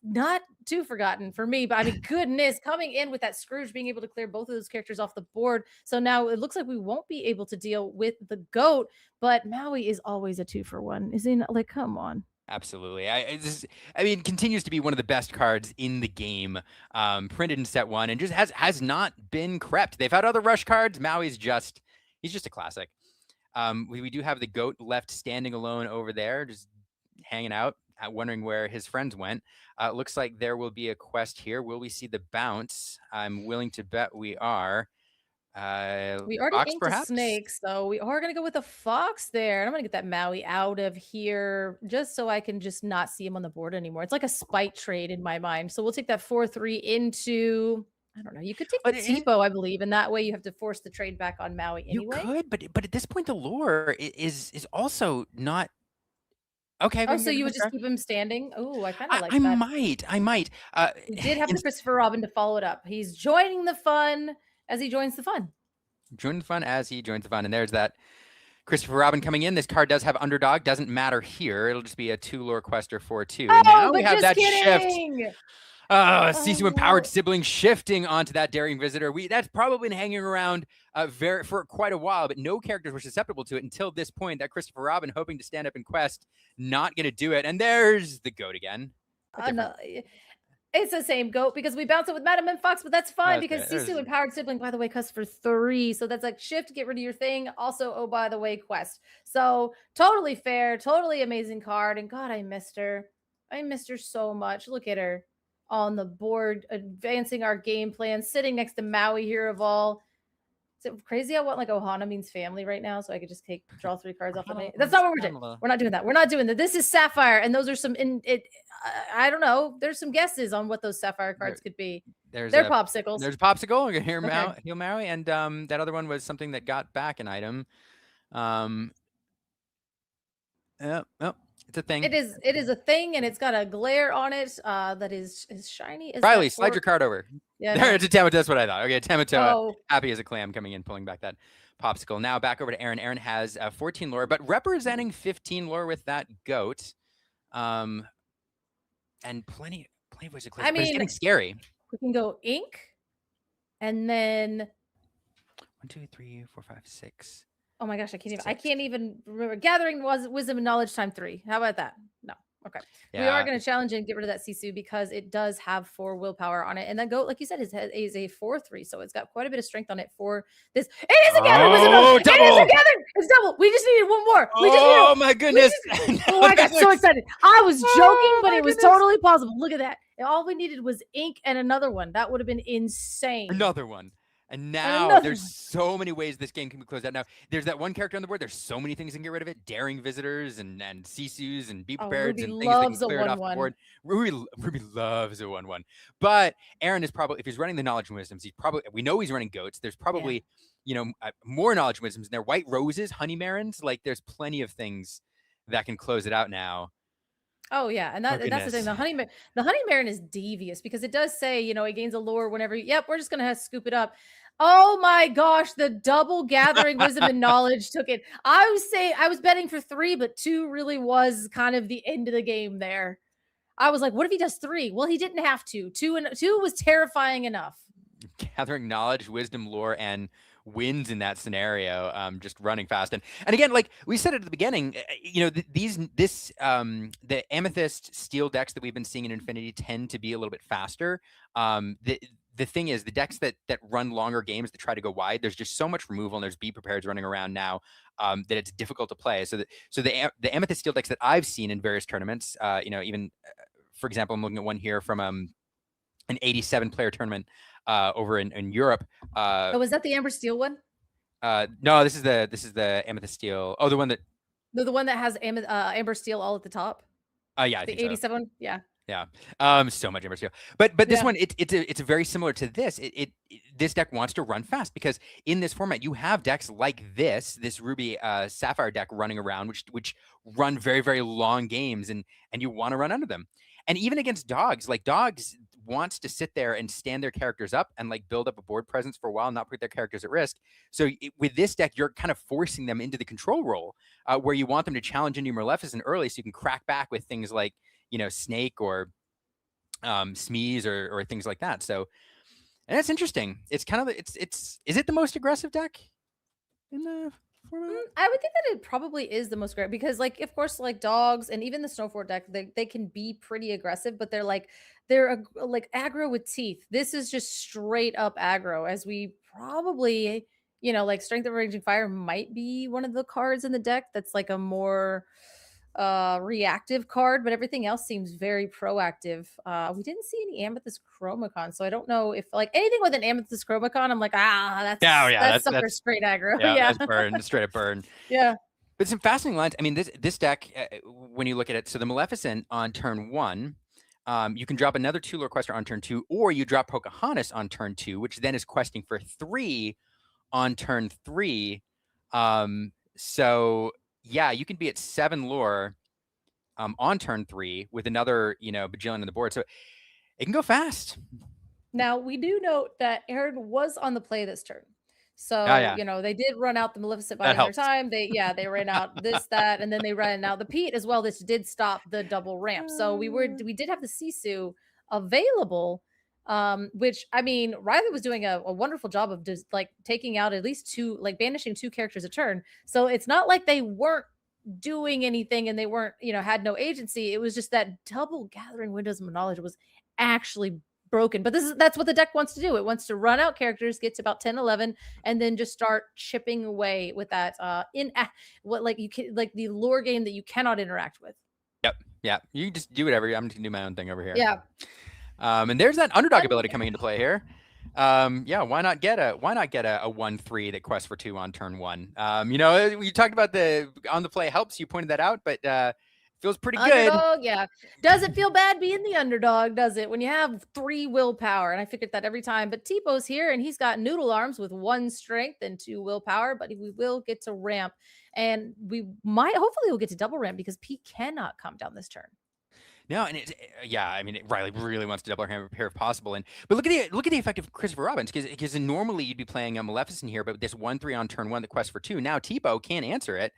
Not too forgotten for me, but I mean, goodness, coming in with that Scrooge, being able to clear both of those characters off the board. So now it looks like we won't be able to deal with the goat, but Maui is always a 2-for-1. Is he not? Like, come on. Absolutely. I mean, continues to be one of the best cards in the game, printed in set 1, and just has not been crept. They've had other rush cards. Maui's he's just a classic. We do have the goat left standing alone over there, just hanging out, wondering where his friends went. Looks like there will be a quest here. Will we see the bounce? I'm willing to bet we are. We already Fox, inked a perhaps? snake, so we are going to go with a fox there. And I'm going to get that Maui out of here just so I can just not see him on the board anymore. It's like a spite trade in my mind. So we'll take that 4-3 into, I don't know, you could take the Tipo, I believe, and that way you have to force the trade back on Maui anyway. You could, but at this point, the lore is also not. Okay. Oh, so you would just keep him standing? Oh, I kind of like I that. I might. We did have the Christopher Robin to follow it up. He's joining the fun as he joins the fun. Join the fun as he joins the fun. And there's that Christopher Robin coming in. This card does have underdog. Doesn't matter here. It'll just be a 2 lore quester for 2. And now we have that shift. Sisu empowered sibling shifting onto that daring visitor. That's probably been hanging around for quite a while, but no characters were susceptible to it until this point. That Christopher Robin hoping to stand up in quest, not going to do it. And there's the goat again. No, it's the same goat because we bounce it with Madam and Fox, but that's fine because Sisu empowered sibling, by the way, costs for 3. So that's like shift, get rid of your thing. Also, oh, by the way, quest. So totally fair, totally amazing card. And God, I missed her. I missed her so much. Look at her on the board, advancing our game plan, sitting next to Maui Hero of All. Is it crazy how like Ohana means family right now? So I could just draw 3 cards off of me. That's not what we're doing. We're not doing that. We're not doing that. This is Sapphire, and those are some I don't know. There's some guesses on what those Sapphire cards could be. They're popsicles. There's a popsicle. We're gonna heal Maui, and that other one was something that got back an item. It's a thing. It is a thing, and it's got a glare on it that is shiny. Riley, slide your card over. Yeah, there, it's a Tamato. That's what I thought. Okay, Tamato, happy as a clam, coming in, pulling back that popsicle. Now back over to Aaron. Aaron has 14 lore, but representing 15 lore with that goat, and plenty of ways to clear. I mean, it's getting scary. We can go ink, and then 1, 2, 3, 4, 5, 6. Oh my gosh, I can't even remember. Gathering wisdom and knowledge time 3. How about that? No. Okay. Yeah. We are going to challenge and get rid of that Sisu because it does have 4 willpower on it. And that goat, like you said, is a 4-3. So it's got quite a bit of strength on it for this. It is a gathering wisdom. It is a gathering. It's double. We just needed 1 more. Oh my goodness. Oh, I got so excited. I was joking, but it was totally possible. Look at that. All we needed was ink and another one. That would have been insane. Another one. And now there's so many ways this game can be closed out. Now there's that one character on the board. There's so many things that can get rid of it. Daring visitors and Sisus and be prepared and things that can clear it off the board. Ruby loves a 1/1. But Aaron is probably, if he's running the knowledge and wisdoms, we know he's running goats. There's probably more knowledge and wisdoms in there. White roses, honey marons. Like there's plenty of things that can close it out now. Oh yeah, and that's the thing. The honey marin is devious because it does say, it gains a lure whenever. Yep, we're just gonna scoop it up. Oh my gosh, the double gathering wisdom and knowledge took it. I was betting for 3, but 2 really was kind of the end of the game there. I was like, what if he does 3? Well, he didn't have to. 2 was terrifying enough. Gathering knowledge, wisdom, lore, and wins in that scenario, just running fast. And again, like we said at the beginning, the Amethyst steel decks that we've been seeing in Infinity tend to be a little bit faster. The thing is, the decks that run longer games that try to go wide, there's just so much removal, and there's be prepared running around now that it's difficult to play. So the Amethyst steel decks that I've seen in various tournaments, even for example, I'm looking at one here from an 87 player tournament over in Europe. Was that the Amber Steel one? No, this is the Amethyst Steel. Oh, the one that The one that has Amber Steel all at the top. yeah, I The think so. 87. Yeah. Yeah. So much Amber Steel. But this Yeah. one, it's very similar to this. This deck wants to run fast because in this format you have decks like this Ruby Sapphire deck running around, which run very, very long games, and you want to run under them. And even against dogs, like dogs wants to sit there and stand their characters up and like build up a board presence for a while, not put their characters at risk. So with this deck, you're kind of forcing them into the control role, where you want them to challenge into your Maleficent early so you can crack back with things like, Snake or Smeeze or things like that. So, and that's interesting. It's kind of is it the most aggressive deck in the format? I would think that it probably is the most great because, like, of course, like dogs and even the Snowfort deck, they can be pretty aggressive, but they're like aggro with teeth. This is just straight up aggro, as we probably, like Strength of Raging Fire might be one of the cards in the deck that's like a more reactive card, but everything else seems very proactive. We didn't see any Amethyst Chromacon, so I don't know if like anything with an Amethyst Chromacon, I'm like, that's sucker straight aggro. Yeah, that's burn, straight up burn. Yeah. But some fascinating lines. I mean, this deck, when you look at it, so the Maleficent on turn 1, you can drop another 2 Lore Quester on turn 2, or you drop Pocahontas on turn 2, which then is questing for 3 on turn 3. So yeah, you can be at 7 lore on turn 3 with another, bajillion on the board. So it can go fast. Now, we do note that Aaron was on the play this turn. So, they did run out the Maleficent by their time. They ran out this, that, and then they ran out the Pete as well. This did stop the double ramp. So we did have the Sisu available, which, I mean, Riley was doing a wonderful job of just like taking out at least 2, like banishing 2 characters a turn. So it's not like they weren't doing anything and they weren't, had no agency. It was just that double gathering windows of knowledge was actually broken. But that's what the deck wants to do. It wants to run out characters, get to about 10, 11, and then just start chipping away with that the lore game that you cannot interact with. Yep. Yeah. You just do whatever. I'm just gonna do my own thing over here. Yeah. And there's that underdog ability coming into play here. Why not get a 1/3 that quests for 2 on turn 1? We talked about the on the play helps. You pointed that out, but feels pretty underdog, good. Yeah. Does it feel bad being the underdog? Does it? When you have 3 willpower, and I figured that every time. But T-Bo's here, and he's got noodle arms with 1 strength and 2 willpower. But we will get to ramp, and hopefully we'll get to double ramp because P cannot come down this turn. No, and Riley really wants to double here if possible. But look at the effect of Christopher Robbins, because normally you'd be playing a Maleficent here, but with this 1/3 on turn 1 that quests for 2. Now Tipo can't answer it,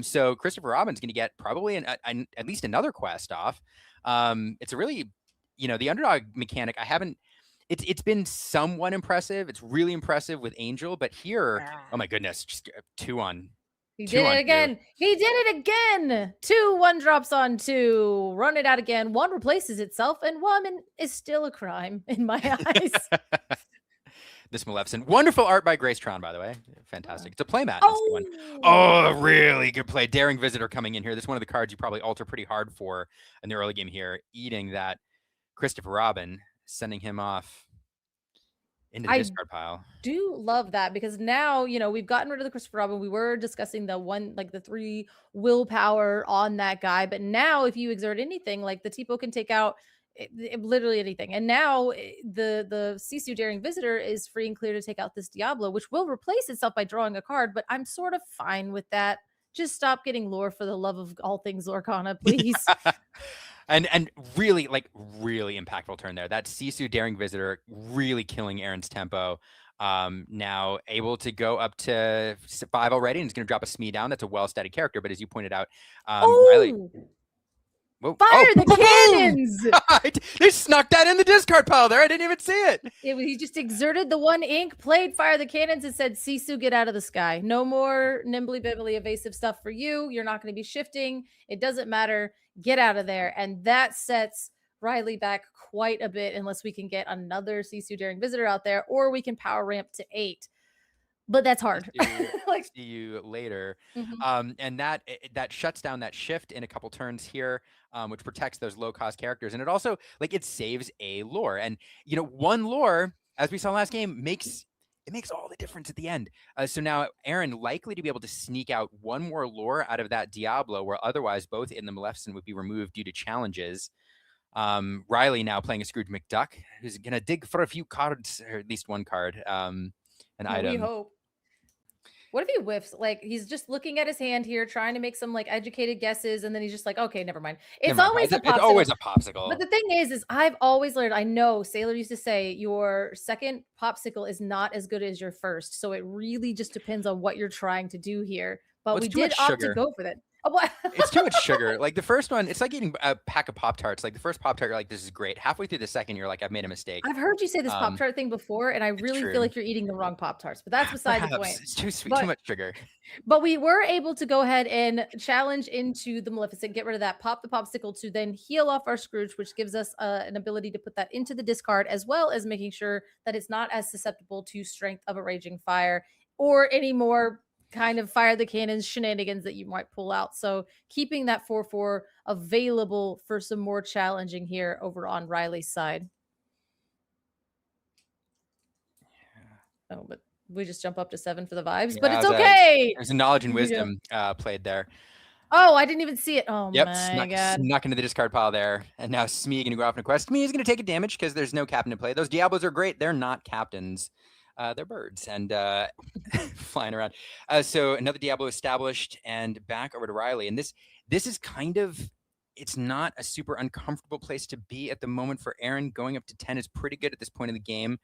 so Christopher Robbins going to get probably at least another quest off. It's a really, the underdog mechanic. It's been somewhat impressive. It's really impressive with Angel, but here, oh my goodness, just 2 on. He did it again. 2. He did it again. 2 1-drops on 2. Run it out again. 1 replaces itself, and 1 is still a crime in my eyes. This Maleficent. Wonderful art by Grace Tron, by the way. Fantastic. It's a playmat. Oh, really good play. Daring Visitor coming in here. This is one of the cards you probably alter pretty hard for in the early game here. Eating that Christopher Robin, sending him off into the discard pile. Do love that, because now, we've gotten rid of the Christopher Robin. We were discussing the 3 willpower on that guy, but now if you exert anything, like the Tipo can take out literally anything. And now the Sisu Daring Visitor is free and clear to take out this Diablo, which will replace itself by drawing a card, but I'm sort of fine with that. Just stop getting lore for the love of all things Lorcana, please. And really impactful turn there. That Sisu Daring Visitor really killing Aaron's tempo. Now able to go up to 5 already, and he's going to drop a Smee down. That's a well-studied character, but as you pointed out, Riley. Whoa. Fire the cannons! They snuck that in the discard pile there. I didn't even see it. He just exerted the 1 ink, played Fire the Cannons, and said, Sisu, get out of the sky. No more nimbly bibbly evasive stuff for you. You're not going to be shifting. It doesn't matter. Get out of there. And that sets Riley back quite a bit, unless we can get another Sisu Daring Visitor out there, or we can power ramp to 8. But that's hard. See you later. Mm-hmm. And that shuts down that shift in a couple turns here, which protects those low cost characters. And it also it saves a lore. And 1 lore as we saw last game, makes all the difference at the end. So now Aaron likely to be able to sneak out one more lore out of that Diablo, where otherwise both in the Maleficent would be removed due to challenges. Riley now playing a Scrooge McDuck, who's gonna dig for a few cards, or at least one card, an item. We hope. What if he whiffs? Like he's just looking at his hand here, trying to make some like educated guesses, and then he's just like, okay, never mind. It's always a popsicle. It's always a popsicle. But the thing is I've always learned, I know Sailor used to say your second popsicle is not as good as your first. So it really just depends on what you're trying to do here. But we did opt to go for that. Oh, what? It's too much sugar. Like the first one, it's like eating a pack of Pop-Tarts. Like the first Pop-Tart, you're like, this is great. Halfway through the second, you're like, I've made a mistake. I've heard you say this Pop-Tart thing before, and I really feel like you're eating the wrong Pop-Tarts, but that's beside the point. It's too sweet, too much sugar. But we were able to go ahead and challenge into the Maleficent, get rid of that, pop the popsicle to then heal off our Scrooge, which gives us an ability to put that into the discard, as well as making sure that it's not as susceptible to Strength of a Raging Fire or any more kind of fire the cannons shenanigans that you might pull out. So keeping that 4/4 available for some more challenging here over on Riley's side. Oh, but we just jump up to 7 for the vibes, but it's okay. There's a knowledge and wisdom played there. Oh, I didn't even see it. Oh my God. Snuck into the discard pile there. And now Smee gonna go off on a quest. Smee is gonna take a damage because there's no captain to play. Those Diablos are great. They're not captains. They're birds and flying around. So another Diablo established and back over to Riley. And this is kind of, it's not a super uncomfortable place to be at the moment for Aaron. Going up to 10 is pretty good at this point in the game.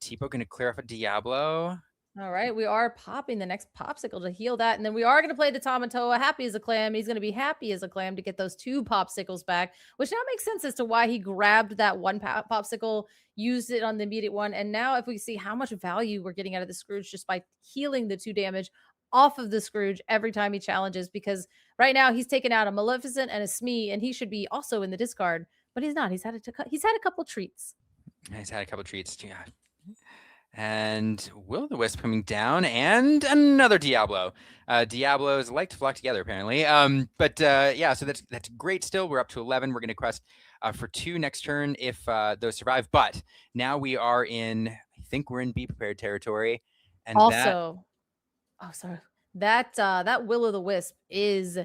Tipo going to clear off a Diablo. All right, we are popping the next popsicle to heal that. And then we are going to play the Tamatoa happy as a clam. He's going to be happy as a clam to get those 2 popsicles back, which now makes sense as to why he grabbed that one popsicle, used it on the immediate one. And now if we see how much value we're getting out of the Scrooge just by healing the 2 damage off of the Scrooge every time he challenges, because right now he's taken out a Maleficent and a Smee, and he should be also in the discard, but he's not. He's had a couple treats. He's had a couple treats, yeah. And Will-o'-the-Wisp coming down, and another Diablo. Diablos like to flock together, apparently. Yeah, so that's great still. We're up to 11. We're going to quest for 2 next turn if those survive. But now we are in, I think we're in Be Prepared territory. And also, that Will-o'-the-Wisp is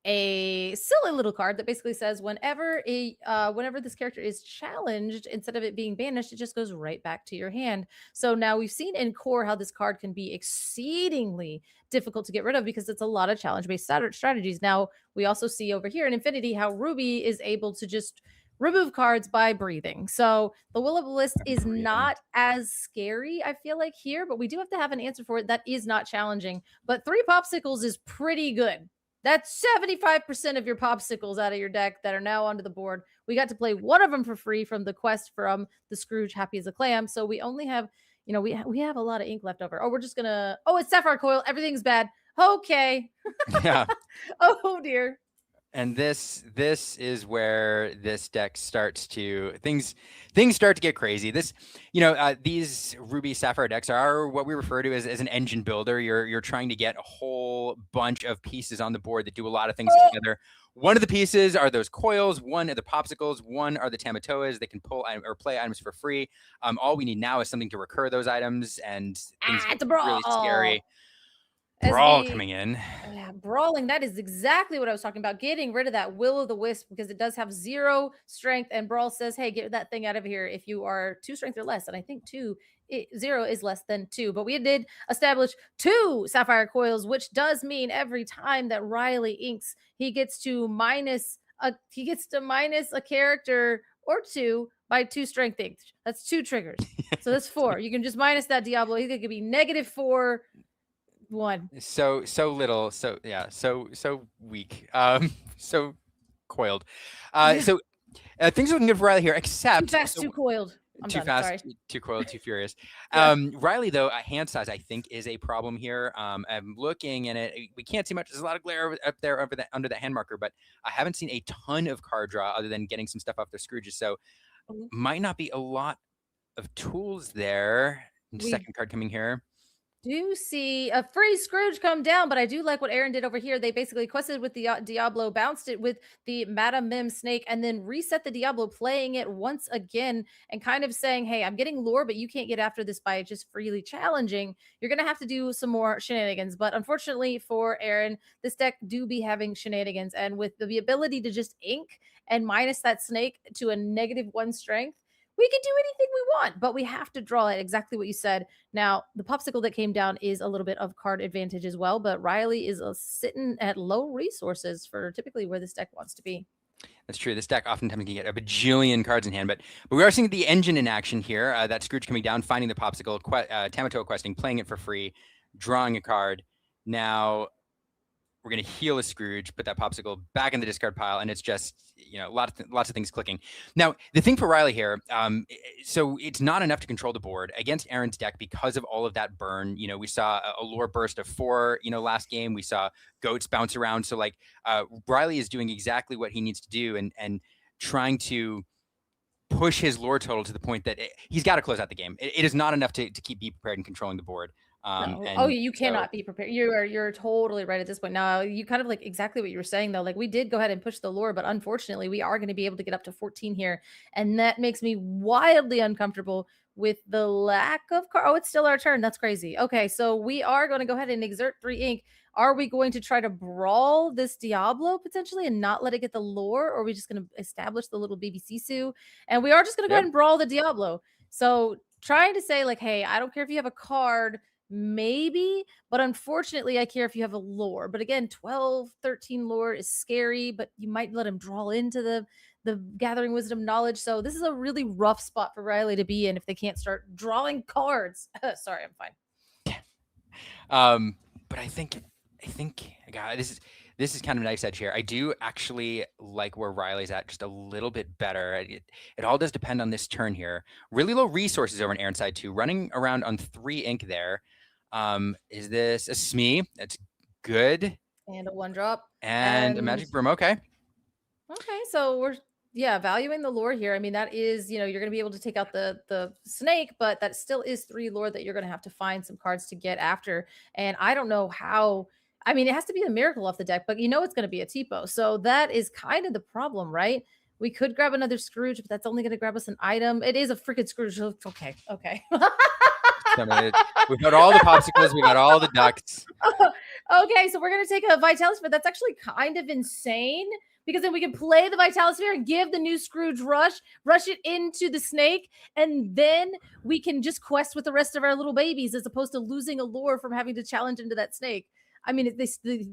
a silly little card that basically says whenever this character is challenged, instead of it being banished, it just goes right back to your hand. So now we've seen in core how this card can be exceedingly difficult to get rid of because it's a lot of challenge-based strategies. Now we also see over here in Infinity how Ruby is able to just remove cards by breathing. So the Will-o'-the-Wisp is not as scary, I feel like, here, but we do have to have an answer for it that is not challenging. But 3 popsicles is pretty good. That's 75% of your popsicles out of your deck that are now onto the board. We got to play one of them for free from the quest from the Scrooge Happy as a Clam. So we only have, we have a lot of ink left over. Oh, we're just gonna, it's Sapphire Coil. Everything's bad. Okay. Yeah. Oh dear. And this is where this deck starts to things start to get crazy. This, these Ruby Sapphire decks are what we refer to as an engine builder. You're trying to get a whole bunch of pieces on the board that do a lot of things together. One of the pieces are those coils. One are the popsicles. One are the Tamatoas. They can pull or play items for free. All we need now is something to recur those items, and things it's a brawl. Really scary. Brawl coming in. Yeah, brawling. That is exactly what I was talking about. Getting rid of that Will-o'-the-Wisp because it does have 0 strength. And Brawl says, hey, get that thing out of here if you are 2 strength or less. And I think 0 is less than 2. But we did establish 2 Sapphire Coils, which does mean every time that Riley inks, he gets to minus a character or 2 by 2 strength inks. That's 2 triggers. So that's 4. You can just minus that Diablo. He could be -4. 1. So little, so weak, so coiled. So things are looking good for Riley here, except too fast, too coiled. Too fast, too coiled, too furious. Riley, though, hand size I think is a problem here. I'm looking and we can't see much. There's a lot of glare up there under the hand marker, but I haven't seen a ton of card draw other than getting some stuff off their Scrooges. So might not be a lot of tools there. Second card coming here. do see a free Scrooge come down, but I do like what Aaron did over here. They basically quested with the Diablo, bounced it with the Madame Mim snake, and then reset the Diablo, playing it once again and kind of saying, hey, I'm getting lore, but you can't get after this by just freely challenging. You're going to have to do some more shenanigans. But unfortunately for Aaron, this deck do be having shenanigans. And with the ability to just ink and minus that snake to a -1 strength, we can do anything we want, but we have to draw it. Exactly what you said. Now, the popsicle that came down is a little bit of card advantage as well, but Riley is sitting at low resources for typically where this deck wants to be. That's true. This deck oftentimes can get a bajillion cards in hand, but we are seeing the engine in action here. That Scrooge coming down, finding the popsicle, Tamatoa questing, playing it for free, drawing a card. Now, we're going to heal a Scrooge, put that popsicle back in the discard pile, and it's just, lots of things clicking. Now, the thing for Riley here, so it's not enough to control the board against Aaron's deck because of all of that burn. We saw a lore burst of 4, last game. We saw goats bounce around. So like Riley is doing exactly what he needs to do and trying to push his lore total to the point that he's got to close out the game. It is not enough to keep be prepared and controlling the board. No. You cannot be prepared. You're totally right at this point. Now, you kind of like exactly what you were saying though. Like we did go ahead and push the lore, but unfortunately, we are going to be able to get up to 14 here, and that makes me wildly uncomfortable with the lack of card. Oh, it's still our turn. That's crazy. Okay, so we are going to go ahead and exert 3 ink. Are we going to try to brawl this Diablo potentially and not let it get the lore, or are we just going to establish the little baby Sisu? And we are just going to go ahead and brawl the Diablo. So trying to say like, hey, I don't care if you have a card, maybe, but unfortunately I care if you have a lore. But again, 12 13 lore is scary, but you might let him draw into the gathering wisdom knowledge. So this is a really rough spot for Riley to be in if they can't start drawing cards. Sorry, I'm fine. But I think God, this is kind of a nice edge here. I do actually like where Riley's at just a little bit better. It all does depend on this turn here. Really low resources over on Aaron's side too, running around on 3 ink there. Is this a Smee? That's good. And a 1-drop. And a Magic Broom. Okay, so we're valuing the lore here. I mean, that is, you're going to be able to take out the snake, but that still is 3 lore that you're going to have to find some cards to get after. And I don't know how. I mean, it has to be a miracle off the deck, but it's going to be a Tipo. So that is kind of the problem, right? We could grab another Scrooge, but that's only going to grab us an item. It is a freaking Scrooge. Okay. We've got all the popsicles. We've got all the ducks. Okay, so we're going to take a Vitality Sphere. That's actually kind of insane because then we can play the Vitality Sphere and give the new Scrooge rush it into the snake, and then we can just quest with the rest of our little babies as opposed to losing a lore from having to challenge into that snake. I mean,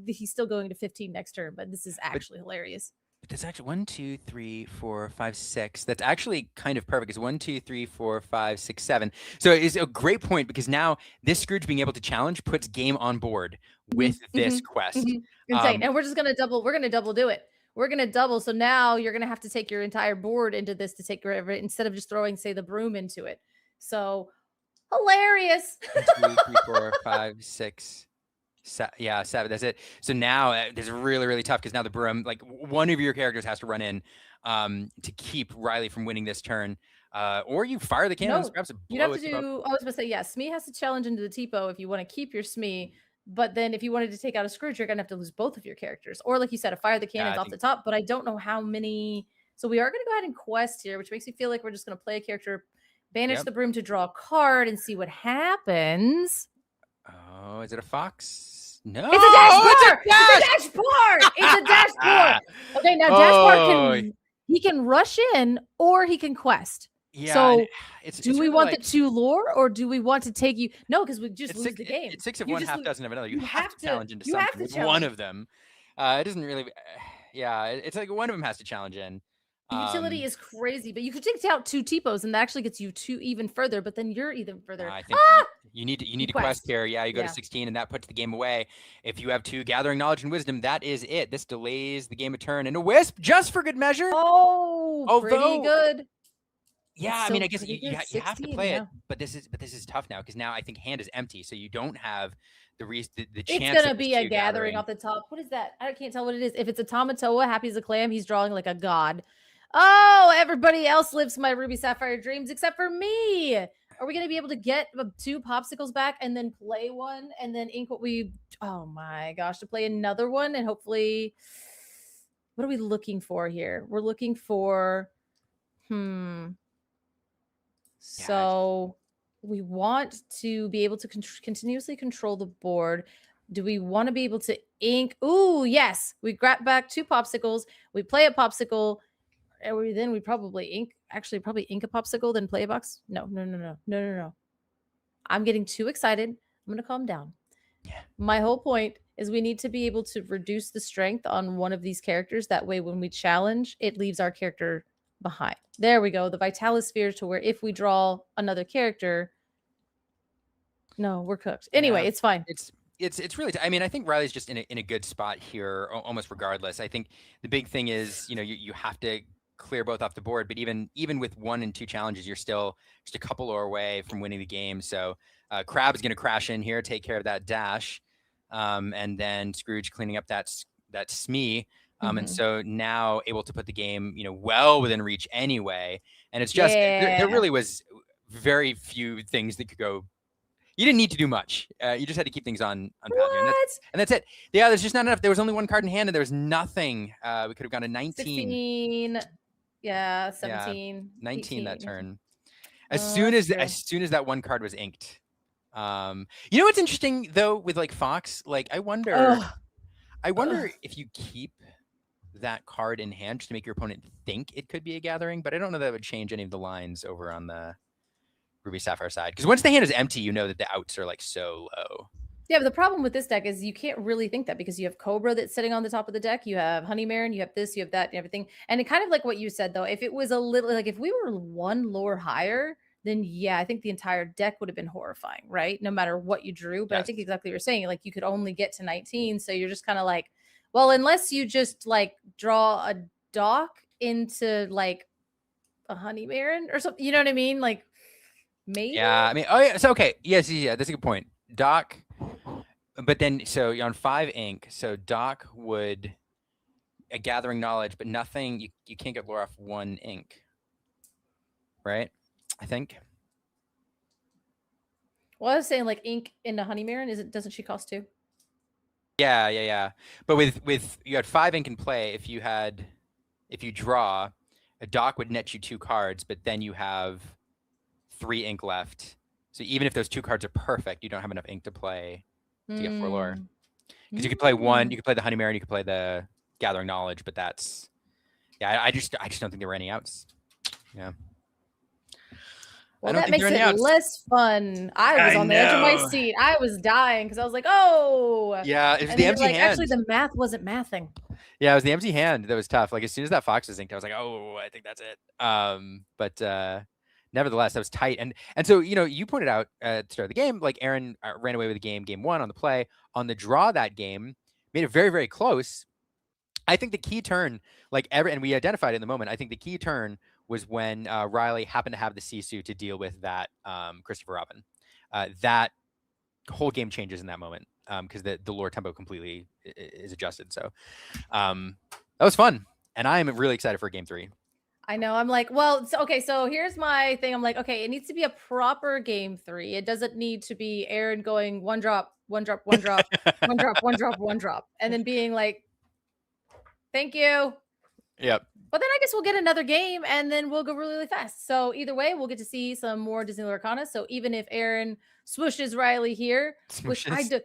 he's still going to 15 next turn, but this is actually hilarious. But that's actually 1, 2, 3, 4, 5, 6. That's actually kind of perfect. It's 1, 2, 3, 4, 5, 6, 7. So it's a great point because now this Scrooge being able to challenge puts game on board with this quest. Insane. And we're just going to double. We're going to double do it. We're going to double. So now you're going to have to take your entire board into this to take care of it instead of just throwing, say, the broom into it. So hilarious. 1, 2, 3, 4, 5, 6. 7. That's it. So now this is really, really tough because now the broom, like one of your characters has to run in to keep Riley from winning this turn. Or you fire the cannons. No, you'd have to do. I was going to say, Smee has to challenge into the Tipo if you want to keep your Smee. But then if you wanted to take out a Scrooge, you're going to have to lose both of your characters. Or like you said, fire the cannons off the top. But I don't know how many. So we are going to go ahead and quest here, which makes me feel like we're just going to play a character, banish the broom to draw a card and see what happens. Oh, is it a fox? No, it's a dash bar. It's a dash bar. Okay, now dash bar can rush in or he can quest. Yeah. So do we want the 2 lore or do we want to take you? No, because we just lose the game. It's 6 of one, half dozen of another. You have to challenge into something with one of them. It doesn't really. It's like one of them has to challenge in. Utility is crazy, but you could take out 2 Tipos and that actually gets you 2 even further, but then you're even further. I think you need to quest here. Yeah, you go to 16 and that puts the game away. If you have 2 gathering knowledge and wisdom, that is it. This delays the game a turn and a wisp just for good measure. Pretty good. Yeah, I mean, I guess you have to play it, but this is tough now because now I think hand is empty, so you don't have the chance. It's gonna be a gathering off the top. What is that? I can't tell what it is. If it's a Tamatoa, happy as a clam, he's drawing like a god. Oh, everybody else lives my Ruby Sapphire dreams except for me. Are we going to be able to get 2 popsicles back and then play one and then ink what we? Oh my gosh, to play another one and hopefully, what are we looking for here? We're looking for, So we want to be able to continuously control the board. Do we want to be able to ink? Ooh, yes. We grab back 2 popsicles. We play a popsicle. And we probably ink. Actually, probably ink a popsicle, then play a box. No. I'm getting too excited. I'm going to calm down. Yeah. My whole point is we need to be able to reduce the strength on one of these characters. That way, when we challenge, it leaves our character behind. There we go. The Vitalisphere, to where if we draw another character, no, we're cooked. Anyway, it's fine. It's really. I mean, I think Riley's just in a good spot here, almost regardless. I think the big thing is, you have to clear both off the board, but even with 1 and 2 challenges, you're still just a couple away from winning the game. So Crab is going to crash in here, take care of that dash, and then Scrooge cleaning up that Smee. And so now able to put the game, well within reach anyway. And it's just, there really was very few things that could go. You didn't need to do much. You just had to keep things on value. And that's it. Yeah, there's just not enough. There was only 1 card in hand and there was nothing. We could have gone to 19. 16. Yeah, 17. Yeah, 19 that 18. turn. As soon as that 1 card was inked. What's interesting though with like Fox, like I wonder if you keep that card in hand just to make your opponent think it could be a gathering, but I don't know that would change any of the lines over on the Ruby Sapphire side, because once the hand is empty, you know that the outs are like so low. Yeah, but the problem with this deck is you can't really think that, because you have Cobra that's sitting on the top of the deck, you have Honeymaron, you have this, you have that, and everything. And it kind of like what you said though, if it was a little like if we were 1 lore higher, then yeah, I think the entire deck would have been horrifying, right? No matter what you drew. But yes. I think exactly what you're saying, like you could only get to 19, so you're just kind of like, well, unless you just like draw a dock into like a Honeymaron or something, you know what I mean? Like maybe. Yeah, I mean, so okay, yes, yeah, that's a good point. Dock, but then so you're on 5 ink, so Dock would a gathering knowledge, but nothing. You can't get lore off 1 ink, right? I think. Well, I was saying like ink into Honeymaron, doesn't she cost 2? Yeah. But with you had 5 ink in play. If you draw, a Dock would net you 2 cards, but then you have 3 ink left. So even if those 2 cards are perfect, you don't have enough ink to play to get 4 lore. Because you could play 1, you could play the Honeymaron, you could play the Gathering Knowledge, but that's I just don't think there were any outs. Yeah. Well, that makes it less fun. I was on the edge of my seat. I was dying because I was like, oh. Yeah, it was the empty hand. Actually, the math wasn't mathing. Yeah, it was the empty hand that was tough. Like as soon as that Fox was inked, I was like, oh, I think that's it. But nevertheless, that was tight. And so, you pointed out at the start of the game, like Aaron ran away with the game 1 on the play. On the draw that game, made it very, very close. I think the key turn, and we identified it in the moment, I think the key turn was when Riley happened to have the Sisu to deal with that Christopher Robin. That whole game changes in that moment because the lore tempo completely is adjusted. So that was fun. And I'm really excited for game 3. I know. I'm like, well, so here's my thing. I'm like, okay, it needs to be a proper game 3. It doesn't need to be Aaron going 1 drop, 1 drop, 1 drop, 1 drop, 1 drop, 1 drop, and then being like, thank you. Yep. But then I guess we'll get another game and then we'll go really, really fast. So either way, we'll get to see some more Disney Lorcana. So even if Aaron swooshes Riley here, which I do,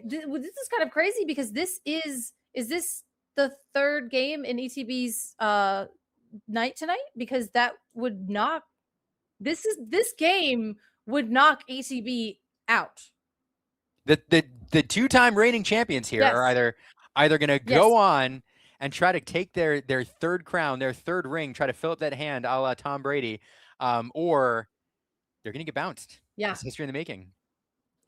this is kind of crazy because this is this the 3rd game in ETB's night tonight? Because that would knock this game would knock ETB out. The 2-time reigning champions here are either going to go on and try to take their 3rd crown, their 3rd ring, try to fill up that hand a la Tom Brady, or they're going to get bounced. Yeah. It's history in the making.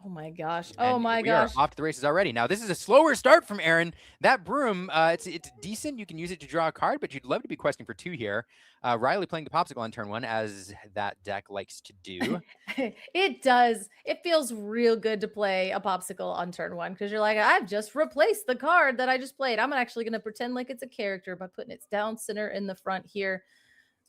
Oh my gosh. And we are off to the races already. Now, this is a slower start from Aaron. That broom, it's decent. You can use it to draw a card, but you'd love to be questing for 2 here. Riley playing the popsicle on turn 1, as that deck likes to do. It does. It feels real good to play a popsicle on turn 1 because you're like, I've just replaced the card that I just played. I'm actually going to pretend like it's a character by putting it down center in the front here.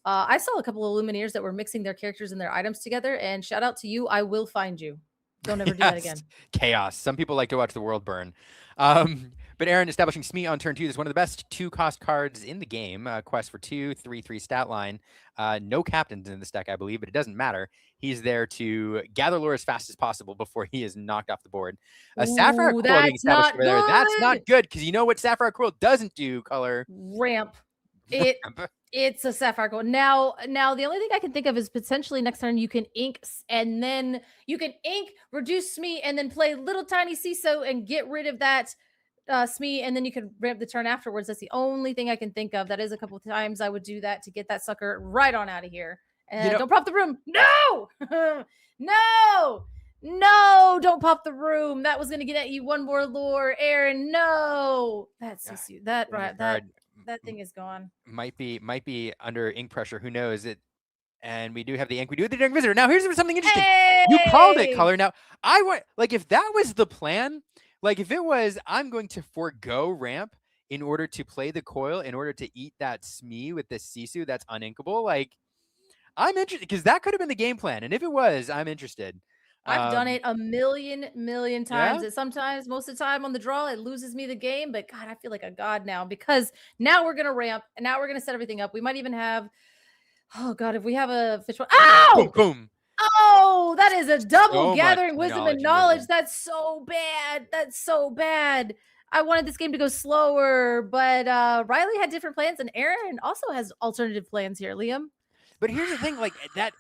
I saw a couple of Illumineers that were mixing their characters and their items together. And shout out to you. I will find you. Don't ever do that again. Chaos. Some people like to watch the world burn. But Aaron, establishing Smee on turn 2 is one of the best 2-cost cards in the game. Quest for 2, 3/3 stat line. No captains in this deck, I believe, but it doesn't matter. He's there to gather lore as fast as possible before he is knocked off the board. Sapphire Quill being established over there. That's not good, because you know what Sapphire Quill doesn't do, Color? Ramp. It's a Sapphire Quill. Now, the only thing I can think of is potentially next turn you can ink, and then you can ink, reduce Smee, and then play little tiny CISO and get rid of that Smee, and then you could ramp the turn afterwards. That's the only thing I can think of. That is a couple of times I would do that to get that sucker right on out of here. And don't pop the room. No! No, don't pop the room. That was going to get at you one more lore. Aaron, no. That's CSU. That thing is gone. Might be under ink pressure. Who knows it? And we do have the ink. We do have the Dark Visitor. Now here's something interesting. You called it, Color. Now I want, like, if that was the plan, like if it was, I'm going to forego ramp in order to play the coil, in order to eat that Smee with the Sisu that's uninkable. Like, I'm interested, because that could have been the game plan. And if it was, I'm interested. I've done it a million times. Yeah? Sometimes, most of the time on the draw, it loses me the game. But God, I feel like a god now, because now we're going to ramp, and now we're going to set everything up. We might even have, oh God, if we have a fish. Ow! Boom, boom. Oh, that is a double gathering wisdom and knowledge. That's so bad. That's so bad. I wanted this game to go slower, but Riley had different plans, and Aaron also has alternative plans here, Liam. But here's the thing, like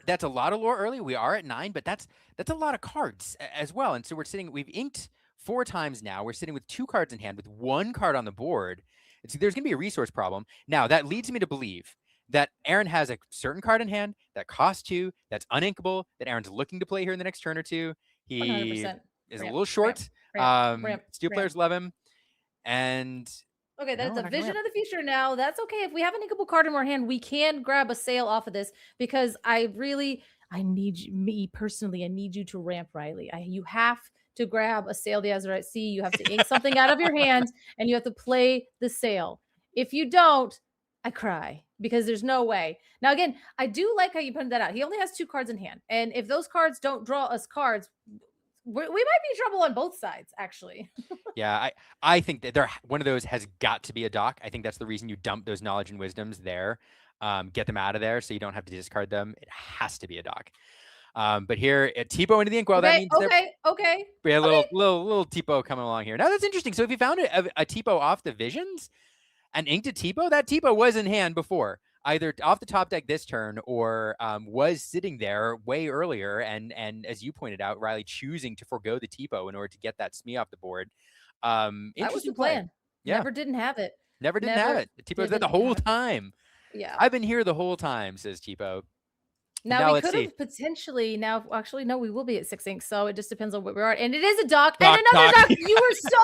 that's a lot of lore early. We are at 9, but that's a lot of cards as well. And so we've inked 4 times now. We're sitting with 2 cards in hand with 1 card on the board. And so there's going to be a resource problem. Now that leads me to believe that Aaron has a certain card in hand that costs 2, that's uninkable, that Aaron's looking to play here in the next turn or 2. He 100%. is a little short. Steel players love him. And okay, that's a vision of the future now. That's okay. If we have an inkable card in our hand, we can grab a sale off of this, because I need you to ramp, Riley. You have to grab a sale the Azurite Sea. You have to ink something out of your hand, and you have to play the sale. If you don't, I cry, because there's no way. Now, again, I do like how you pointed that out. He only has 2 cards in hand. And if those cards don't draw us cards, we might be in trouble on both sides, actually. Yeah, I think that one of those has got to be a dock. I think that's the reason you dump those knowledge and wisdoms there. Get them out of there so you don't have to discard them. It has to be a dock. But here, Tipo into the inkwell. Okay, that means we had a little Tipo coming along here. Now that's interesting. So if you found a Tipo off the visions and inked a Tipo, that Tipo was in hand before, either off the top deck this turn or was sitting there way earlier. And as you pointed out, Riley choosing to forego the Tipo in order to get that Smee off the board. That was the plan. Yeah. Never didn't have it. Never didn't have it. The Tipo was there the whole time. Yeah. I've been here the whole time, says Tipo. Now we could have potentially we will be at 6 inks, so it just depends on what we are at. And it is a dock. And another dock. You were so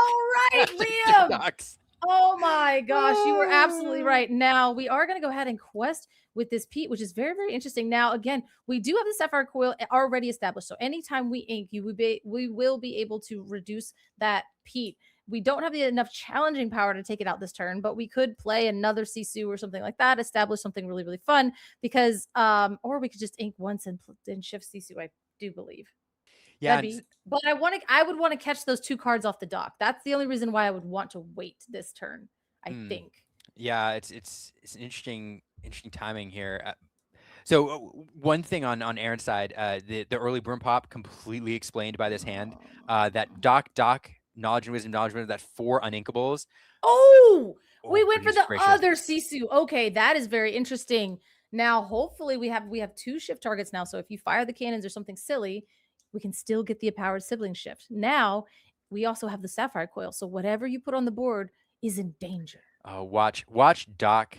right, Liam. Docks. Oh my gosh, you were absolutely right. Now we are going to go ahead and quest with this Pete, which is very, very interesting. Now, again, we do have the Sapphire Coil already established. So anytime we ink, we will be able to reduce that Pete. We don't have enough challenging power to take it out this turn, but we could play another Sisu or something like that, establish something really, really fun, because or we could just ink once and shift Sisu, I do believe. Yeah, but I would want to catch those 2 cards off the dock. That's the only reason why I would want to wait this turn, I think. Yeah, it's an interesting timing here. So one thing on Aaron's side, the early Brim Pop completely explained by this hand. That dock, knowledge and wisdom, that 4 uninkables. We went for the other Sisu. Okay, that is very interesting. Now, hopefully we have 2 shift targets now. So if you fire the cannons or something silly, we can still get the powered sibling shift. Now, we also have the Sapphire Coil. So whatever you put on the board is in danger. Watch Doc,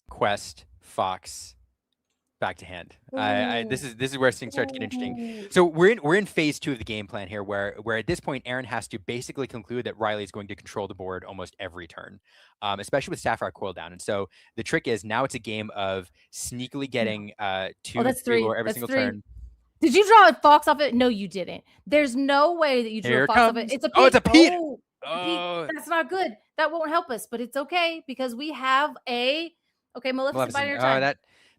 Quest, Fox, back to hand. This is where things start to get interesting. So we're in phase 2 of the game plan here, where at this point Aaron has to basically conclude that Riley is going to control the board almost every turn, especially with Sapphire Coil down. And so the trick is now it's a game of sneakily getting 2 or every single turn. Did you draw a Fox off it? No, you didn't. There's no way that you drew a Fox off it. It's a Pete. Oh, it's a Pete. Pete. That's not good. That won't help us, but it's okay because we have a Maleficent Binary Time.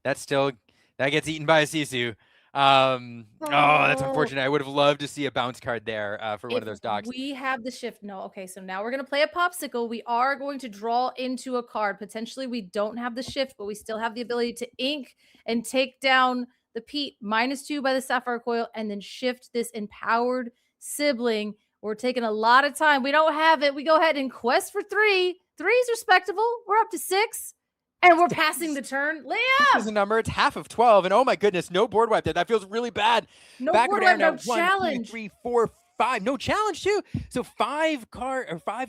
that gets eaten by a Sisu. Oh, that's unfortunate. I would have loved to see a bounce card there for one of those dogs. We have the shift. No, okay. So now we're gonna play a popsicle. We are going to draw into a card. Potentially, we don't have the shift, but we still have the ability to ink and take down the Pete -2 by the Sapphire Coil, and then shift this empowered sibling. We're taking a lot of time. We don't have it. We go ahead and quest for 3. 3 is respectable. We're up to 6. And we're passing the turn. This Liam! is a number. It's half of 12. And oh my goodness, no board wipe there. That feels really bad. No Back board of an wipe, air no now. 1, 2, challenge. 3, 4, 5. No challenge too. So 5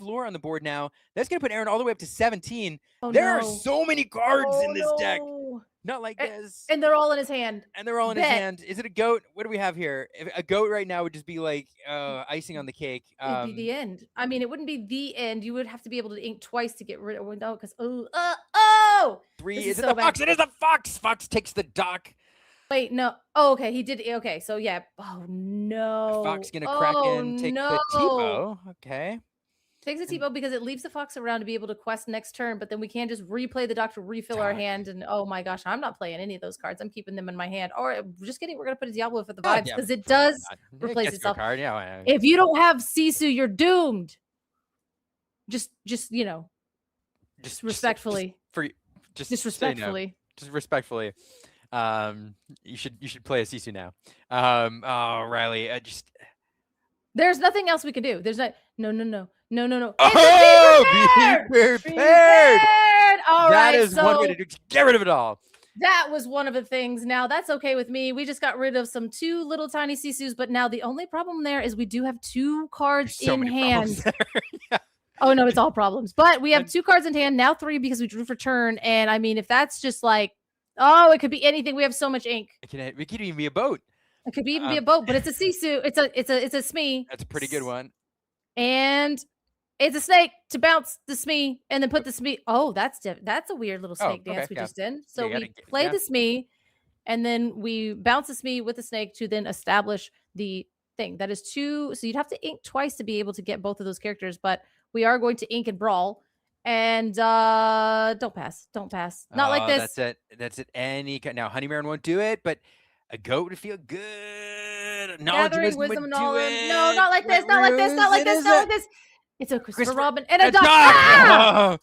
lore on the board now. That's gonna put Aaron all the way up to 17. Oh, There are no. so many cards in this deck. No. Not like this. And they're all in his hand. And they're all in his Bet. hand. Is it a goat? What do we have here? A goat right now would just be like icing on the cake. It'd be the end. I mean, it wouldn't be the end. You would have to be able to ink twice to get rid of it. Because 3. This Is is it so the bad. fox? It is the fox. Fox takes the dock. wait, no. Oh, okay. He did. Okay, so yeah. Oh no. Fox gonna crack in, take the TiVo. Okay. Takes the TiVo because it leaves the fox around to be able to quest next turn, but then we can't just replay the doctor, refill our Doc. hand, and oh my gosh, I'm not playing any of those cards. I'm keeping them in my hand. Or just kidding, we're gonna put a Diablo for the Yeah, vibes yeah, because it why does not? replace Gets your itself. card. Yeah. If you don't have Sisu, you're doomed. Just you know, Just respectfully. Just Disrespectfully. Just respectfully. You should play a Sisu now. Oh, Riley, There's nothing else we can do. There's no. Oh, It's be a prepared. All That right, is one way to get rid of it all. That was one of the things. Now that's okay with me. We just got rid of some 2 little tiny Sisus, but now the only problem there is we do have 2 cards There's so in many hand. problems there. Yeah. Oh no, it's all problems. But we have 2 cards in hand, now 3 because we drew for turn. And I mean, if that's just like, oh, it could be anything. We have so much ink. It could even be a boat. It could even be a boat, but it's a Sisu. It's a Smee. That's a pretty good one. And it's a snake to bounce the Smee and then put the Smee. Oh, that's a weird little snake dance okay, we yeah. just did. So You gotta we get- play yeah. the Smee and then we bounce the Smee with the snake to then establish the thing. That is 2. So you'd have to ink twice to be able to get both of those characters, but we are going to ink and brawl. And don't pass. Not like this. That's it. Now Honeymaron won't do it, but a goat would feel good. Knowledge Gathering wisdom wisdom would and do knowledge. it. No, not like this. Not like this. Not like this. Not like this. It's a Christopher Robin and a dog. Ah!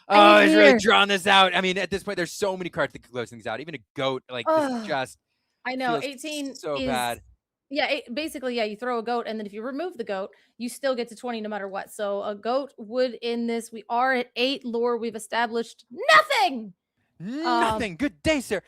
Oh, he's really here. drawn this out. I mean, at this point, there's so many cards that could close things out. Even a goat, like this Ugh. is just I know. feels 18 so is bad. Yeah, basically, yeah, you throw a goat, and then if you remove the goat, you still get to 20 no matter what. So a goat would in this. We are at 8 lore. We've established nothing. Nothing. Good day, sir.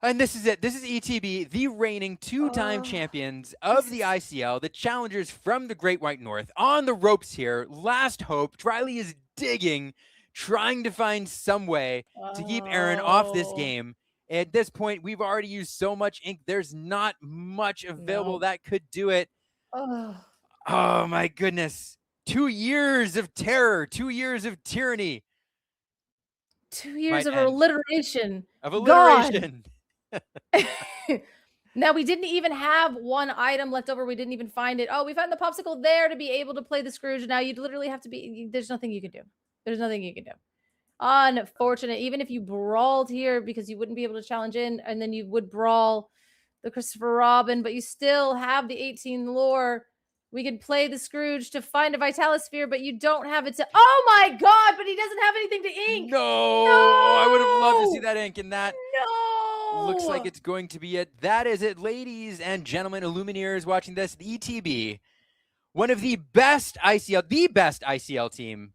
And this is it. This is ETB, the reigning 2-time champions of the ICL, the challengers from the Great White North. On the ropes here. Last hope. Riley is digging, trying to find some way to keep Aaron off this game. At this point, we've already used so much ink. There's not much available that could do it. Oh, my goodness. 2 years of terror, 2 years of tyranny. 2 years Might of end. alliteration. Of alliteration. Now we didn't even have one item left over. We didn't even find it. Oh, we found the popsicle there to be able to play the Scrooge. Now you'd literally have to be. There's nothing you can do. There's nothing you can do. Unfortunate. Even if you brawled here, because you wouldn't be able to challenge in, and then you would brawl the Christopher Robin, but you still have the 18 lore. We could play the Scrooge to find a Vitalisphere, but you don't have it to. Oh my God! But he doesn't have anything to ink. No, I would have loved to see No! that ink in that. No. Looks like it's going to be it. That is it, ladies and gentlemen. Illumineers watching this. The ETB, one of the best ICL team,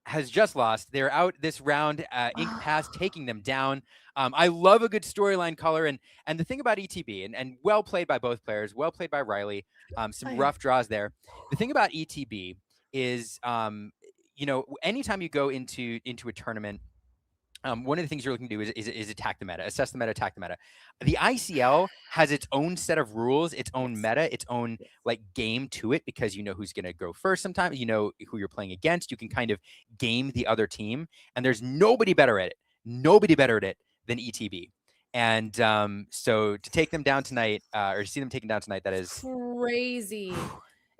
has just lost. They're out this round. Ink Pass taking them down. I love a good storyline color, and the thing about ETB, and well played by both players, well played by Riley. Some rough draws there. The thing about ETB is, anytime you go into a tournament, one of the things you're looking to do is attack the meta, assess the meta, attack the meta. The ICL has its own set of rules, its own meta, its own game to it, because you know who's going to go first sometimes, you know who you're playing against. You can kind of game the other team, and there's nobody better at it than ETB. And so to take them down tonight, or to see them taken down tonight, that is crazy.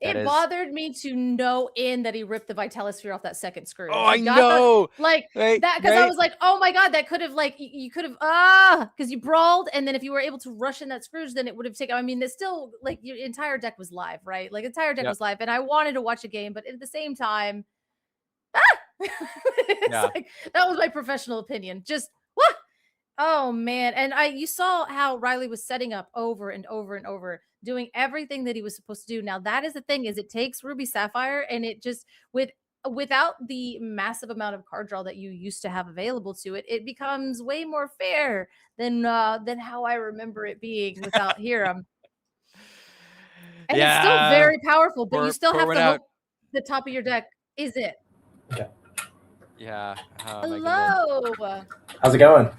It bothered me to no end that he ripped the Vitalisphere off that second screw. Oh, I know. Like right, that, because right? I was like, oh my god, that could have like you could have because you brawled, and then if you were able to rush in that Scrooge, then it would have taken. I mean, it's still like your entire deck was live, right? Like entire deck was live, and I wanted to watch a game, but at the same time, it's like that was my professional opinion. Just what? Oh man, and you saw how Riley was setting up over and over and over, doing everything that he was supposed to do. Now that is the thing, is it takes Ruby Sapphire, and it just without the massive amount of card draw that you used to have available to it, it becomes way more fair than how I remember it being without Hiram. And it's still very powerful, but you still have to hope the top of your deck is it. Okay. Yeah. Oh, hello. How's it going?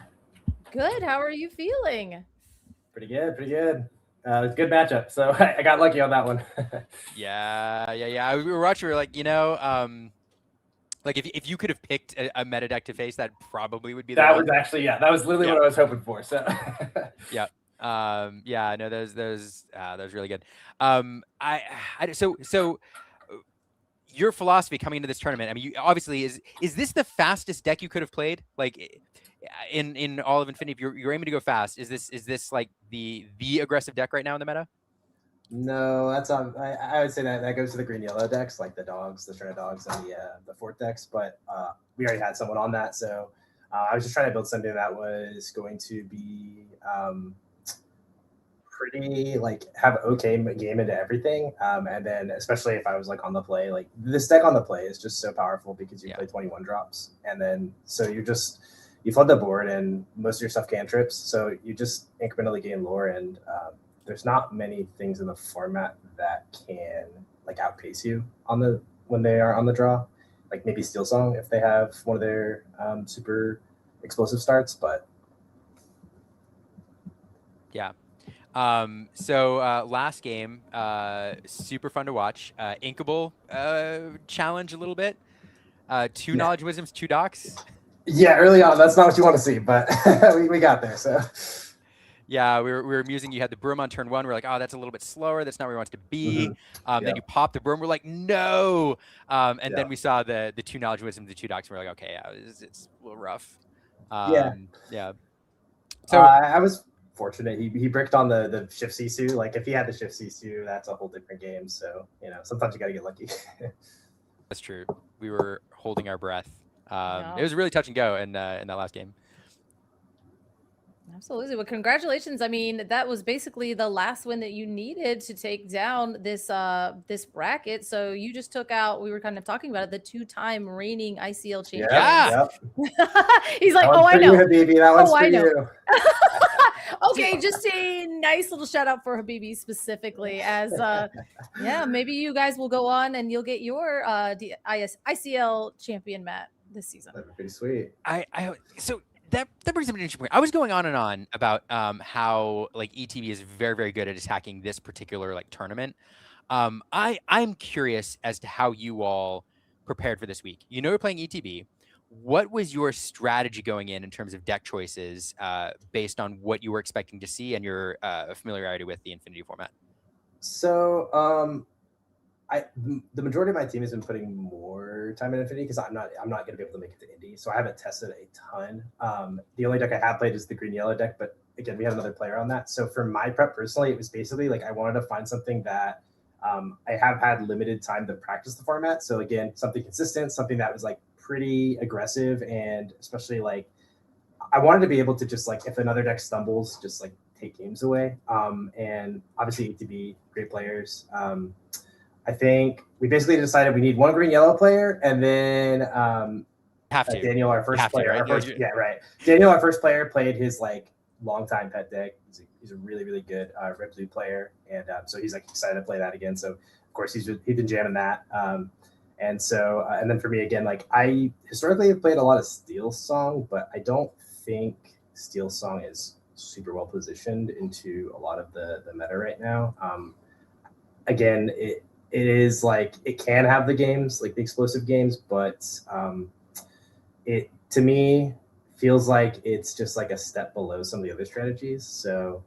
Good. How are you feeling? Pretty good. It's a good matchup. So I got lucky on that one. Yeah. We were watching. We were like, like if you could have picked a meta deck to face, that probably would be that was actually that was literally what I was hoping for. So yeah. No, that was really good. So your philosophy coming into this tournament, I mean, you obviously is this the fastest deck you could have played? Like in all of Infinity, if you're aiming to go fast, is this like the aggressive deck right now in the meta? No, that's I would say that goes to the green yellow decks, like the dogs, the Triad dogs, and the fort decks. But we already had someone on that, so I was just trying to build something that was going to be pretty like have okay game into everything, and then especially if I was like on the play, like this deck on the play is just so powerful because you play 21 drops, and then so you flood the board and most of your stuff cantrips, so you just incrementally gain lore, and there's not many things in the format that can like outpace you when they are on the draw, like maybe Steel Song if they have one of their super explosive starts, but yeah. So last game, super fun to watch. Inkable challenge a little bit. 2 knowledge wisdoms, 2 docs. Yeah, early on, that's not what you want to see, but we got there. So yeah, we were musing. You had the broom on turn 1. We're like, oh, that's a little bit slower. That's not where he wants to be. Then you pop the broom. We're like, no. Then we saw the 2 knowledge wisdoms, the 2 docs. And we're like, okay, it's a little rough. Yeah. So I was fortunate. He bricked on the shift Sisu. Like if he had the shift Sisu, that's a whole different game. So sometimes you got to get lucky. That's true. We were holding our breath. It was really touch and go in that last game. Absolutely. Well, congratulations. I mean, that was basically the last win that you needed to take down this bracket. So you just took out, we were kind of talking about it, the 2-time reigning ICL champion. Yeah. He's like, I know. Habibi. That one's for you. Okay, just a nice little shout out for Habibi specifically, as maybe you guys will go on and you'll get your ICL champion mat this season. That'd be pretty sweet. So that brings up an interesting point. I was going on and on about how like ETB is very, very good at attacking this particular like tournament. I'm curious as to how you all prepared for this week. You're playing ETB. What was your strategy going in terms of deck choices based on what you were expecting to see and your familiarity with the Infinity format? So the majority of my team has been putting more time in Infinity because I'm not going to be able to make it to Indy, so I haven't tested a ton. The only deck I have played is the green yellow deck, but again, we had another player on that. So for my prep personally, it was basically like I wanted to find something that I have had limited time to practice the format. So again, something consistent, something that was like pretty aggressive, and especially like I wanted to be able to just like if another deck stumbles, just like take games away. And obviously ETB, great players. I think we basically decided we need 1 green yellow player, and then Daniel, our first player. Daniel, our first player, played his like longtime pet deck. He's a really, really good red blue player, and so he's like excited to play that again. So of course he's been jamming that. And so and then for me again, like I historically have played a lot of Steel Song, but I don't think Steel Song is super well positioned into a lot of the meta right now. Again, it is like it can have the games, like the explosive games, but it to me feels like it's just like a step below some of the other strategies. So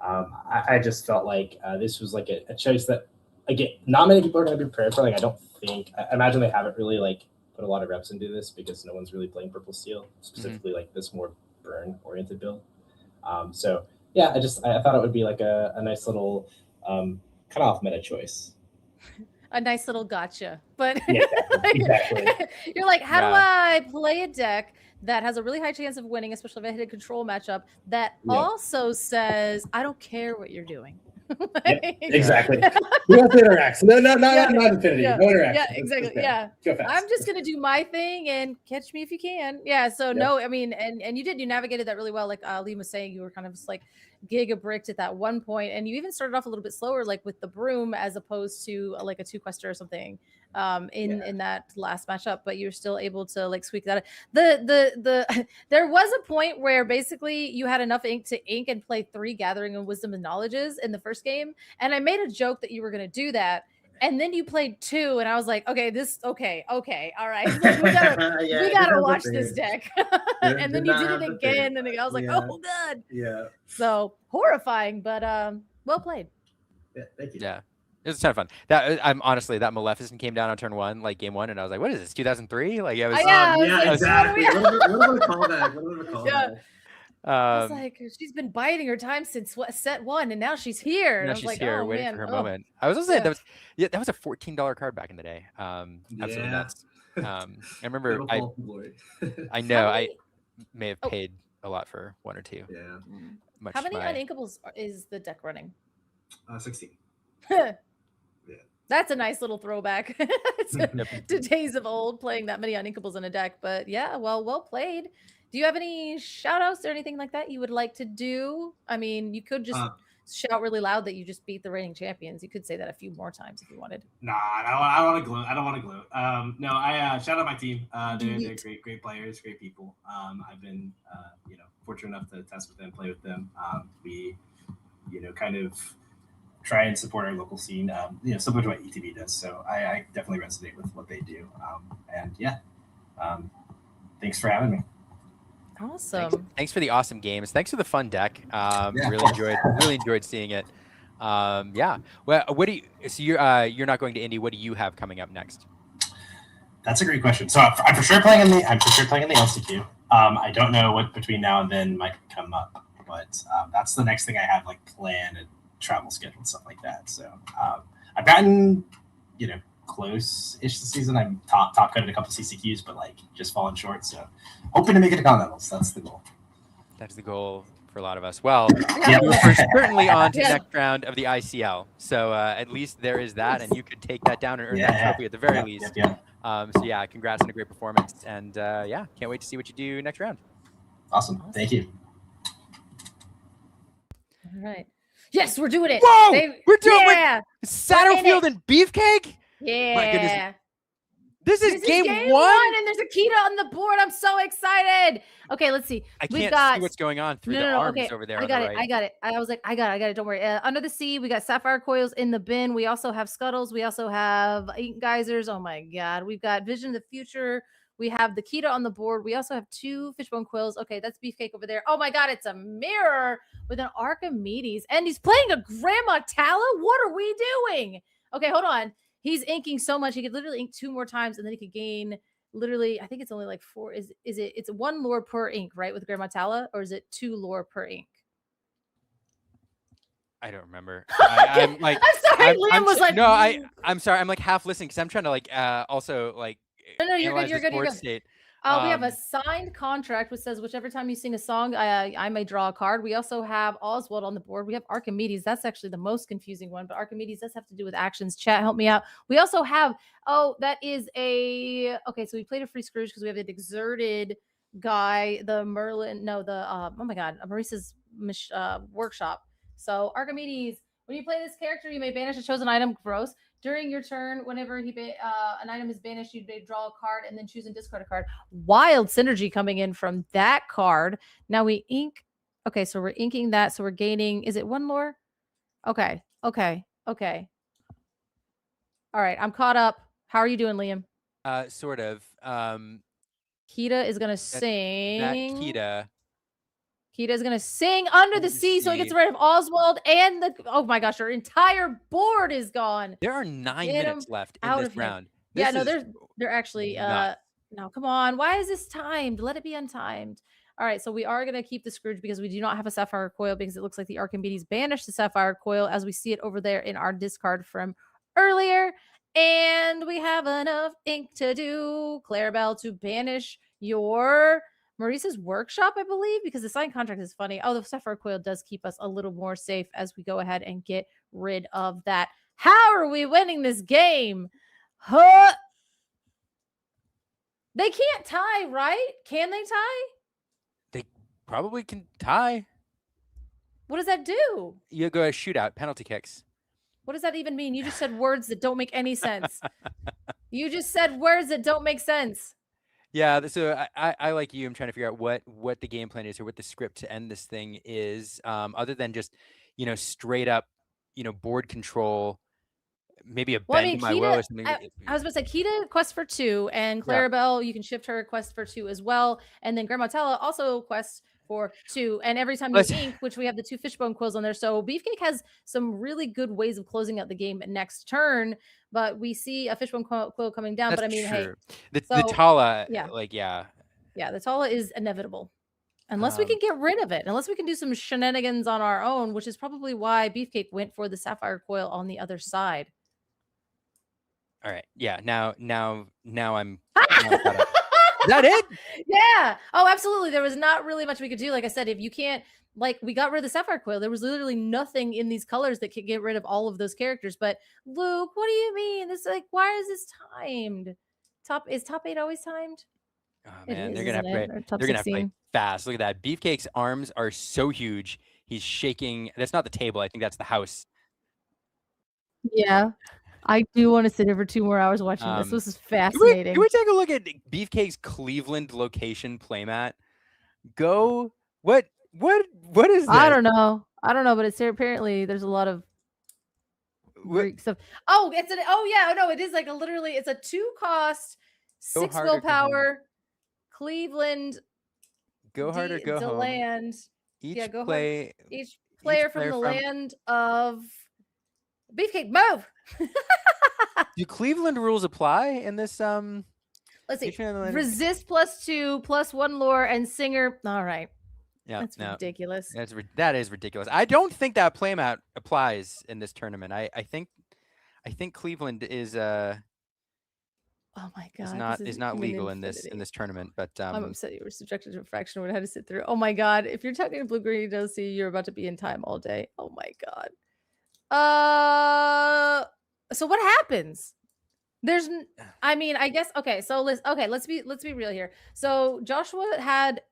I just felt like this was like a choice that again, not many people are going to be prepared for. Like, I don't think. I imagine they haven't really like put a lot of reps into this because no one's really playing purple steel, specifically like this more burn oriented build. So yeah, I thought it would be like a nice little kind of off meta choice. A nice little gotcha, but Yeah, exactly. You're like, how do I play a deck that has a really high chance of winning, especially if I hit a control matchup that also says, I don't care what you're doing. Yep, exactly. We have to interact. No, not Infinity. Yeah, no interaction. Yeah, exactly. Yeah. Go fast. I'm just gonna do my thing and catch me if you can. Yeah. So no, I mean, and you navigated that really well. Like Liam was saying, you were kind of just like giga-bricked at that one point, and you even started off a little bit slower, like with the broom, as opposed to like a 2-quester or something in that last matchup, but you're still able to like squeak that. There was a point where basically you had enough ink to ink and play 3 Gathering and Wisdom and Knowledges in the first game, and I made a joke that you were going to do that, and then you played 2, and I was like, okay, all right, like, we gotta watch this deck. And then you did it again, and I was like, oh god. Yeah. So horrifying, but well played. Yeah, thank you. Yeah. It was a ton of fun. I'm honestly, that Maleficent came down on turn 1, like game 1, and I was like, "What is this? 2003?" Like it was. Exactly. What do we call that? I was like, she's been biding her time since set 1, and now she's here. Now and I was she's like, here, oh, waiting man. for her moment. I was also saying that was a $14 card back in the day. Absolutely nuts. I remember. I know I may have paid a lot for 1 or 2. Yeah. How many uninkables is the deck running? 16. That's a nice little throwback to days of old, playing that many uninkables in a deck. But yeah, well played. Do you have any shout outs or anything like that you would like to do? I mean, you could just shout really loud that you just beat the reigning champions. You could say that a few more times if you wanted. Nah, I don't want to gloat. I don't want to gloat. No, I shout out my team. They're great players, great people. I've been fortunate enough to test with them, play with them. We kind of try and support our local scene, similar to what ETB does. So I definitely resonate with what they do. Thanks for having me. Awesome. Thanks for the awesome games. Thanks for the fun deck. Really enjoyed seeing it. Well, what do you? So you're not going to Indy. What do you have coming up next? That's a great question. So I'm for sure playing in the LCQ. I don't know what between now and then might come up, but that's the next thing I have like planned and travel schedule and stuff like that. So I've gotten close-ish this season. I'm top cutting a couple CCQs, but like just falling short. So hoping to make it to continentals. That's the goal. That's the goal for a lot of us. Well, we're certainly on to the next round of the ICL. So at least there is that, and you could take that down and earn that trophy at the very least. So yeah, congrats on a great performance, and can't wait to see what you do next round. Awesome. Thank you. All right. Yes, we're doing it. Whoa! We're doing it. Saddlefield and Beefcake? Yeah. My goodness. This is game 1, and there's a Kita on the board. I'm so excited. Okay, let's see. I can't see what's going on through the arms over there. I got it. I was like, I got it. Don't worry. Under the Sea, we got Sapphire Coils in the bin. We also have Scuttles. We also have Ink Geysers. Oh my God. We've got Vision of the Future. We have the Kita on the board. We also have 2 Fishbone Quills. Okay, that's Beefcake over there. Oh my God, it's a mirror with an Archimedes. And he's playing a Grandma Tala? What are we doing? Okay, hold on. He's inking so much. He could literally ink 2 more times, and then he could gain literally, I think it's only like 4. It's 1 lore per ink, right? With Grandma Tala, or is it 2 lore per ink? I don't remember. I'm like, I'm sorry. Liam was like, no, I'm sorry. I'm like half listening because I'm trying to like also like. No, you're good. You're good. State. We have a signed contract which says whichever time you sing a song, I may draw a card. We also have Oswald on the board. We have Archimedes. That's actually the most confusing one, but Archimedes does have to do with actions. Chat, help me out. We also have, that is okay, so we played a free Scrooge because we have an exerted guy, the Merlin, oh my God, Maurice's workshop. So Archimedes, when you play this character, you may banish a chosen item. Gross. During your turn, whenever an item is banished, you may draw a card and then choose and discard a card. Wild synergy coming in from that card. Now we ink. Okay, so we're inking that. So we're gaining. Is it 1 lore? Okay. All right, I'm caught up. How are you doing, Liam? Sort of. Kita is gonna sing. That Kita. Kita is gonna sing Under the Sea, so he gets rid of Oswald and the. Oh my gosh, our entire board is gone. There are 9 Get minutes him left in out this of here. round. Yeah, This no, is they're actually nuts. no, come on. Why is this timed? Let it be untimed. All right, so we are gonna keep the Scrooge because we do not have a Sapphire Coil because it looks like the Archimedes banished the Sapphire Coil as we see it over there in our discard from earlier. And we have enough ink to do Clarabelle to banish your Maurice's workshop, I believe, because the signed contract is funny. Oh, the Sapphire Coil does keep us a little more safe as we go ahead and get rid of that. How are we winning this game? Huh? They can't tie, right? Can they tie? They probably can tie. What does that do? You go a shootout, penalty kicks. What does that even mean? You just said words that don't make any sense. You just said words that don't make sense. Yeah, so I like you. I'm trying to figure out what the game plan is or what the script to end this thing is, other than just, straight up, board control, maybe a bend to my will or something. I was about to say Kita quest for 2, and Clarabelle, you can shift her quest for 2 as well. And then Grandma Tella also quests for 2. And every time you ink, which we have the 2 fishbone quills on there. So Beefcake has some really good ways of closing out the game next turn. But we see a fishbone quill coming down. That's but I mean, true. Hey, the Tala, yeah, the Tala is inevitable. Unless we can get rid of it, unless we can do some shenanigans on our own, which is probably why Beefcake went for the Sapphire Coil on the other side. All right. Yeah. Now I'm caught up. Is that it? Yeah. Oh, absolutely. There was not really much we could do. Like I said, if you can't, we got rid of the Sapphire Coil. There was literally nothing in these colors that could get rid of all of those characters. But Luke, what do you mean? This why is this timed? Is top 8 always timed? Oh man, they're gonna have to play fast. Look at that. Beefcake's arms are so huge. He's shaking. That's not the table. I think that's the house. Yeah. I do want to sit here for 2 more hours watching this. This is fascinating. Can we take a look at Beefcake's Cleveland location playmat? Go. What is that? I don't know, but it's apparently there's a lot of Greek stuff. Oh, it is like literally it's a 2-cost, 6 willpower Cleveland. Go hard or go home. Land. Each player from the land of Beefcake, move. Do Cleveland rules apply in this? Let's see. Resist +2, +1 lore, and singer. All right. Yeah, that's ridiculous. That is ridiculous. I don't think that playmat applies in this tournament. I think Cleveland is oh my god, is not legal in this tournament. But I'm upset you were subjected to a fraction when I had to sit through. Oh my god, if you're talking to Blue Green see you're about to be in time all day. Oh my god. So what happens? I guess okay. So let's be real here. So Joshua had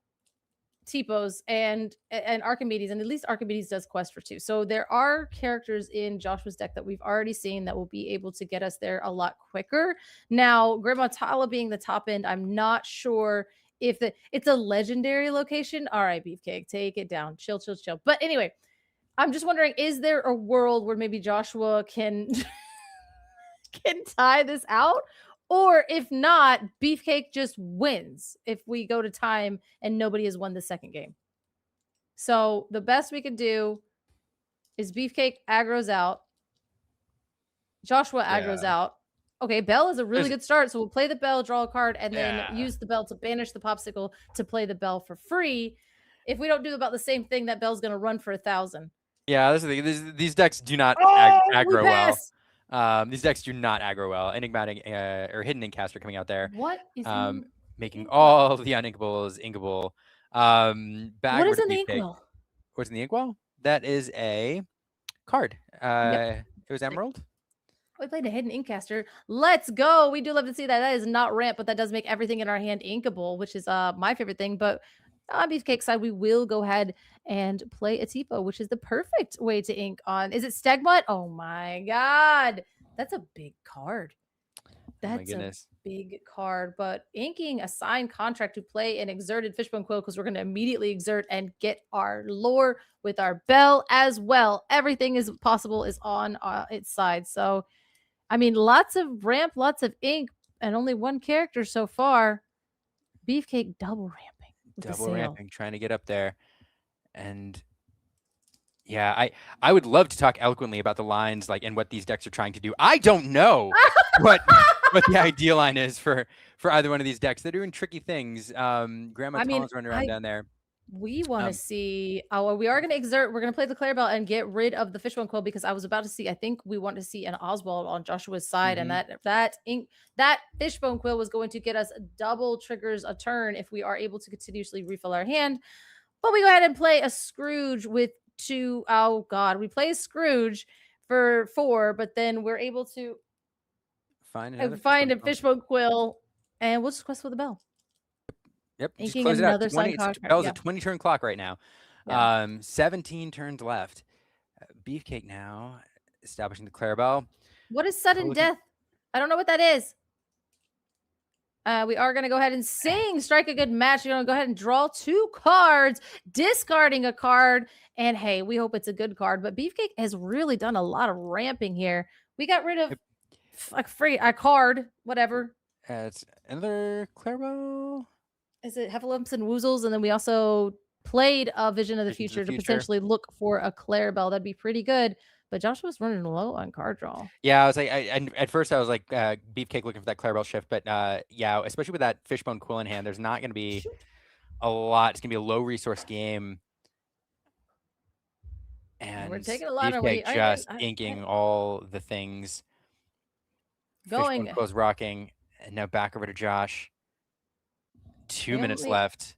Tipos and Archimedes, and at least Archimedes does quest for 2. So there are characters in Joshua's deck that we've already seen that will be able to get us there a lot quicker. Now, Grandma Tala being the top end, I'm not sure if it's a legendary location. All right, Beefcake, take it down. Chill. But anyway, I'm just wondering, is there a world where maybe Joshua can tie this out? Or if not, Beefcake just wins if we go to time and nobody has won the second game. So the best we could do is Beefcake aggro's out. Joshua aggro's out. Okay, Bell is a really good start. So we'll play the Bell, draw a card, and then use the Bell to banish the Popsicle to play the Bell for free. If we don't do about the same thing, that Bell's going to run for 1,000. Yeah, this is the thing. These decks do not aggro well. These decks do not aggro well. Enigmatic or Hidden Inkcaster coming out there. What is making all the uninkables inkable. What is an inkwell? What's in the inkwell? That is a card. It was Emerald. We played a Hidden Inkcaster. Let's go. We do love to see that. That is not ramp, but that does make everything in our hand inkable, which is my favorite thing. But on Beefcake side, we will go ahead and play a Tipo, which is the perfect way to ink on. Is it Stegmutt? Oh my god. That's a big card. That's a big card. But inking a signed contract to play an exerted Fishbone Quill, because we're going to immediately exert and get our lore with our Bell as well. Everything is possible is on its side. So, I mean, lots of ramp, lots of ink, and only one character so far. Beefcake double ramping. Double ramping, trying to get up there. And yeah, I would love to talk eloquently about the lines like and what these decks are trying to do. I don't know what the ideal line is for either one of these decks. They're doing tricky things. Grandma Tom's running around down there. We want to see. Oh, we are going to exert. We're going to play the Clarabelle and get rid of the Fishbone Quill because I was about to see. I think we want to see an Oswald on Joshua's side, and that Fishbone Quill was going to get us double triggers a turn if we are able to continuously refill our hand. But we go ahead and play a Scrooge with 2. Oh God, we play a Scrooge for 4, but then we're able to find a Fishbone Quill, and we'll just quest with the bell. Yep, just Inking close it out. another sign card. Bell's Yeah. a 20-turn clock right now. Yeah. 17 turns left. Beefcake now establishing the Clarabelle. What is sudden death? I don't know what that is. We are going to go ahead and sing Strike a Good Match. You're going to go ahead and draw 2 cards, discarding a card. And hey, we hope it's a good card. But Beefcake has really done a lot of ramping here. We got rid of a card, whatever. It's another Clarabelle. Is it Heffalumps and Woozles? And then we also played a Vision of the Future to potentially look for a Clarabelle. That'd be pretty good. But Joshua's running low on card draw. Yeah, I was like, at first I was like, Beefcake looking for that Clarabelle shift, but yeah, especially with that Fishbone Quill in hand, there's not going to be a lot. It's going to be a low resource game, and we're taking a lot Beefcake just inking all the things. Fishbone Quill's rocking, and now back over to Josh. 2 minutes left.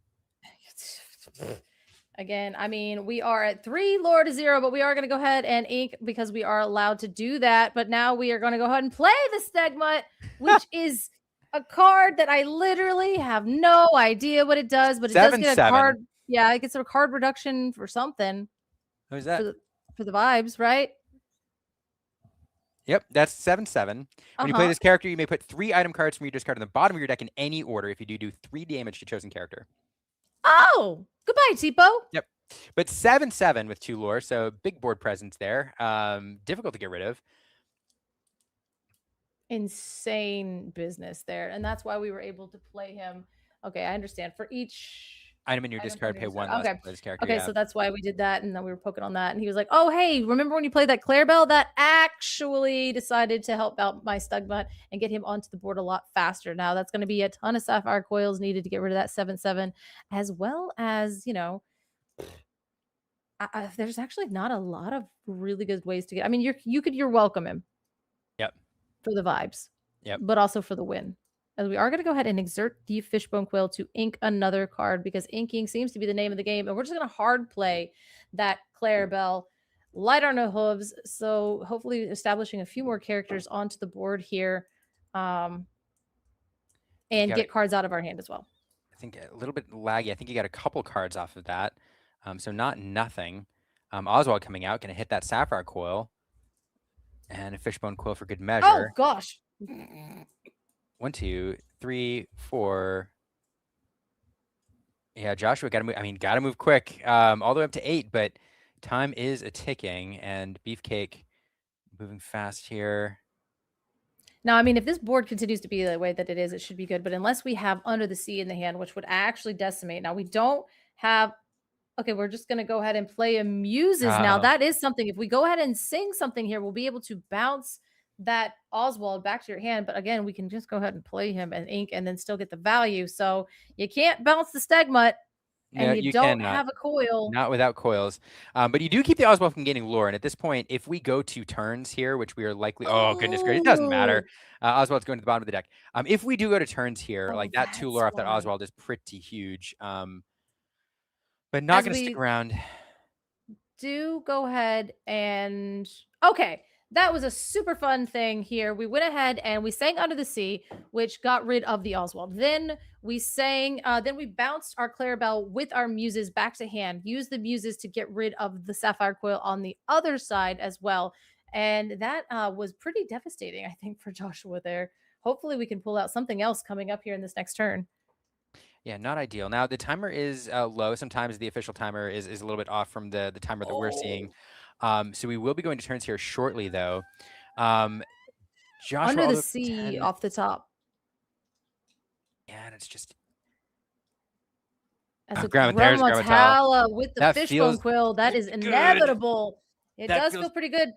Again, I mean, we are at 3 lore to 0, but we are going to go ahead and ink because we are allowed to do that. But now we are going to go ahead and play the Stegmut, which is a card that I literally have no idea what it does, but it does get a card. Yeah, it gets a card reduction for something. Who's that? For the vibes, right? Yep, that's 7/7. When you play this character, you may put 3 item cards from your discard on the bottom of your deck in any order. If you do 3 damage to chosen character. Oh, goodbye, Tipo. Yep. But 7/7 with 2 lore, so big board presence there. Difficult to get rid of. Insane business there. And that's why we were able to play him. Okay, I understand. For each item in your discard, pay 1 less for this character. Okay, so that's why we did that. And then we were poking on that. And he was like, oh, hey, remember when you played that Clarabelle? That actually decided to help out my Stegmut and get him onto the board a lot faster. Now, that's going to be a ton of Sapphire Coils needed to get rid of that 7/7, as well as, you know, there's actually not a lot of really good ways to get. I mean, you're welcome him. Yep. For the vibes. Yep. But also for the win. As we are going to go ahead and exert the Fishbone Quill to ink another card because inking seems to be the name of the game. And we're just going to hard play that Clarabelle, light on our hooves. So hopefully establishing a few more characters onto the board here and get cards out of our hand as well. I think a little bit laggy. I think you got a couple cards off of that. So not nothing. Oswald coming out, going to hit that Sapphire Coil. And a Fishbone Quill for good measure. Oh, gosh. 1, 2, 3, 4. Yeah, Joshua got to move. I mean, got to move quick. All the way up to 8, but time is a ticking, and Beefcake moving fast here. Now, I mean, if this board continues to be the way that it is, it should be good. But unless we have Under the Sea in the hand, which would actually decimate. Now, we don't have. Okay, we're just going to go ahead and play a Muses now. That is something. If we go ahead and sing something here, we'll be able to bounce that Oswald back to your hand. But again, we can just go ahead and play him and ink and then still get the value. So you can't bounce the Stegmut and you don't have a coil. Not without coils. But you do keep the Oswald from gaining lore. And at this point, if we go 2 turns here, which we are likely... Oh, goodness gracious. It doesn't matter. Oswald's going to the bottom of the deck. If we do go to turns here, like that 2 lore off that Oswald is pretty huge. But not going to stick around. Do go ahead and... Okay. That was a super fun thing here. We went ahead and we sang Under the Sea, which got rid of the Oswald. Then we sang, then we bounced our Clarabelle with our Muses back to hand, used the Muses to get rid of the Sapphire Coil on the other side as well. And that was pretty devastating, I think, for Joshua there. Hopefully we can pull out something else coming up here in this next turn. Yeah, not ideal. Now, the timer is low. Sometimes the official timer is a little bit off from the timer that we're seeing. So we will be going to turns here shortly, though. Joshua, Under the Sea off the top. Yeah, and it's just... That's a There's Grammatala with the That fishbone feels quill. That is good. inevitable. It That does feels- feel pretty good.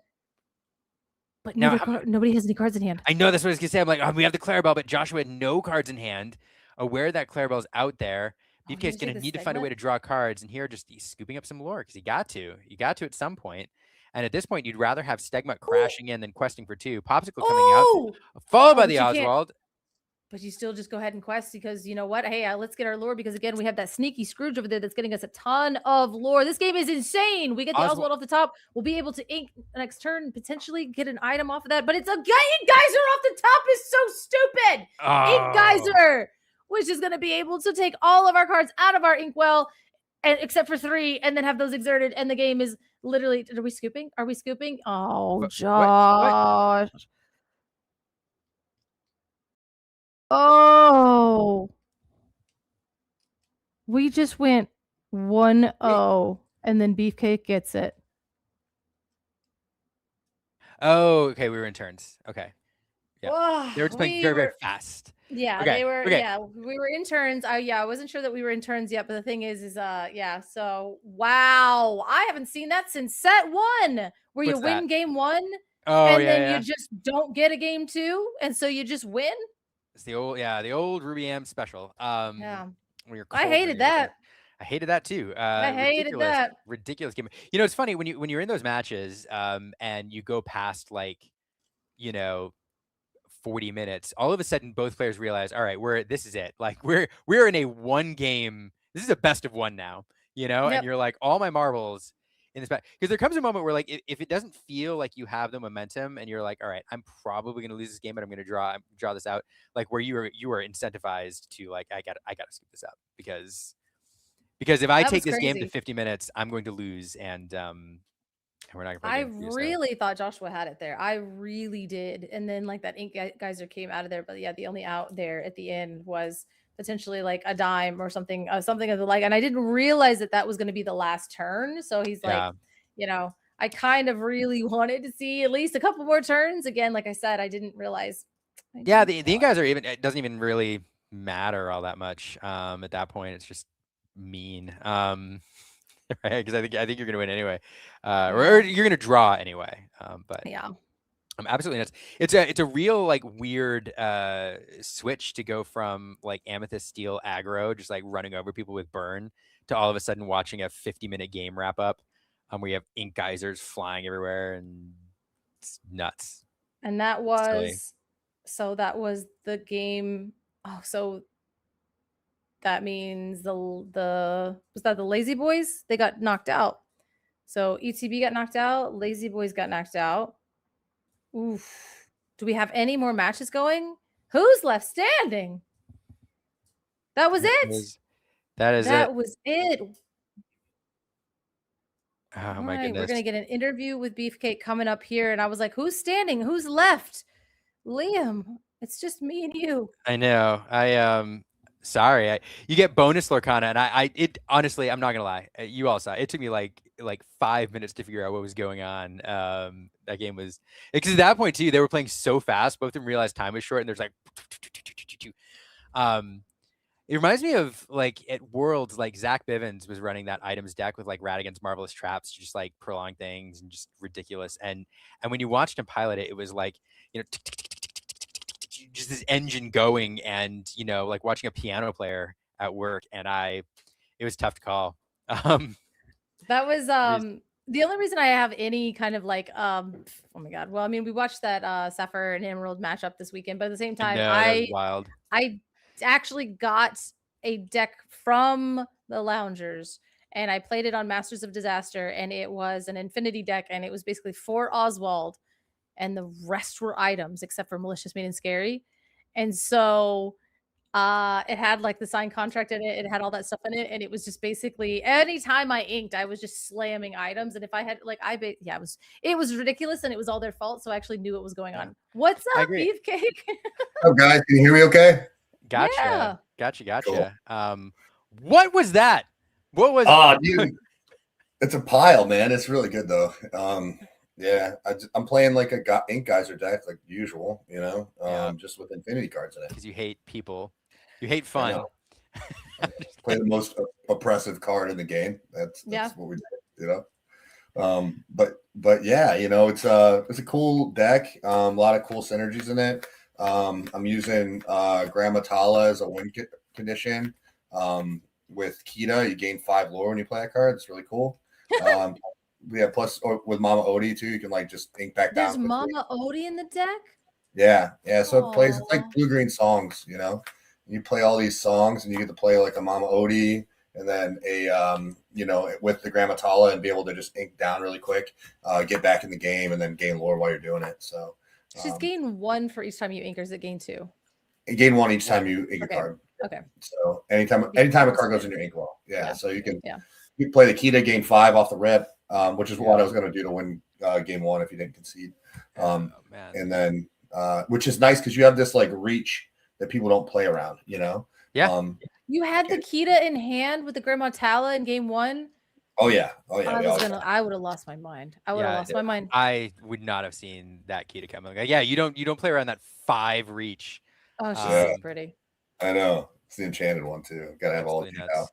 But Now, nobody has any cards in hand. I know that's what I was gonna say. I'm like, we have the Clarabelle, but Joshua had no cards in hand. Aware that Clarabelle's out there. Beefcake's gonna need to find a way to draw cards, and here just he's scooping up some lore because he got to. You got to at some point. And at this point, you'd rather have Stegmut crashing in than questing for 2. Popsicle coming out, followed by the Oswald. But you still just go ahead and quest because you know what? Hey, let's get our lore because again, we have that sneaky Scrooge over there that's getting us a ton of lore. This game is insane. We get the Oswald off the top. We'll be able to ink next turn, potentially get an item off of that. But it's a Ink Geyser off the top is so stupid. Ink Geyser, which is going to be able to take all of our cards out of our inkwell, and except for 3, and then have those exerted. And the game is literally. Are we scooping? Are we scooping? Oh, Josh. What? Oh, we just went 1-0 and then Beefcake gets it. Oh, okay. We were in turns. Okay. Yeah. Oh, They were just playing very, very fast. Yeah, okay. they were. Okay. Yeah, we were in turns. I wasn't sure that we were in turns yet, but the thing is yeah. So wow, I haven't seen that since set 1, where you win game 1, and then you just don't get a game 2, and so you just win. It's the old Ruby Am special. Yeah. I hated that. I hated that too. I hated that. Ridiculous game. You know, it's funny when you're in those matches, and you go past 40 minutes. All of a sudden, both players realize, all right, this is it. Like we're in a 1 game. This is a best of 1 now. And you're like, all my marbles in this match, because there comes a moment where if it doesn't feel like you have the momentum and you're like, all right, I'm probably going to lose this game, but I'm going to draw this out, where you are incentivized to I got to scoop this up because if I take this game to 50 minutes, I'm going to lose, and we're not going to. I really thought Joshua had it there. I really did, and then that Ink Geyser came out of there, but yeah, the only out there at the end was potentially a dime or something of the like, and I didn't realize that was going to be the last turn. So he's I kind of really wanted to see at least a couple more turns. Again, like I said, I didn't realize. The Ink Geyser it doesn't even really matter all that much. At that point, it's just mean. Right? Because I think you're going to win anyway, or you're going to draw anyway. But yeah. Absolutely nuts. It's a real weird switch to go from Amethyst Steel aggro, just running over people with burn, to all of a sudden watching a 50-minute game wrap up, where you have Ink Geysers flying everywhere, and it's nuts. And that was that was the game. Oh, so that means was that the Lazy Boys? They got knocked out. So ETB got knocked out. Lazy Boys got knocked out. Oof. Do we have any more matches going? Who's left standing? That was it. That was it. Oh my goodness. We're gonna get an interview with Beefcake coming up here, and I was like, "Who's standing? Who's left?" Liam, it's just me and you. I know. Sorry. You get bonus Lorcana, and honestly, I'm not gonna lie. You all saw it. It took me like 5 minutes to figure out what was going on. That game was, because at that point too, they were playing so fast. Both of them realized time was short, and there's it reminds me of at Worlds, Zach Bivens was running that items deck with Radigan's Marvelous Traps, just prolong things and just ridiculous. And when you watched him pilot it, it was just this engine going, and watching a piano player at work, and it was tough to call. That was the only reason I have any kind of oh my god. Well, I mean, we watched that Sapphire and Emerald matchup this weekend, but at the same time, wild. I actually got a deck from the Loungers, and I played it on Masters of Disaster, and it was an Infinity deck, and it was basically 4 Oswald, and the rest were items except for Malicious Mean and Scary. And so it had the signed contract in it. It had all that stuff in it. And it was just basically anytime I inked, I was just slamming items. And if I had it was ridiculous, and it was all their fault. So I actually knew what was going on. What's up, Beefcake? Oh, guys, can you hear me okay? Gotcha. Yeah. Gotcha. Cool. What was that? What was dude, it's a pile, man. It's really good though. Yeah, I'm playing a Ink Geyser deck like usual, just with Infinity cards in it. Because you hate people. You hate fun. Play the most oppressive card in the game. That's what we do, But yeah, it's a cool deck. A lot of cool synergies in it. I'm using Grammatala as a win condition. With Kita, you gain 5 lore when you play a card. It's really cool. Plus with Mama Odie too, you can like just ink back down. There's Mama Odie in the deck? Yeah. So it plays, it's like blue-green songs, You play all these songs and you get to play like a Mama Odie and then a with the Grammatala and be able to just ink down really quick, get back in the game and then gain lore while you're doing it. So she's gain 1 for each time you ink, or is it gain 2? Gain 1 each time you ink a card. Okay. So anytime a card goes in your ink wall. Yeah. So you can you play the Kita, gain 5 off the rip, which is what I was going to do to win game 1 if you didn't concede. And then which is nice because you have this like reach that people don't play around, Yeah. You had the Kita in hand with the Grammatala in game 1. Oh yeah. I would have lost my mind. I would not have seen that Kita coming. Like, you don't play around that 5 reach. Oh, she's so pretty. I know. It's the enchanted one too. Gotta have all of you now.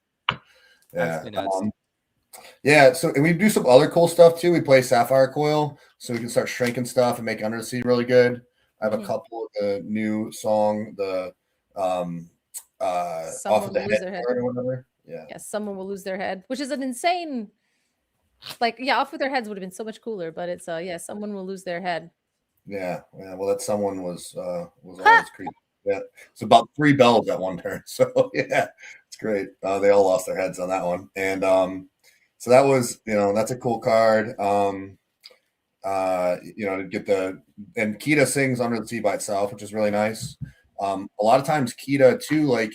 Yeah. So and we do some other cool stuff too. We play Sapphire Coil, so we can start shrinking stuff and make Under the Sea really good. I have a couple of the new song, the off of the head or whatever. Yeah, someone will lose their head, which is an insane. Off with their heads would have been so much cooler, but it's someone will lose their head. Yeah. Well, that someone was always creepy. Yeah, it's about 3 bells at one turn. So yeah, it's great. They all lost their heads on that one, and so that was that's a cool card. To get and Kita sings Under the Sea by itself, which is really nice. A lot of times Kita too, like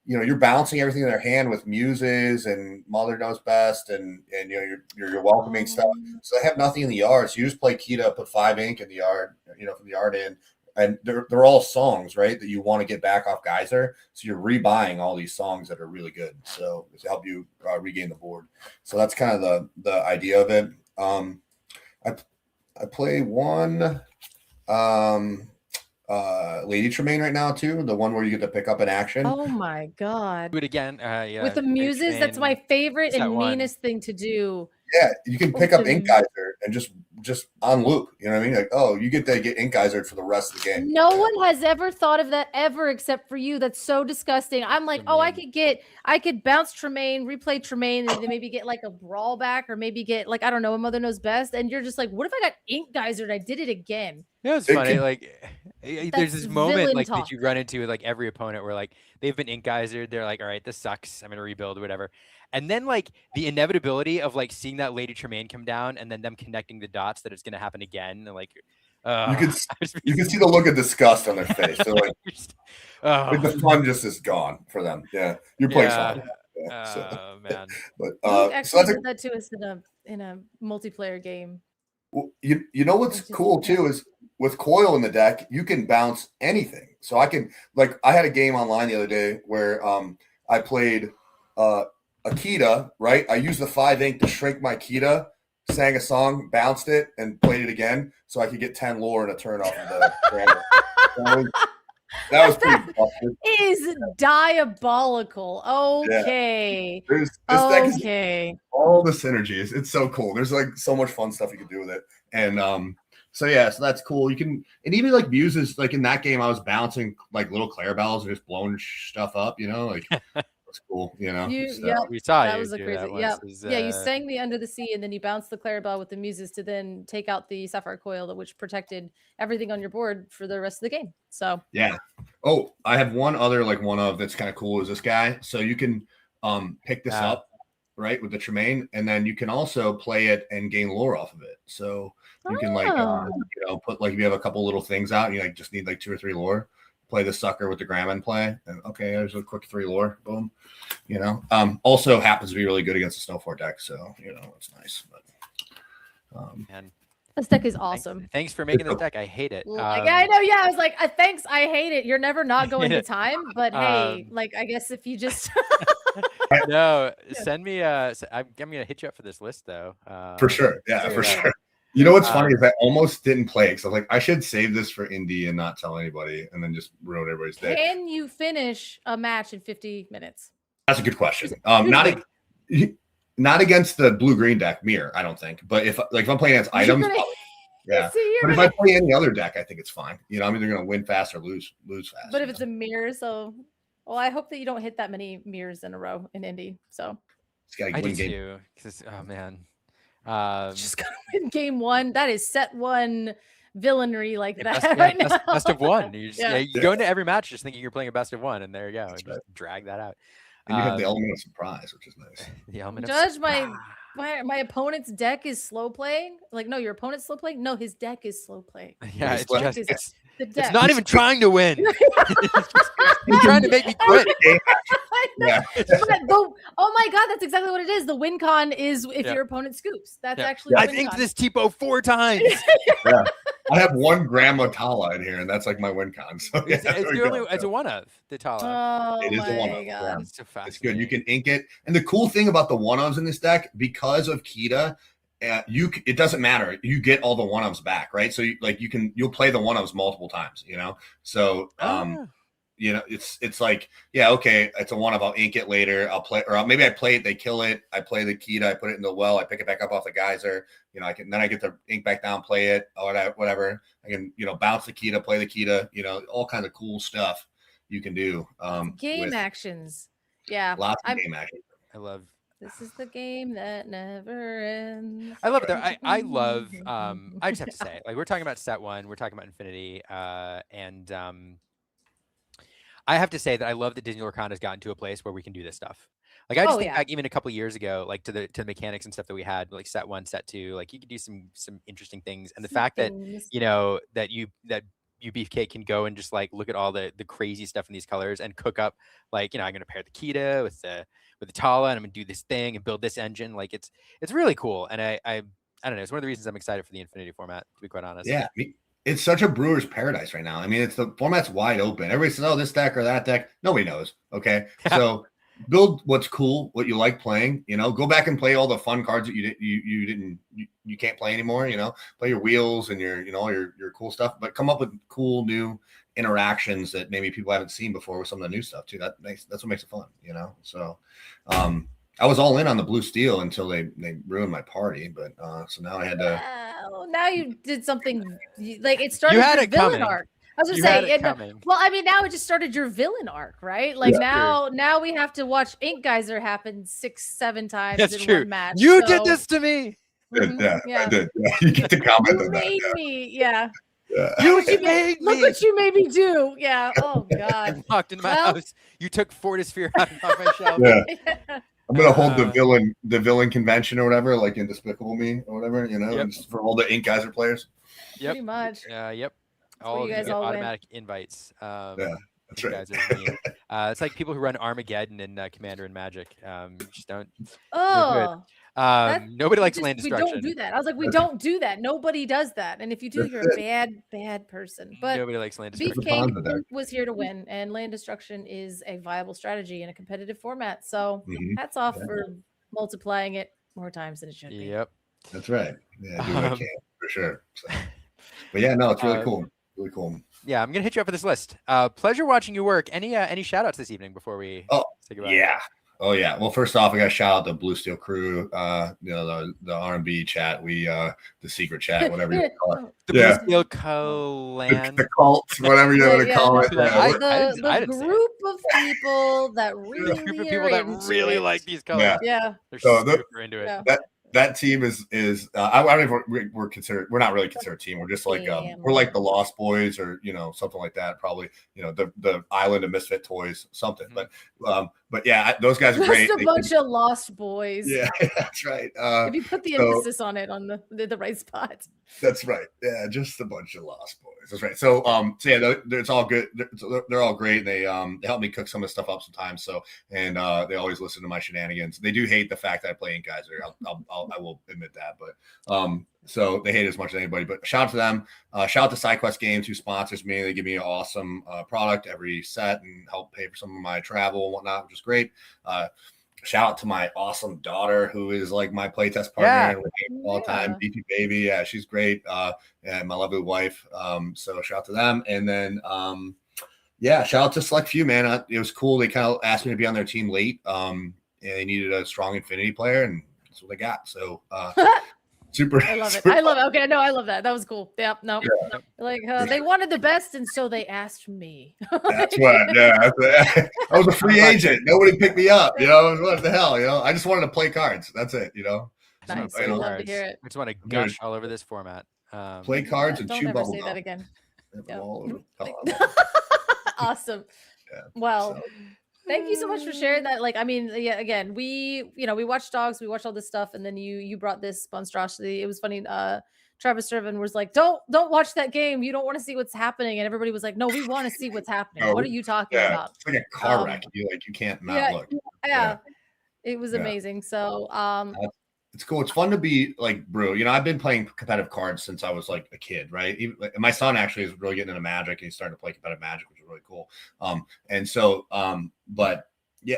you're balancing everything in their hand with muses and Mother Knows Best, and you're welcoming stuff. So they have nothing in the yard, so you just play Kita, put 5 ink in the yard, from the yard in. And they're all songs, right, that you want to get back off Geyser. So you're rebuying all these songs that are really good. So to help you regain the board. So that's kind of the idea of it. I play one Lady Tremaine right now too, the one where you get to pick up an action. Oh my god! Do it again. With the muses, that's my favorite and meanest thing to do. Yeah, you can pick up Ink Geyser and just on loop. You know what I mean? Like, oh, you get to get Ink Geyser for the rest of the game. No one has ever thought of that ever except for you. That's so disgusting. I'm like, I could bounce Tremaine, replay Tremaine, and then maybe get like a brawl back, or maybe get like, I don't know, a Mother Knows Best. And you're just like, what if I got Ink Geyser and I did it again? Yeah, it's funny. There's this moment that you run into with like every opponent where like they've been Ink Geyser. They're like, all right, this sucks. I'm gonna rebuild or whatever. And then like the inevitability of like seeing that Lady Tremaine come down and then them connecting the dots that it's gonna happen again. And like you can see the look of disgust on their face. They're like, the fun just is gone for them. Yeah, you're playing something. Oh man! But actually did that to us in a multiplayer game. Well, you know what's cool too is with Coil in the deck, you can bounce anything. So I can I had a game online the other day where I played a Kita, right? I used the 5 ink to shrink my Kita, sang a song, bounced it, and played it again so I could get 10 lore in a turn off of the that was pretty busted. Is diabolical. Okay. Yeah. This deck is all the synergies. It's so cool. There's like so much fun stuff you can do with it. And so that's cool. You can, and even like muses, like in that game, I was bouncing like little Clarabells and just blowing stuff up, like it's cool, we saw that was a crazy. You sang the Under the Sea and then you bounced the Clarabelle with the muses to then take out the Sapphire Coil, which protected everything on your board for the rest of the game. So yeah. Oh, I have one other one of that's kind of cool is this guy. So you can pick this up right with the Tremaine, and then you can also play it and gain lore off of it. So you can put if you have a couple little things out and you just need 2 or 3 lore. Play the sucker with the Grandman play, and there's a quick 3 lore, boom. Also happens to be really good against the Snowflare deck, so it's nice. But this deck is awesome. Thanks for making this deck. I hate it. I know. Yeah, I was like, thanks. I hate it. You're never not going to time, but hey, I guess if you just no, send me. I'm gonna hit you up for this list though. For sure. Yeah, for sure. You know what's funny is I almost didn't play it because I was like, I should save this for Indy and not tell anybody, and then just ruin everybody's day. Can you finish a match in 50 minutes? That's a good question. Not against the blue-green deck mirror, I don't think. But if I'm playing against items, yeah. But if I play any other deck, I think it's fine. I'm either going to win fast or lose fast. But if it's a mirror, I hope that you don't hit that many mirrors in a row in Indy. So I do too. Oh man, just gotta win game one. That is set one villainry like that. Best of one. You go into every match just thinking you're playing a best of one, and there you go. And just drag that out. And you have the element of surprise, which is nice. The element Judge, my opponent's deck is slow playing. Like, no, your opponent's slow playing. No, his deck is slow playing. Yeah, it's not even trying to win. He's trying to make me quit. Yeah. Oh my god, that's exactly what it is. The win con is if your opponent scoops. That's actually. I think this Tipo 4 times. Yeah. I have one Grandma Tala in here, and that's like my win con. So it's a one of the Tala. Oh, it is a one of. God. It's so fast. It's good. You can ink it, and the cool thing about the one ofs in this deck, because of Kita, it doesn't matter. You get all the one ofs back, right? So you'll play the one ofs multiple times. So it's like, yeah, okay, it's a one of. I'll ink it later. I'll play, or maybe I play it. They kill it. I play the Kita. I put it in the well. I pick it back up off the geyser. I get the ink back down, play it, or whatever. I can bounce the Kita, play the Kita. All kinds of cool stuff you can do. Game actions. Yeah, lots of game actions. I love. This is the game that never ends. I love it. I love. I just have to say, like, we're talking about set one. We're talking about Infinity, and I have to say that I love that Disney Lorcana has gotten to a place where we can do this stuff. Like, I just think back even a couple years ago, like to the mechanics and stuff that we had, like set one, set two, like you could do some interesting things. And the fact that that you Beefcake can go and just like look at all the crazy stuff in these colors and cook up, like, I'm gonna pair the Kita with the Tala, and I'm gonna do this thing and build this engine. Like it's really cool. And I don't know, it's one of the reasons I'm excited for the Infinity format, to be quite honest. Yeah. It's such a brewer's paradise right now. I mean, the format's wide open. Everybody says, "Oh, this deck or that deck." Nobody knows. Okay, so build what's cool, what you like playing. Go back and play all the fun cards that you can't play anymore. Play your wheels and your your cool stuff, but come up with cool new interactions that maybe people haven't seen before with some of the new stuff too. That's what makes it fun. So I was all in on the blue steel until they ruined my party, but so now I had to. Now you did something like it started your villain arc. I was gonna say, well, I mean, now it just started your villain arc, right? Like now we have to watch Ink Geyser happen 6-7 times in one match. You did this to me. Yeah, I did. Yeah. You get to comment on that. You made me, yeah. You made me. Look what you made me do. Yeah. Oh God. I walked into my house. You took Fortisphere out of my shelf. Yeah. I'm gonna hold the villain convention or whatever, like in Despicable Me or whatever, for all the Ink Geyser players. Yep. Pretty much. Yep. All you guys automatic invites. Yeah, that's right. It's like people who run Armageddon and Commander and Magic. You just don't. Oh. Nobody likes land destruction. We don't do that. I was like, we don't do that. Nobody does that. And if you do, you're a bad person. But nobody likes land destruction. Beefcake was here to win, and land destruction is a viable strategy in a competitive format. So hats off for multiplying it more times than it should be. Yep, that's right. Yeah, do what I can for sure. So. But yeah, no, it's really cool. Really cool. Yeah, I'm gonna hit you up for this list. Pleasure watching you work. Any shout outs this evening before we say goodbye? Yeah. Oh yeah. Well, first off, I got to shout out the Blue Steel crew. The R&B chat, the secret chat, whatever you call it. The Blue Steel Co-land. The cult, whatever you want to call it. The group of people that really like these colors. Yeah. They're super into it. Yeah. That team is I don't even we're not really considered a team. We're just like we're like the Lost Boys or something like that. Probably the Island of Misfit Toys, something. But yeah, those guys are great. Just a bunch of Lost Boys. Yeah, that's right. If you put the emphasis on it on the right spot. That's right. Yeah, just a bunch of Lost Boys. That's right. So yeah, it's all good. They're all great. They help me cook some of the stuff up sometimes. So and they always listen to my shenanigans. They do hate the fact that I play Ink Geyser. I will admit that, but so they hate it as much as anybody. But shout out to them. Shout out to SideQuest Games, who sponsors me. They give me an awesome product every set and help pay for some of my travel and whatnot, which is great. Shout out to my awesome daughter, who is like my playtest partner all the time. BP Baby, yeah, she's great. And my lovely wife. So shout out to them. And then Yeah, shout out to Select Few, man. It was cool. They kind of asked me to be on their team late. And they needed a strong Infinity player, and that's what they got. So super. I love it. super I love it. Okay, no, I love that. That was cool. Yep. No. Yeah. Like they wanted the best, and so they asked me. That's what. Yeah, I was a free agent. Nobody picked me up. What the hell? I just wanted to play cards. That's it. Nice. Play I love to cards. hear it. I just want to gush all over this format. Play cards and Don't chew ever bubble say gum. that again. Yep. All over. Awesome. Yeah, Well, so. thank you so much for sharing that. Like, I mean, yeah, again, we watched dogs, we watched all this stuff, and then you brought this monstrosity. It was funny. Travis Servan was like, don't watch that game. You don't want to see what's happening. And everybody was like, no, we want to see what's happening. No, what are you talking about? It's like a car wreck. You can't not look. Yeah. It was amazing. So it's cool. It's fun to be like Brew. I've been playing competitive cards since I was like a kid, right? My son actually is really getting into Magic, and he's starting to play competitive Magic, which is really cool. And so, but yeah,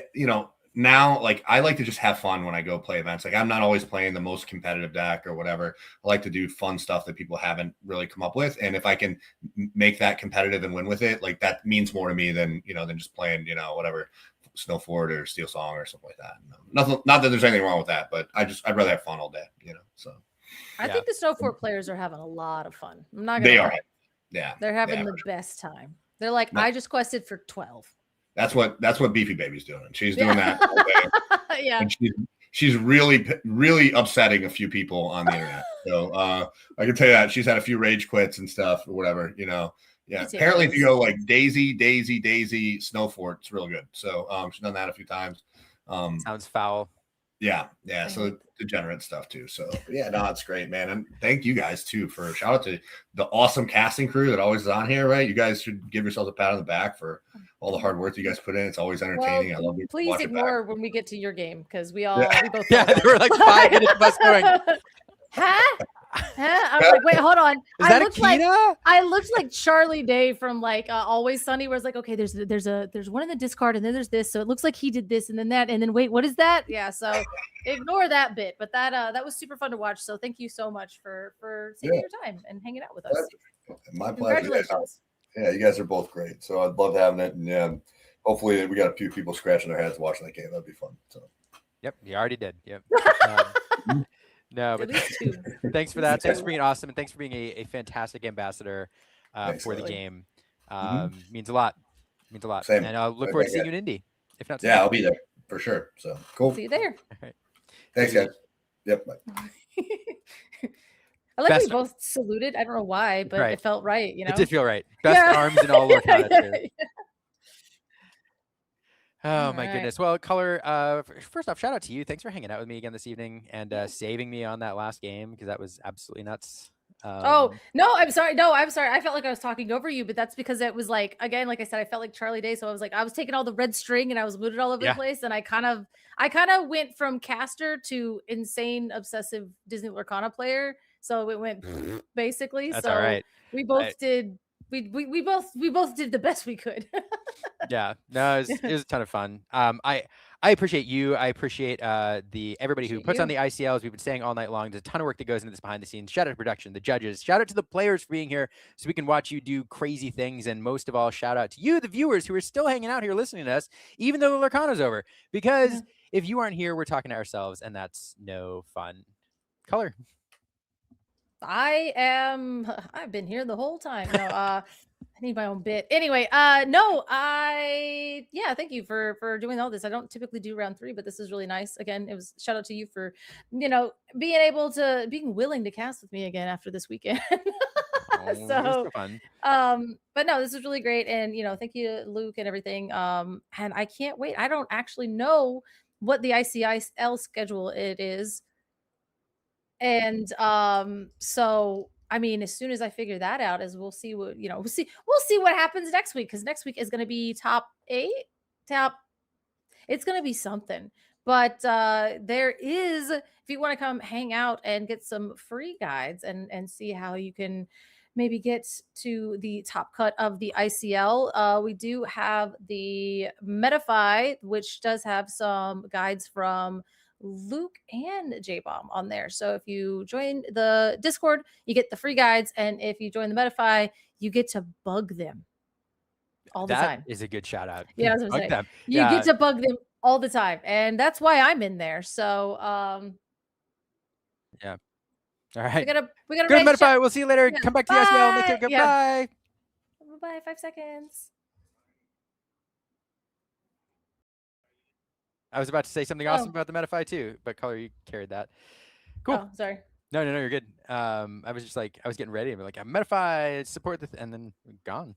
now like I like to just have fun when I go play events. Like I'm not always playing the most competitive deck or whatever. I like to do fun stuff that people haven't really come up with, and if I can make that competitive and win with it, like that means more to me than than just playing whatever. Snow Fort or Steel Song or something like that. Nothing, not that there's anything wrong with that, but I'd rather have fun all day, So I think the Snow Fort players are having a lot of fun. I'm not gonna they lie. are, yeah, They're having the best time. They're like, I just quested for 12. That's what Beefy Baby's doing. She's doing that all day. Yeah. And she's really upsetting a few people on the internet. So I can tell you that she's had a few rage quits and stuff or whatever, Yeah, apparently if you go like Daisy, Snow Fort, it's real good. So she's done that a few times. Sounds foul. Yeah. So degenerate stuff too. So yeah, no, it's great, man. And thank you guys too for shout out to the awesome casting crew that always is on here, right? You guys should give yourselves a pat on the back for all the hard work you guys put in. It's always entertaining. Well, I love it. Please ignore when we get to your game because we both there were like 5 minutes of us going. Huh? I was like, wait, hold on. Is that Akina? I looked like Charlie Day from like Always Sunny, where it's like, okay, there's one in the discard, and then there's this, so it looks like he did this, and then that, and then wait, what is that? Yeah, so ignore that bit, but that was super fun to watch. So thank you so much for taking your time and hanging out with us. My pleasure. You guys are both great. So I'd love having it, and hopefully we got a few people scratching their heads watching that game. That'd be fun. So. Yep, you already did. Yep. No, but thanks for that. Thanks for being awesome, and thanks for being a fantastic ambassador for the game. Means a lot. Means a lot. Same. And I'll look forward to seeing you in Indy. If not, I'll be there for sure. So cool. See you there. All right. Thanks, guys. Yep. Bye. I like we both saluted. I don't know why, but it felt right. It did feel right. Best arms in all Lorcana too. Oh my goodness. Well, Color, first off, shout out to you. Thanks for hanging out with me again this evening and saving me on that last game because that was absolutely nuts. Oh, no, I'm sorry. No, I'm sorry. I felt like I was talking over you, but that's because it was like, again, like I said, I felt like Charlie Day. So I was like, I was taking all the red string and I was moving it all over the place. And I kind of went from caster to insane, obsessive Disney Lorcana player. So it went basically. That's so all right. We both did. We both did the best we could. Yeah, no, it was a ton of fun. I appreciate you. I appreciate everybody who puts on the ICLs. We've been saying all night long. There's a ton of work that goes into this behind the scenes. Shout out to production, the judges. Shout out to the players for being here so we can watch you do crazy things. And most of all, shout out to you, the viewers, who are still hanging out here listening to us, even though the Lorcana's over. Because if you aren't here, we're talking to ourselves, and that's no fun. Color. I've been here the whole time. No, I need my own bit. Anyway, thank you for doing all this. I don't typically do round 3, but this is really nice. Again, it was shout out to you for, being willing to cast with me again after this weekend. So fun. But no, this is really great. And, thank you, Luke, and everything. And I can't wait. I don't actually know what the ICL schedule it is. And so I mean, as soon as I figure that out, we'll see what we'll see what happens next week, because next week is going to be top 8. It's going to be something. But there is, if you want to come hang out and get some free guides and see how you can maybe get to the top cut of the ICL, we do have the Metafy, which does have some guides from Luke and J-Bomb on there. So if you join the Discord, you get the free guides, and if you join the Metafy, you get to bug them. all the time. That is a good shout out. Yeah, I was gonna Bug say, them. you Yeah. get to bug them all the time, and that's why I'm in there. So Yeah. All we right. gotta Good rank Metafy. check. We'll see you later. Yeah. Come back to the ICL. Make Bye. it goodbye. Yeah. Bye. 5 seconds. I was about to say something awesome about the Metafy too, but Color, you carried that. Cool. Oh, sorry. No, you're good. I was just like, I was getting ready and be like, Metafy, support and then gone.